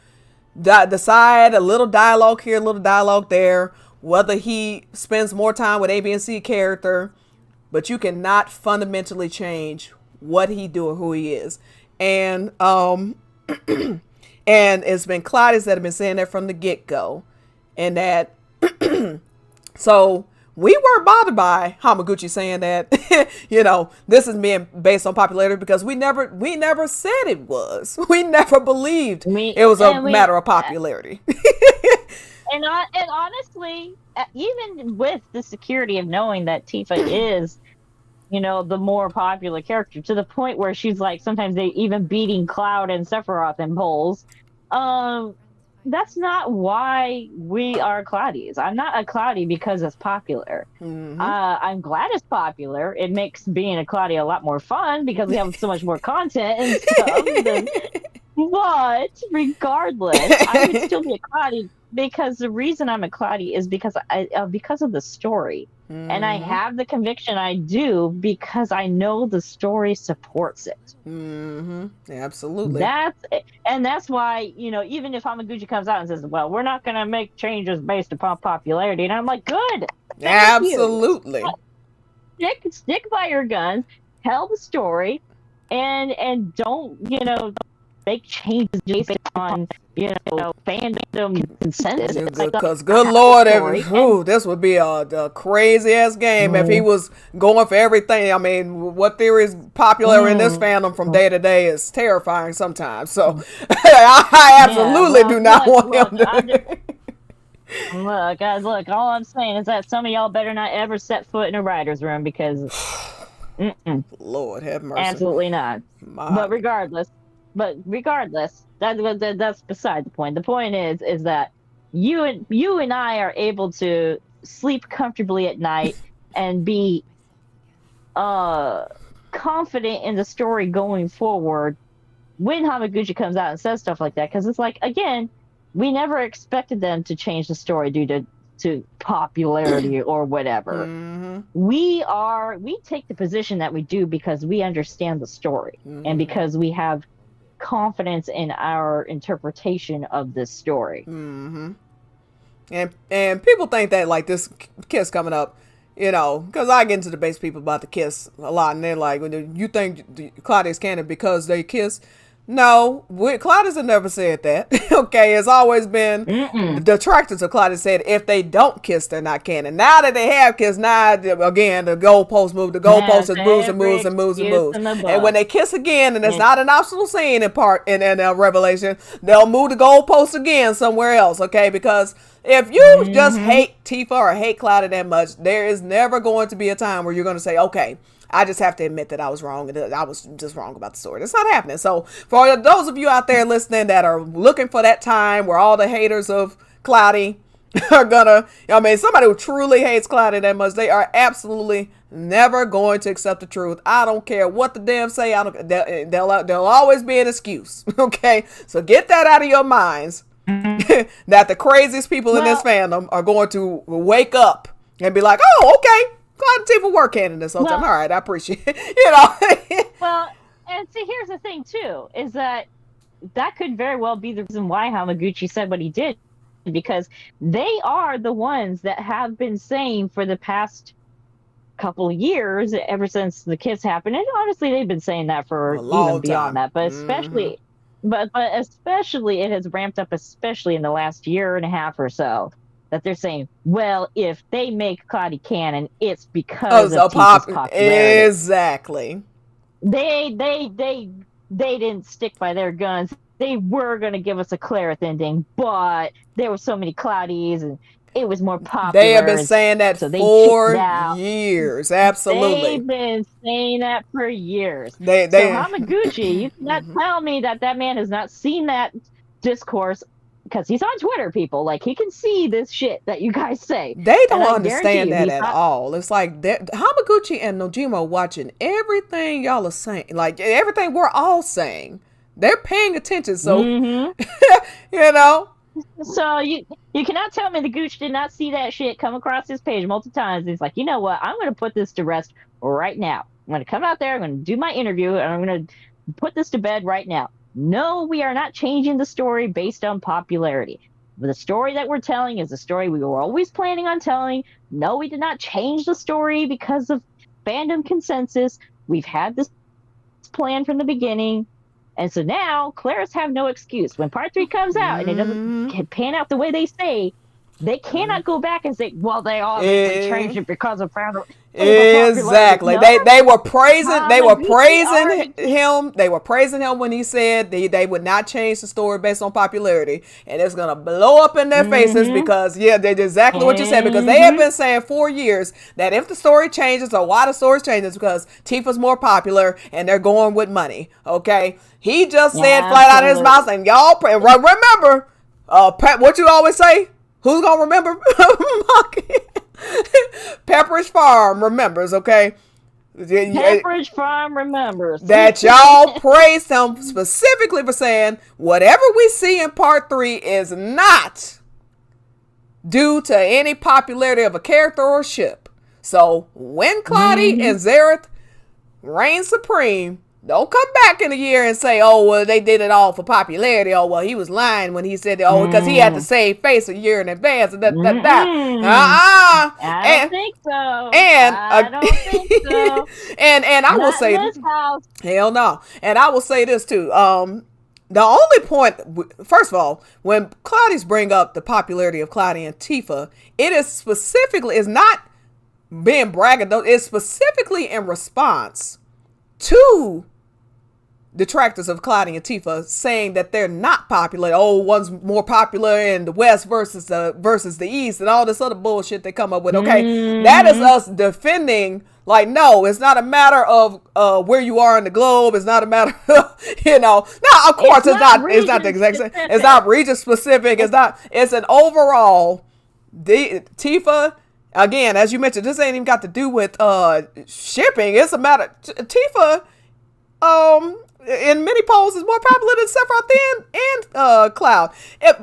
decide, a little dialogue here, a little dialogue there, whether he spends more time with A, B, and C character, but you cannot fundamentally change what he do or who he is. And and it's been Cloudies that have been saying that from the get-go. And that so we weren't bothered by Hamaguchi saying that, this is being based on popularity, because we never said it was. We never believed it was a matter of popularity. And honestly, even with the security of knowing that Tifa is, the more popular character, to the point where she's like sometimes they even beating Cloud and Sephiroth in polls. That's not why we are Cloudies. I'm not a Cloudie because it's popular. I'm glad it's popular. It makes being a Cloudie a lot more fun because we have so much more content and stuff. But regardless, I would still be a Cloudie because the reason I'm a Cloudie is because of the story. And I have the conviction I do because I know the story supports it. Absolutely. That's why, even if Hamaguchi comes out and says, well, we're not going to make changes based upon popularity, and I'm like, good. Absolutely. Stick by your guns, tell the story, and don't, make changes based on, fandom consensus. Because good Lord, this would be a crazy ass game if he was going for everything. I mean, what theory is popular in this fandom from day to day is terrifying sometimes. So I absolutely do not want him to. Look, guys, all I'm saying is that some of y'all better not ever set foot in a writer's room because Lord have mercy. Absolutely not. But regardless, that's beside the point. The point is that you and I are able to sleep comfortably at night and be confident in the story going forward when Hamaguchi comes out and says stuff like that. Because it's like, again, we never expected them to change the story due to popularity or whatever. We take the position that we do because we understand the story and because we have confidence in our interpretation of this story. And people think that like this kiss coming up, because I get into debates people about the kiss a lot, and they're like, you think Claudia's canon because they kiss? No, Claudius have never said that. Okay, it's always been the detractors of Claudius said if they don't kiss, they're not canon. Now that they have kissed, now again the goalposts move. The goalposts moves. And when they kiss again, and it's not an optional scene in Revelation, they'll move the goalposts again somewhere else. Okay, because if you just hate Tifa or hate Claudia that much, there is never going to be a time where you're going to say, okay, I just have to admit that I was wrong and I was just wrong about the story. It's not happening. So for those of you out there listening that are looking for that time where all the haters of Cloudy are gonna, somebody who truly hates Cloudy that much, they are absolutely never going to accept the truth. I don't care what the damn say. There'll always be an excuse. Okay, so get that out of your minds. That the craziest people in this fandom are going to wake up and be like, oh, okay. Cloud and Tifa were canon this whole time. All right, I appreciate it. Well, and see, here's the thing, too, is that could very well be the reason why Hamaguchi said what he did, because they are the ones that have been saying for the past couple of years, ever since the kiss happened, and honestly, they've been saying that for even beyond that, but especially, but especially it has ramped up, especially in the last year and a half or so. That they're saying, well, if they make Cloudy canon, it's because of Tifa's popularity. Exactly. They didn't stick by their guns. They were going to give us a Clarith ending, but there were so many Cloudies, and it was more popular. They have been saying that for years. Absolutely. They've been saying that for years. So Hamaguchi, you cannot tell me that man has not seen that discourse. Because he's on Twitter, people. Like, he can see this shit that you guys say. They don't understand that at all. It's like Hamaguchi and Nojima are watching everything y'all are saying. Like, everything we're all saying. They're paying attention. So, So, you cannot tell me the Gooch did not see that shit come across his page multiple times. He's like, you know what? I'm going to put this to rest right now. I'm going to come out there. I'm going to do my interview. And I'm going to put this to bed right now. No, we are not changing the story based on popularity. The story that we're telling is the story we were always planning on telling. No, we did not change the story because of fandom consensus. We've had this plan from the beginning. And so now, Claris have no excuse. When part 3 comes out and it doesn't pan out the way they say, They cannot go back and say, well, they obviously changed it because of Exactly. No, They were praising already- him. They were praising him when he said they would not change the story based on popularity, and it's gonna blow up in their faces because they did exactly what you said, because they have been saying for years that if the story changes or why the story changes because Tifa's more popular and they're going with money. Okay, he just said flat out of his mouth, and y'all remember what you always say. Who's gonna remember? Pepperidge Farm remembers, okay? Pepperidge Farm remembers. That y'all praised him specifically for saying whatever we see in part 3 is not due to any popularity of a character or ship. So when Cloudy and Xerath reign supreme, don't come back in a year and say, oh, well, they did it all for popularity. Oh, well, he was lying when he said, because he had to save face a year in advance. I don't think so. I don't think so. And I will say, hell no. And I will say this too. The only point, first of all, when Cloudy's bring up the popularity of Cloudy and Tifa, it is specifically, it's not being bragging though. It's specifically in response to detractors of Cloudy and Tifa saying that they're not popular. Oh, one's more popular in the West versus the East and all this other bullshit they come up with. Okay, that is us defending. Like, no, it's not a matter of where you are in the globe. It's not a matter of, Now, of course, it's not the exact same. It's not region specific. It's an overall. Tifa, again, as you mentioned, this ain't even got to do with shipping. It's a matter. Tifa, in many polls is more popular than Sephiroth and Cloud.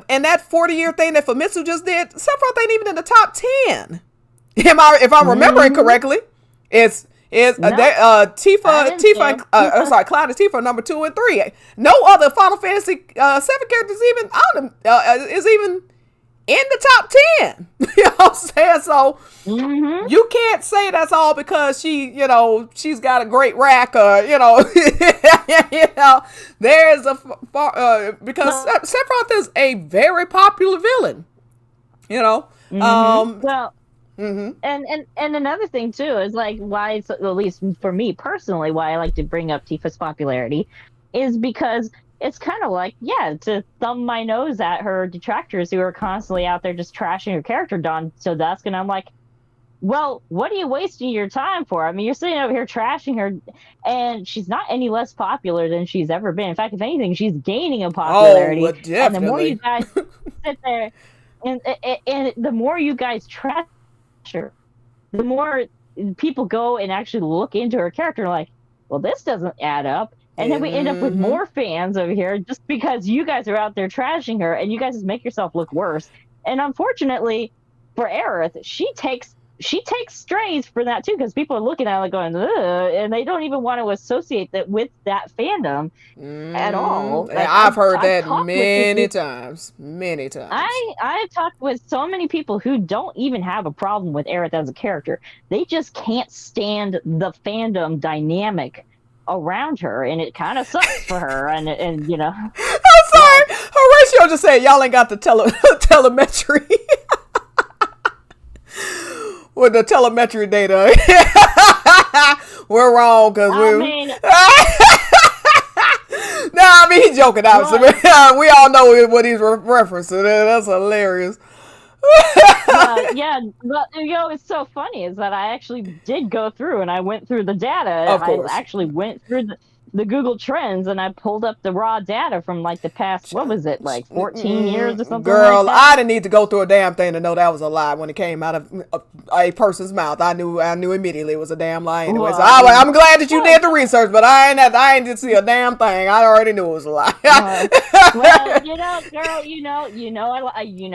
And that 40-year thing that Famitsu just did, Sephiroth ain't even in the top 10. If I'm remembering correctly, it's Tifa, Cloud and Tifa number 2 and 3. No other Final Fantasy 7 characters even on them is even in the top 10. You know what I'm saying? So you can't say that's all because she's got a great rack or, there's because Sephiroth is a very popular villain, and another thing too is like why it's, at least for me personally, why I like to bring up Tifa's popularity is because it's kind of like, to thumb my nose at her detractors who are constantly out there just trashing her character down. So I'm like, well, what are you wasting your time for? I mean, you're sitting over here trashing her, and she's not any less popular than she's ever been. In fact, if anything, she's gaining in popularity. Oh, definitely. And the more you guys sit there, and the more you guys trash her, the more people go and actually look into her character like, well, this doesn't add up. And then we end up with more fans over here just because you guys are out there trashing her and you guys just make yourself look worse. And unfortunately for Aerith, she takes strays for that too, because people are looking at it like going, ugh, and they don't even want to associate that with that fandom at all. Like, I've heard that many times. I've talked with so many people who don't even have a problem with Aerith as a character. They just can't stand the fandom dynamic around her, and it kind of sucks for her. And I'm sorry, Horatio just said y'all ain't got the telemetry with the telemetry data. We're wrong because he's joking out. We all know what he's referencing. That's hilarious. It's so funny is that I actually did go through and I went through the data. Of course. I actually went through the Google Trends and I pulled up the raw data from like the past, what was it, like 14 years or something. Girl, like that? I didn't need to go through a damn thing to know that was a lie when it came out of a person's mouth. I knew immediately it was a damn lie anyway. So I'm glad that you did the research, but I ain't did see a damn thing. I already knew it was a lie. Well, girl,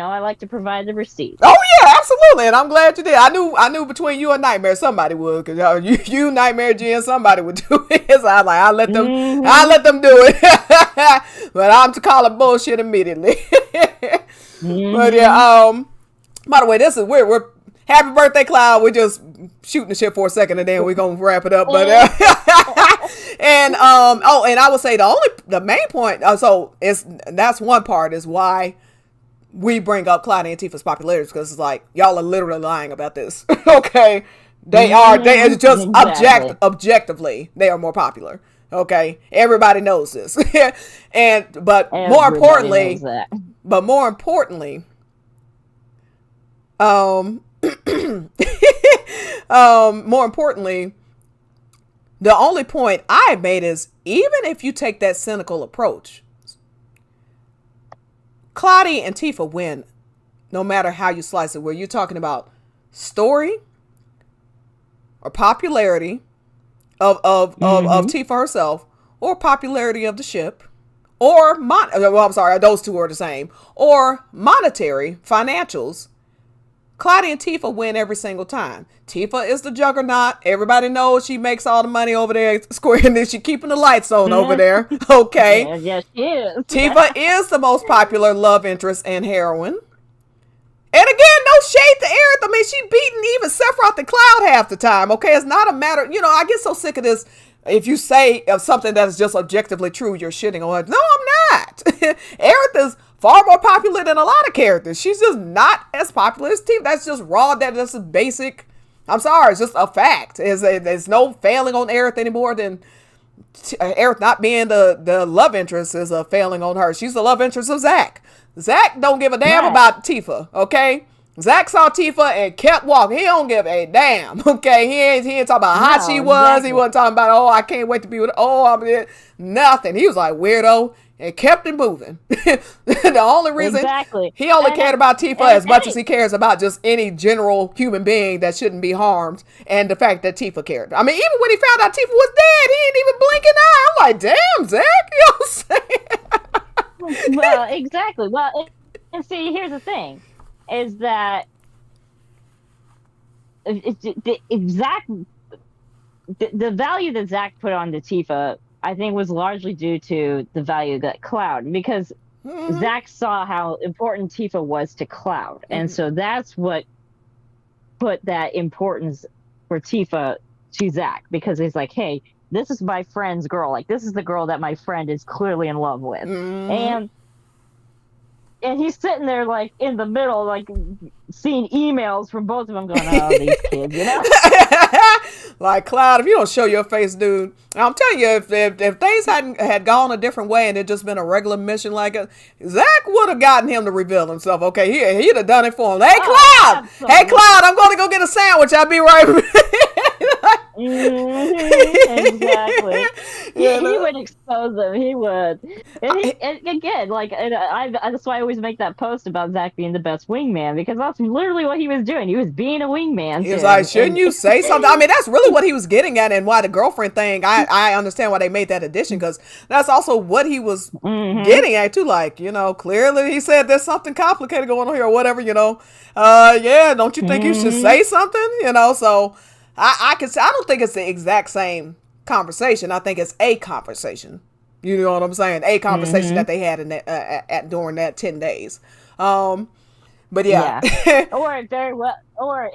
I like to provide the receipt. Oh yeah, absolutely, and I'm glad you did. I knew between you and Nightmare somebody would, because you Nightmare G and somebody would do it. So I was like, I let them do it. But I'm to call it bullshit immediately. But yeah, by the way, this is we're happy birthday, Cloud. We're just shooting the shit for a second and then we're gonna wrap it up. But and I would say the main point, that's one part is why we bring up Claudia and Tifa's popularity because it's like y'all are literally lying about this. Okay, they are. They it's just Exactly. objectively they are more popular. Okay, everybody knows this. But more Everybody importantly, knows that. um, more importantly, the only point I made is even if you take that cynical approach, Claudia and Tifa win no matter how you slice it, where you're talking about story or popularity of Tifa herself, or popularity of the ship, or I'm sorry, those two are the same, or monetary financials. Claudia and Tifa win every single time. Tifa is the juggernaut. Everybody knows she makes all the money over there, square, and then she keeping the lights on over there. Okay. Yes, she is. Tifa is the most popular love interest and heroine. And again, no shade to Aerith. I mean, she beating even Sephiroth and Cloud half the time. Okay, it's not a matter. I get so sick of this. If you say of something that is just objectively true, you're shitting on her. No, I'm not. Aerith is far more popular than a lot of characters. She's just not as popular as Tifa. That's just raw. That's a basic. I'm sorry. It's just a fact. There's no failing on Aerith anymore than Aerith not being the love interest is a failing on her. She's the love interest of Zack. Zack don't give a damn about Tifa, okay? Zack saw Tifa and kept walking. He don't give a damn, okay? He ain't talking about how she was. Exactly. He wasn't talking about, oh, I can't wait to be with her. Oh, I'm nothing. He was like, weirdo, and kept it moving. The only reason he only cared about Tifa as much as he cares about just any general human being that shouldn't be harmed, and the fact that Tifa cared. I mean, even when he found out Tifa was dead, he ain't even blink an eye. I'm like, damn, Zack, you know what I'm saying? Well, exactly. Well, and see, here's the thing, is that the value that Zack put on the Tifa, I think, was largely due to the value that Cloud, because Zack saw how important Tifa was to Cloud, and so that's what put that importance for Tifa to Zack, because he's like, hey, this is my friend's girl. Like, this is the girl that my friend is clearly in love with. And he's sitting there, like, in the middle, like, seeing emails from both of them going, oh, these kids, you know? Like, Cloud, if you don't show your face, dude, I'm telling you, if things had gone a different way and it just been a regular mission like it, Zack would have gotten him to reveal himself. Okay, he'd have done it for him. Hey, Cloud! Absolutely. Hey, Cloud, I'm going to go get a sandwich. I'll be right back. Exactly. He would expose them. He would. And again, like, that's why I always make that post about Zack being the best wingman, because that's literally what he was doing. He was being a wingman. He was like, shouldn't you say something? I mean, that's really what he was getting at, and why the girlfriend thing, I understand why they made that addition, because that's also what he was getting at too. Like, clearly he said there's something complicated going on here or whatever, yeah, don't you think you should say something? So I don't think it's the exact same conversation. I think it's a conversation. You know what I'm saying? A conversation that they had in that, during that 10 days. But yeah. Or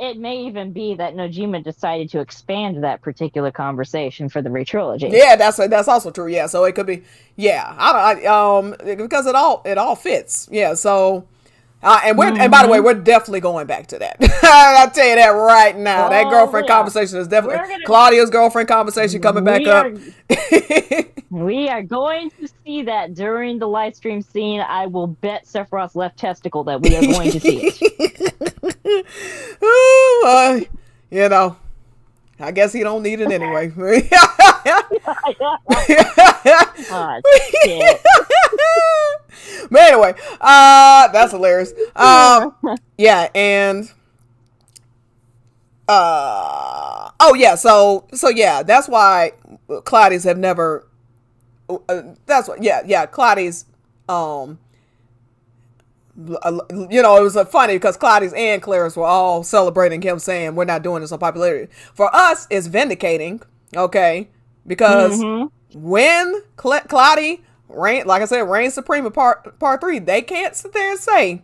it may even be that Nojima decided to expand that particular conversation for the re-trilogy. Yeah, that's also true. Yeah, so it could be. Yeah, because it all fits. Yeah, so. And by the way, we're definitely going back to that. I'll tell you that right now. That girlfriend conversation is definitely Claudia's girlfriend conversation coming back up. We are going to see that during the live stream scene. I will bet Sephiroth's left testicle that we are going to see it. I guess he don't need it anyway. Oh, shit. But anyway, that's hilarious. Yeah, and oh yeah, so yeah, that's why Claudius have never. That's what. Yeah, Claudius. It was funny because Claudius and Claris were all celebrating him, saying we're not doing this on popularity. For us, it's vindicating, okay, because when Claudia reigns supreme in part 3, they can't sit there and say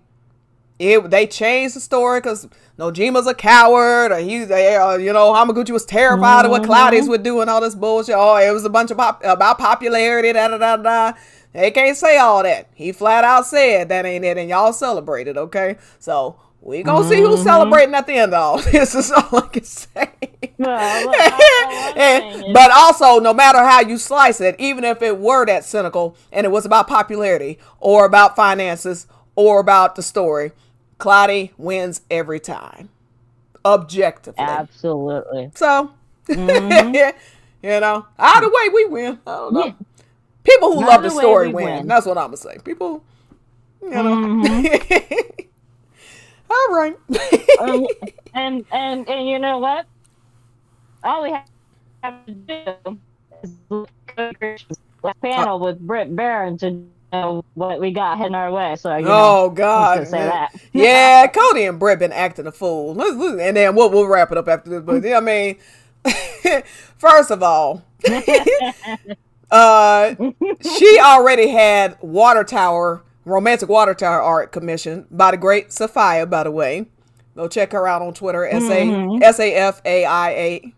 they changed the story because Nojima's a coward, or Hamaguchi was terrified of what Claudius would do and all this bullshit. Oh, it was a bunch of about popularity, da da da da. They can't say all that. He flat out said that ain't it, and y'all celebrated, okay? So we gonna see who's celebrating at the end of all this. Is all I can say. But also, no matter how you slice it, even if it were that cynical and it was about popularity or about finances or about the story, Cloudy wins every time, objectively. Absolutely. So, either way we win. I don't know. Yeah. People who love the story win. That's what I'm gonna say. People, all right. And you know what? All we have to do is look at the panel with Britt Baron to know what we got heading our way. So God, say that. Yeah, Cody and Britt been acting a fool. And then we'll wrap it up after this. But I mean, first of all, she already had romantic water tower art commissioned by the great Sophia, by the way. Go check her out on Twitter, SAFAIA.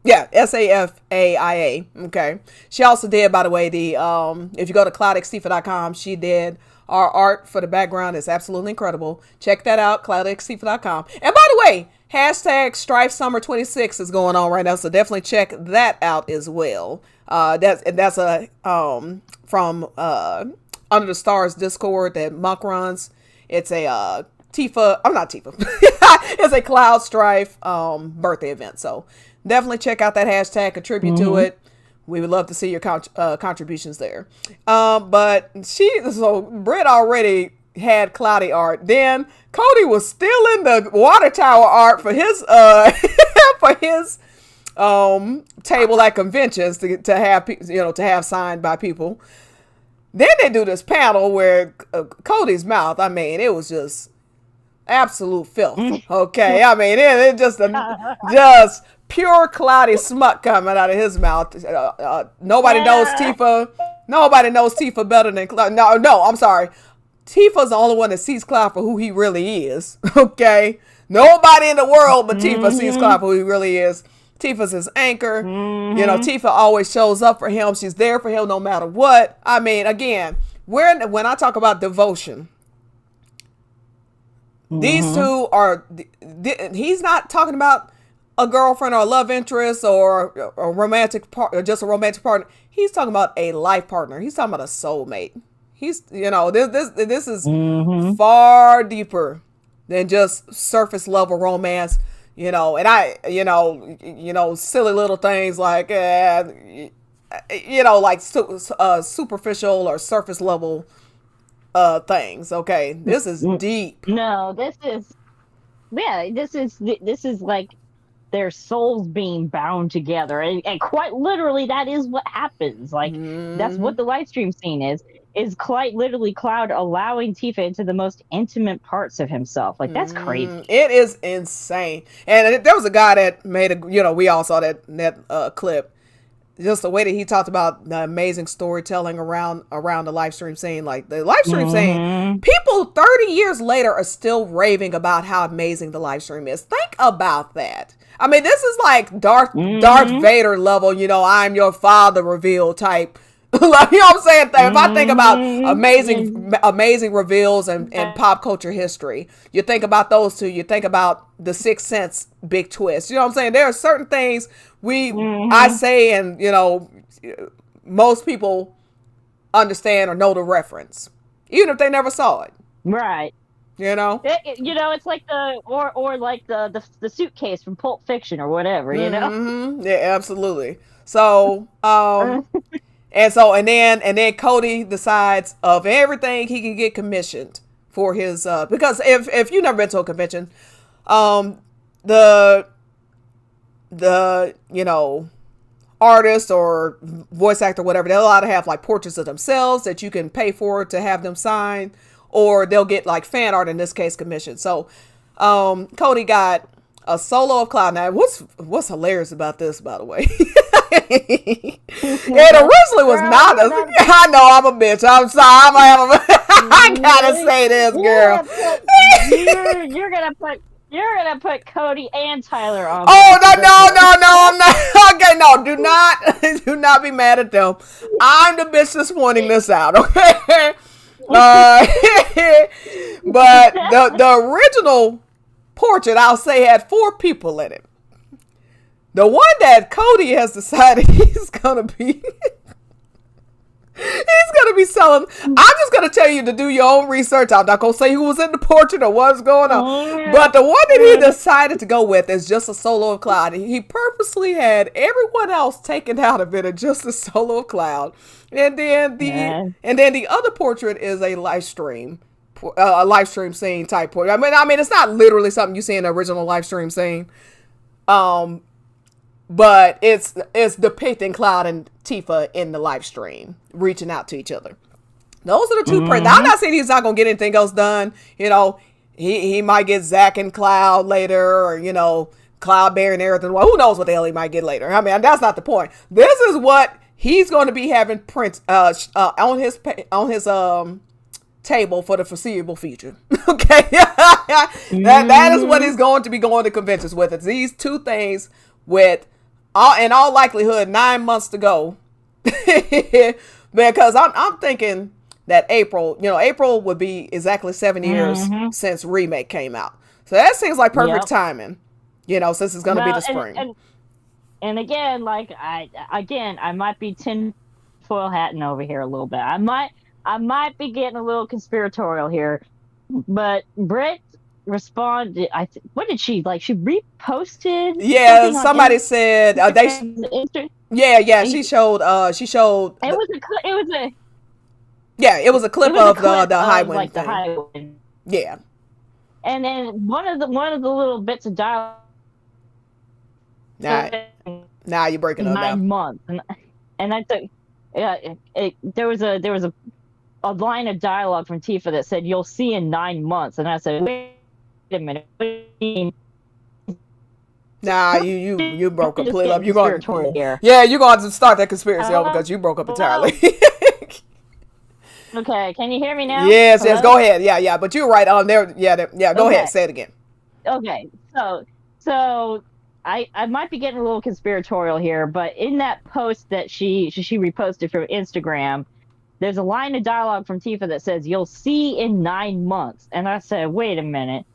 Yeah, SAFAIA. Okay. She also did, by the way, if you go to cloudxtifa.com, she did our art for the background. It's absolutely incredible. Check that out, cloudxtifa.com. And by the way, hashtag Strife Summer 26 is going on right now, so definitely check that out as well. That's from Under the Stars Discord that Muck runs. It's a Tifa. I'm not Tifa. It's a Cloud Strife birthday event. So definitely check out that hashtag. Contribute to it. We would love to see your contributions there. But Britt already had Cloudy art. Then Cody was still in the water tower art for his for his table at conventions to have signed by people. Then they do this panel where Cody's mouth, I mean, it was just absolute filth. Okay, I mean, it just pure Cloudy smut coming out of his mouth. Nobody knows Tifa. Nobody knows Tifa better than Cloud. No, I'm sorry. Tifa's the only one that sees Cloud for who he really is. Okay, nobody in the world but Tifa sees Cloud for who he really is. Tifa's his anchor. Tifa always shows up for him. She's there for him no matter what. I mean, again, when I talk about devotion, these two are, he's not talking about a girlfriend or a love interest or a romantic or just a romantic partner. He's talking about a life partner. He's talking about a soulmate. He's, this is far deeper than just surface level romance. And silly little things like, superficial or surface level things. Okay, this is deep. No, this is like their souls being bound together, and quite literally, that is what happens. Like that's what the live stream scene is quite literally Cloud allowing Tifa into the most intimate parts of himself. Like, that's crazy. It is insane. And there was a guy that made we all saw that clip. Just the way that he talked about the amazing storytelling around the live stream scene. Like, the live stream scene, people 30 years later are still raving about how amazing the live stream is. Think about that. I mean, this is like Darth Vader level, I'm your father reveal type. You know what I'm saying? If I think about amazing reveals and pop culture history, you think about those two. You think about the Sixth Sense big twist. You know what I'm saying? There are certain things I say, and most people understand or know the reference, even if they never saw it. Right. It's like the suitcase from Pulp Fiction or whatever. Yeah, absolutely. So And then Cody decides of everything he can get commissioned for his because if you've never been to a convention, the artist or voice actor, whatever, they'll allowed to have like portraits of themselves that you can pay for to have them signed, or they'll get like fan art, in this case commissioned. So Cody got a solo of Cloud. Now what's hilarious about this, by the way, it originally was not I know I'm a bitch. I'm sorry. I gotta say this, girl. You're gonna put Cody and Tyler on. Oh no, I'm not. Okay, no, do not be mad at them. I'm the bitch that's pointing this out. Okay, but the original portrait, I'll say, had 4 people in it. The one that Cody has decided he's gonna be. He's gonna be selling. I'm just gonna tell you to do your own research. I'm not gonna say who was in the portrait or what's going on. But the one that he decided to go with is just a solo of Cloud. He purposely had everyone else taken out of it and just a solo of Cloud. And then the other portrait is a live stream scene type portrait. I mean, it's not literally something you see in the original live stream scene. But it's depicting Cloud and Tifa in the live stream, reaching out to each other. Those are the 2 I'm not saying he's not going to get anything else done. You know, he might get Zack and Cloud later, or, Cloud Bear and everything. Well, who knows what the hell he might get later. I mean, that's not the point. This is what he's going to be having print on his table for the foreseeable future. Okay. That is what he's going to be going to conventions with. It's these 2 things with in all likelihood 9 months to go. Because I'm thinking that April would be exactly 7 years since Remake came out. So that seems like perfect timing, since it's going to be the spring. And again, I might be tinfoil hatting over here a little bit. I might be getting a little conspiratorial here, but Britt responded. What did she like? She reposted. Yeah, somebody said she showed. It was a clip of the Highwind thing. Highwind. Yeah. And then one of the little bits of dialogue. Now you're breaking up. 9 months, and I thought, there was a line of dialogue from Tifa that said, "You'll see in 9 months," and I said, "Wait a minute." Nah, you broke completely up. You're going to start that conspiracy over because you broke up entirely. Okay, can you hear me now? Yes, go ahead. Yeah, but you're right on there. Go ahead, say it again. Okay, so I might be getting a little conspiratorial here, but in that post that she reposted from Instagram, there's a line of dialogue from Tifa that says, "You'll see in 9 months." And I said, wait a minute.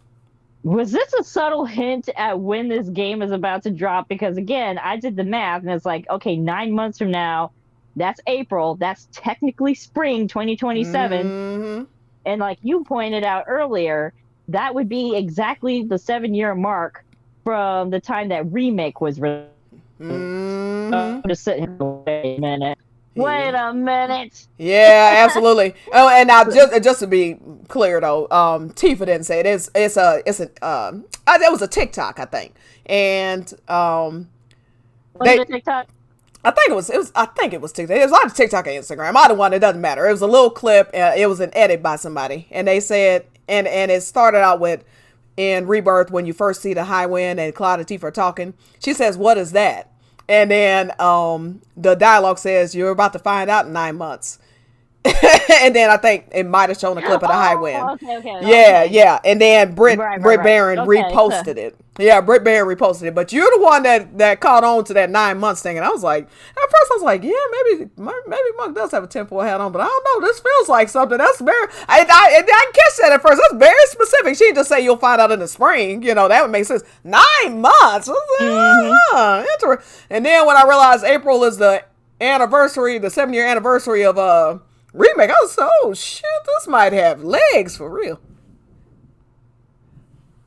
Was this a subtle hint at when this game is about to drop? Because again, I did the math and it's like, okay, 9 months from now, that's April. That's technically spring 2027. Mm-hmm. And like you pointed out earlier, that would be exactly the 7-year mark from the time that Remake was released. Mm-hmm. I'm just sitting here, wait a minute. Wait a minute. Yeah, absolutely. Oh, and now just to be clear though, Tifa didn't say it. That was a TikTok, I think, and was it a TikTok? I think it was TikTok. It was on TikTok and Instagram. Either one, it doesn't matter. It was a little clip. It was an edit by somebody, and they said, and it started out with, in Rebirth, when you first see the Highwind and Cloud and Tifa are talking, she says, "What is that?" And then the dialogue says, "You're about to find out in 9 months." And then I think it might have shown a clip of the Highwind. Okay. Yeah. And then Britt Baron reposted it. Yeah, Britt Baron reposted it. But you're the one that caught on to that 9 months thing. And I was like, at first I was like, yeah, maybe Monk does have a tinfoil hat on, but I don't know. This feels like something. That's very, I didn't catch that at first. That's very specific. She didn't just say you'll find out in the spring. That would make sense. 9 months. Interesting. And then when I realized April is the 7-year anniversary of Remake, I was like, oh shit, this might have legs for real.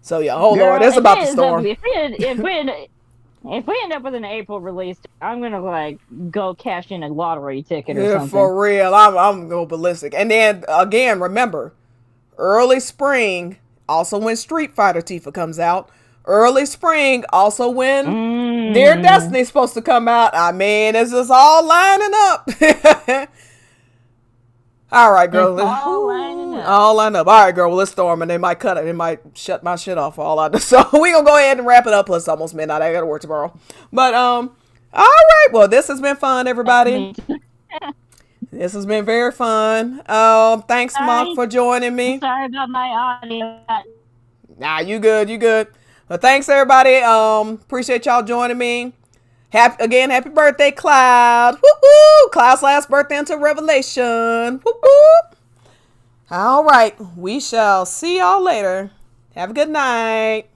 So yeah, Lord, it's about the storm. If we end up with an April release, I'm gonna go cash in a lottery ticket or something. For real, I'm going ballistic. And then again, remember, early spring, also when Street Fighter Tifa comes out. Early spring, also when Dear Destiny's supposed to come out. I mean, it's just all lining up. All right, girl. All lining up. All right, girl. Well, it's storming. They might cut it. They might shut my shit off all I know. So we gonna go ahead and wrap it up. Plus, it's almost midnight. I gotta work tomorrow. But all right. Well, this has been fun, everybody. This This has been very fun. Thanks, Monk, Sorry. for joining me. Sorry about my audio. Nah, you good, you good. Well, thanks everybody. Appreciate y'all joining me. Happy birthday, Cloud. Woo-hoo! Cloud's last birthday until Revelation. Woo-hoo! All right, we shall see y'all later. Have a good night.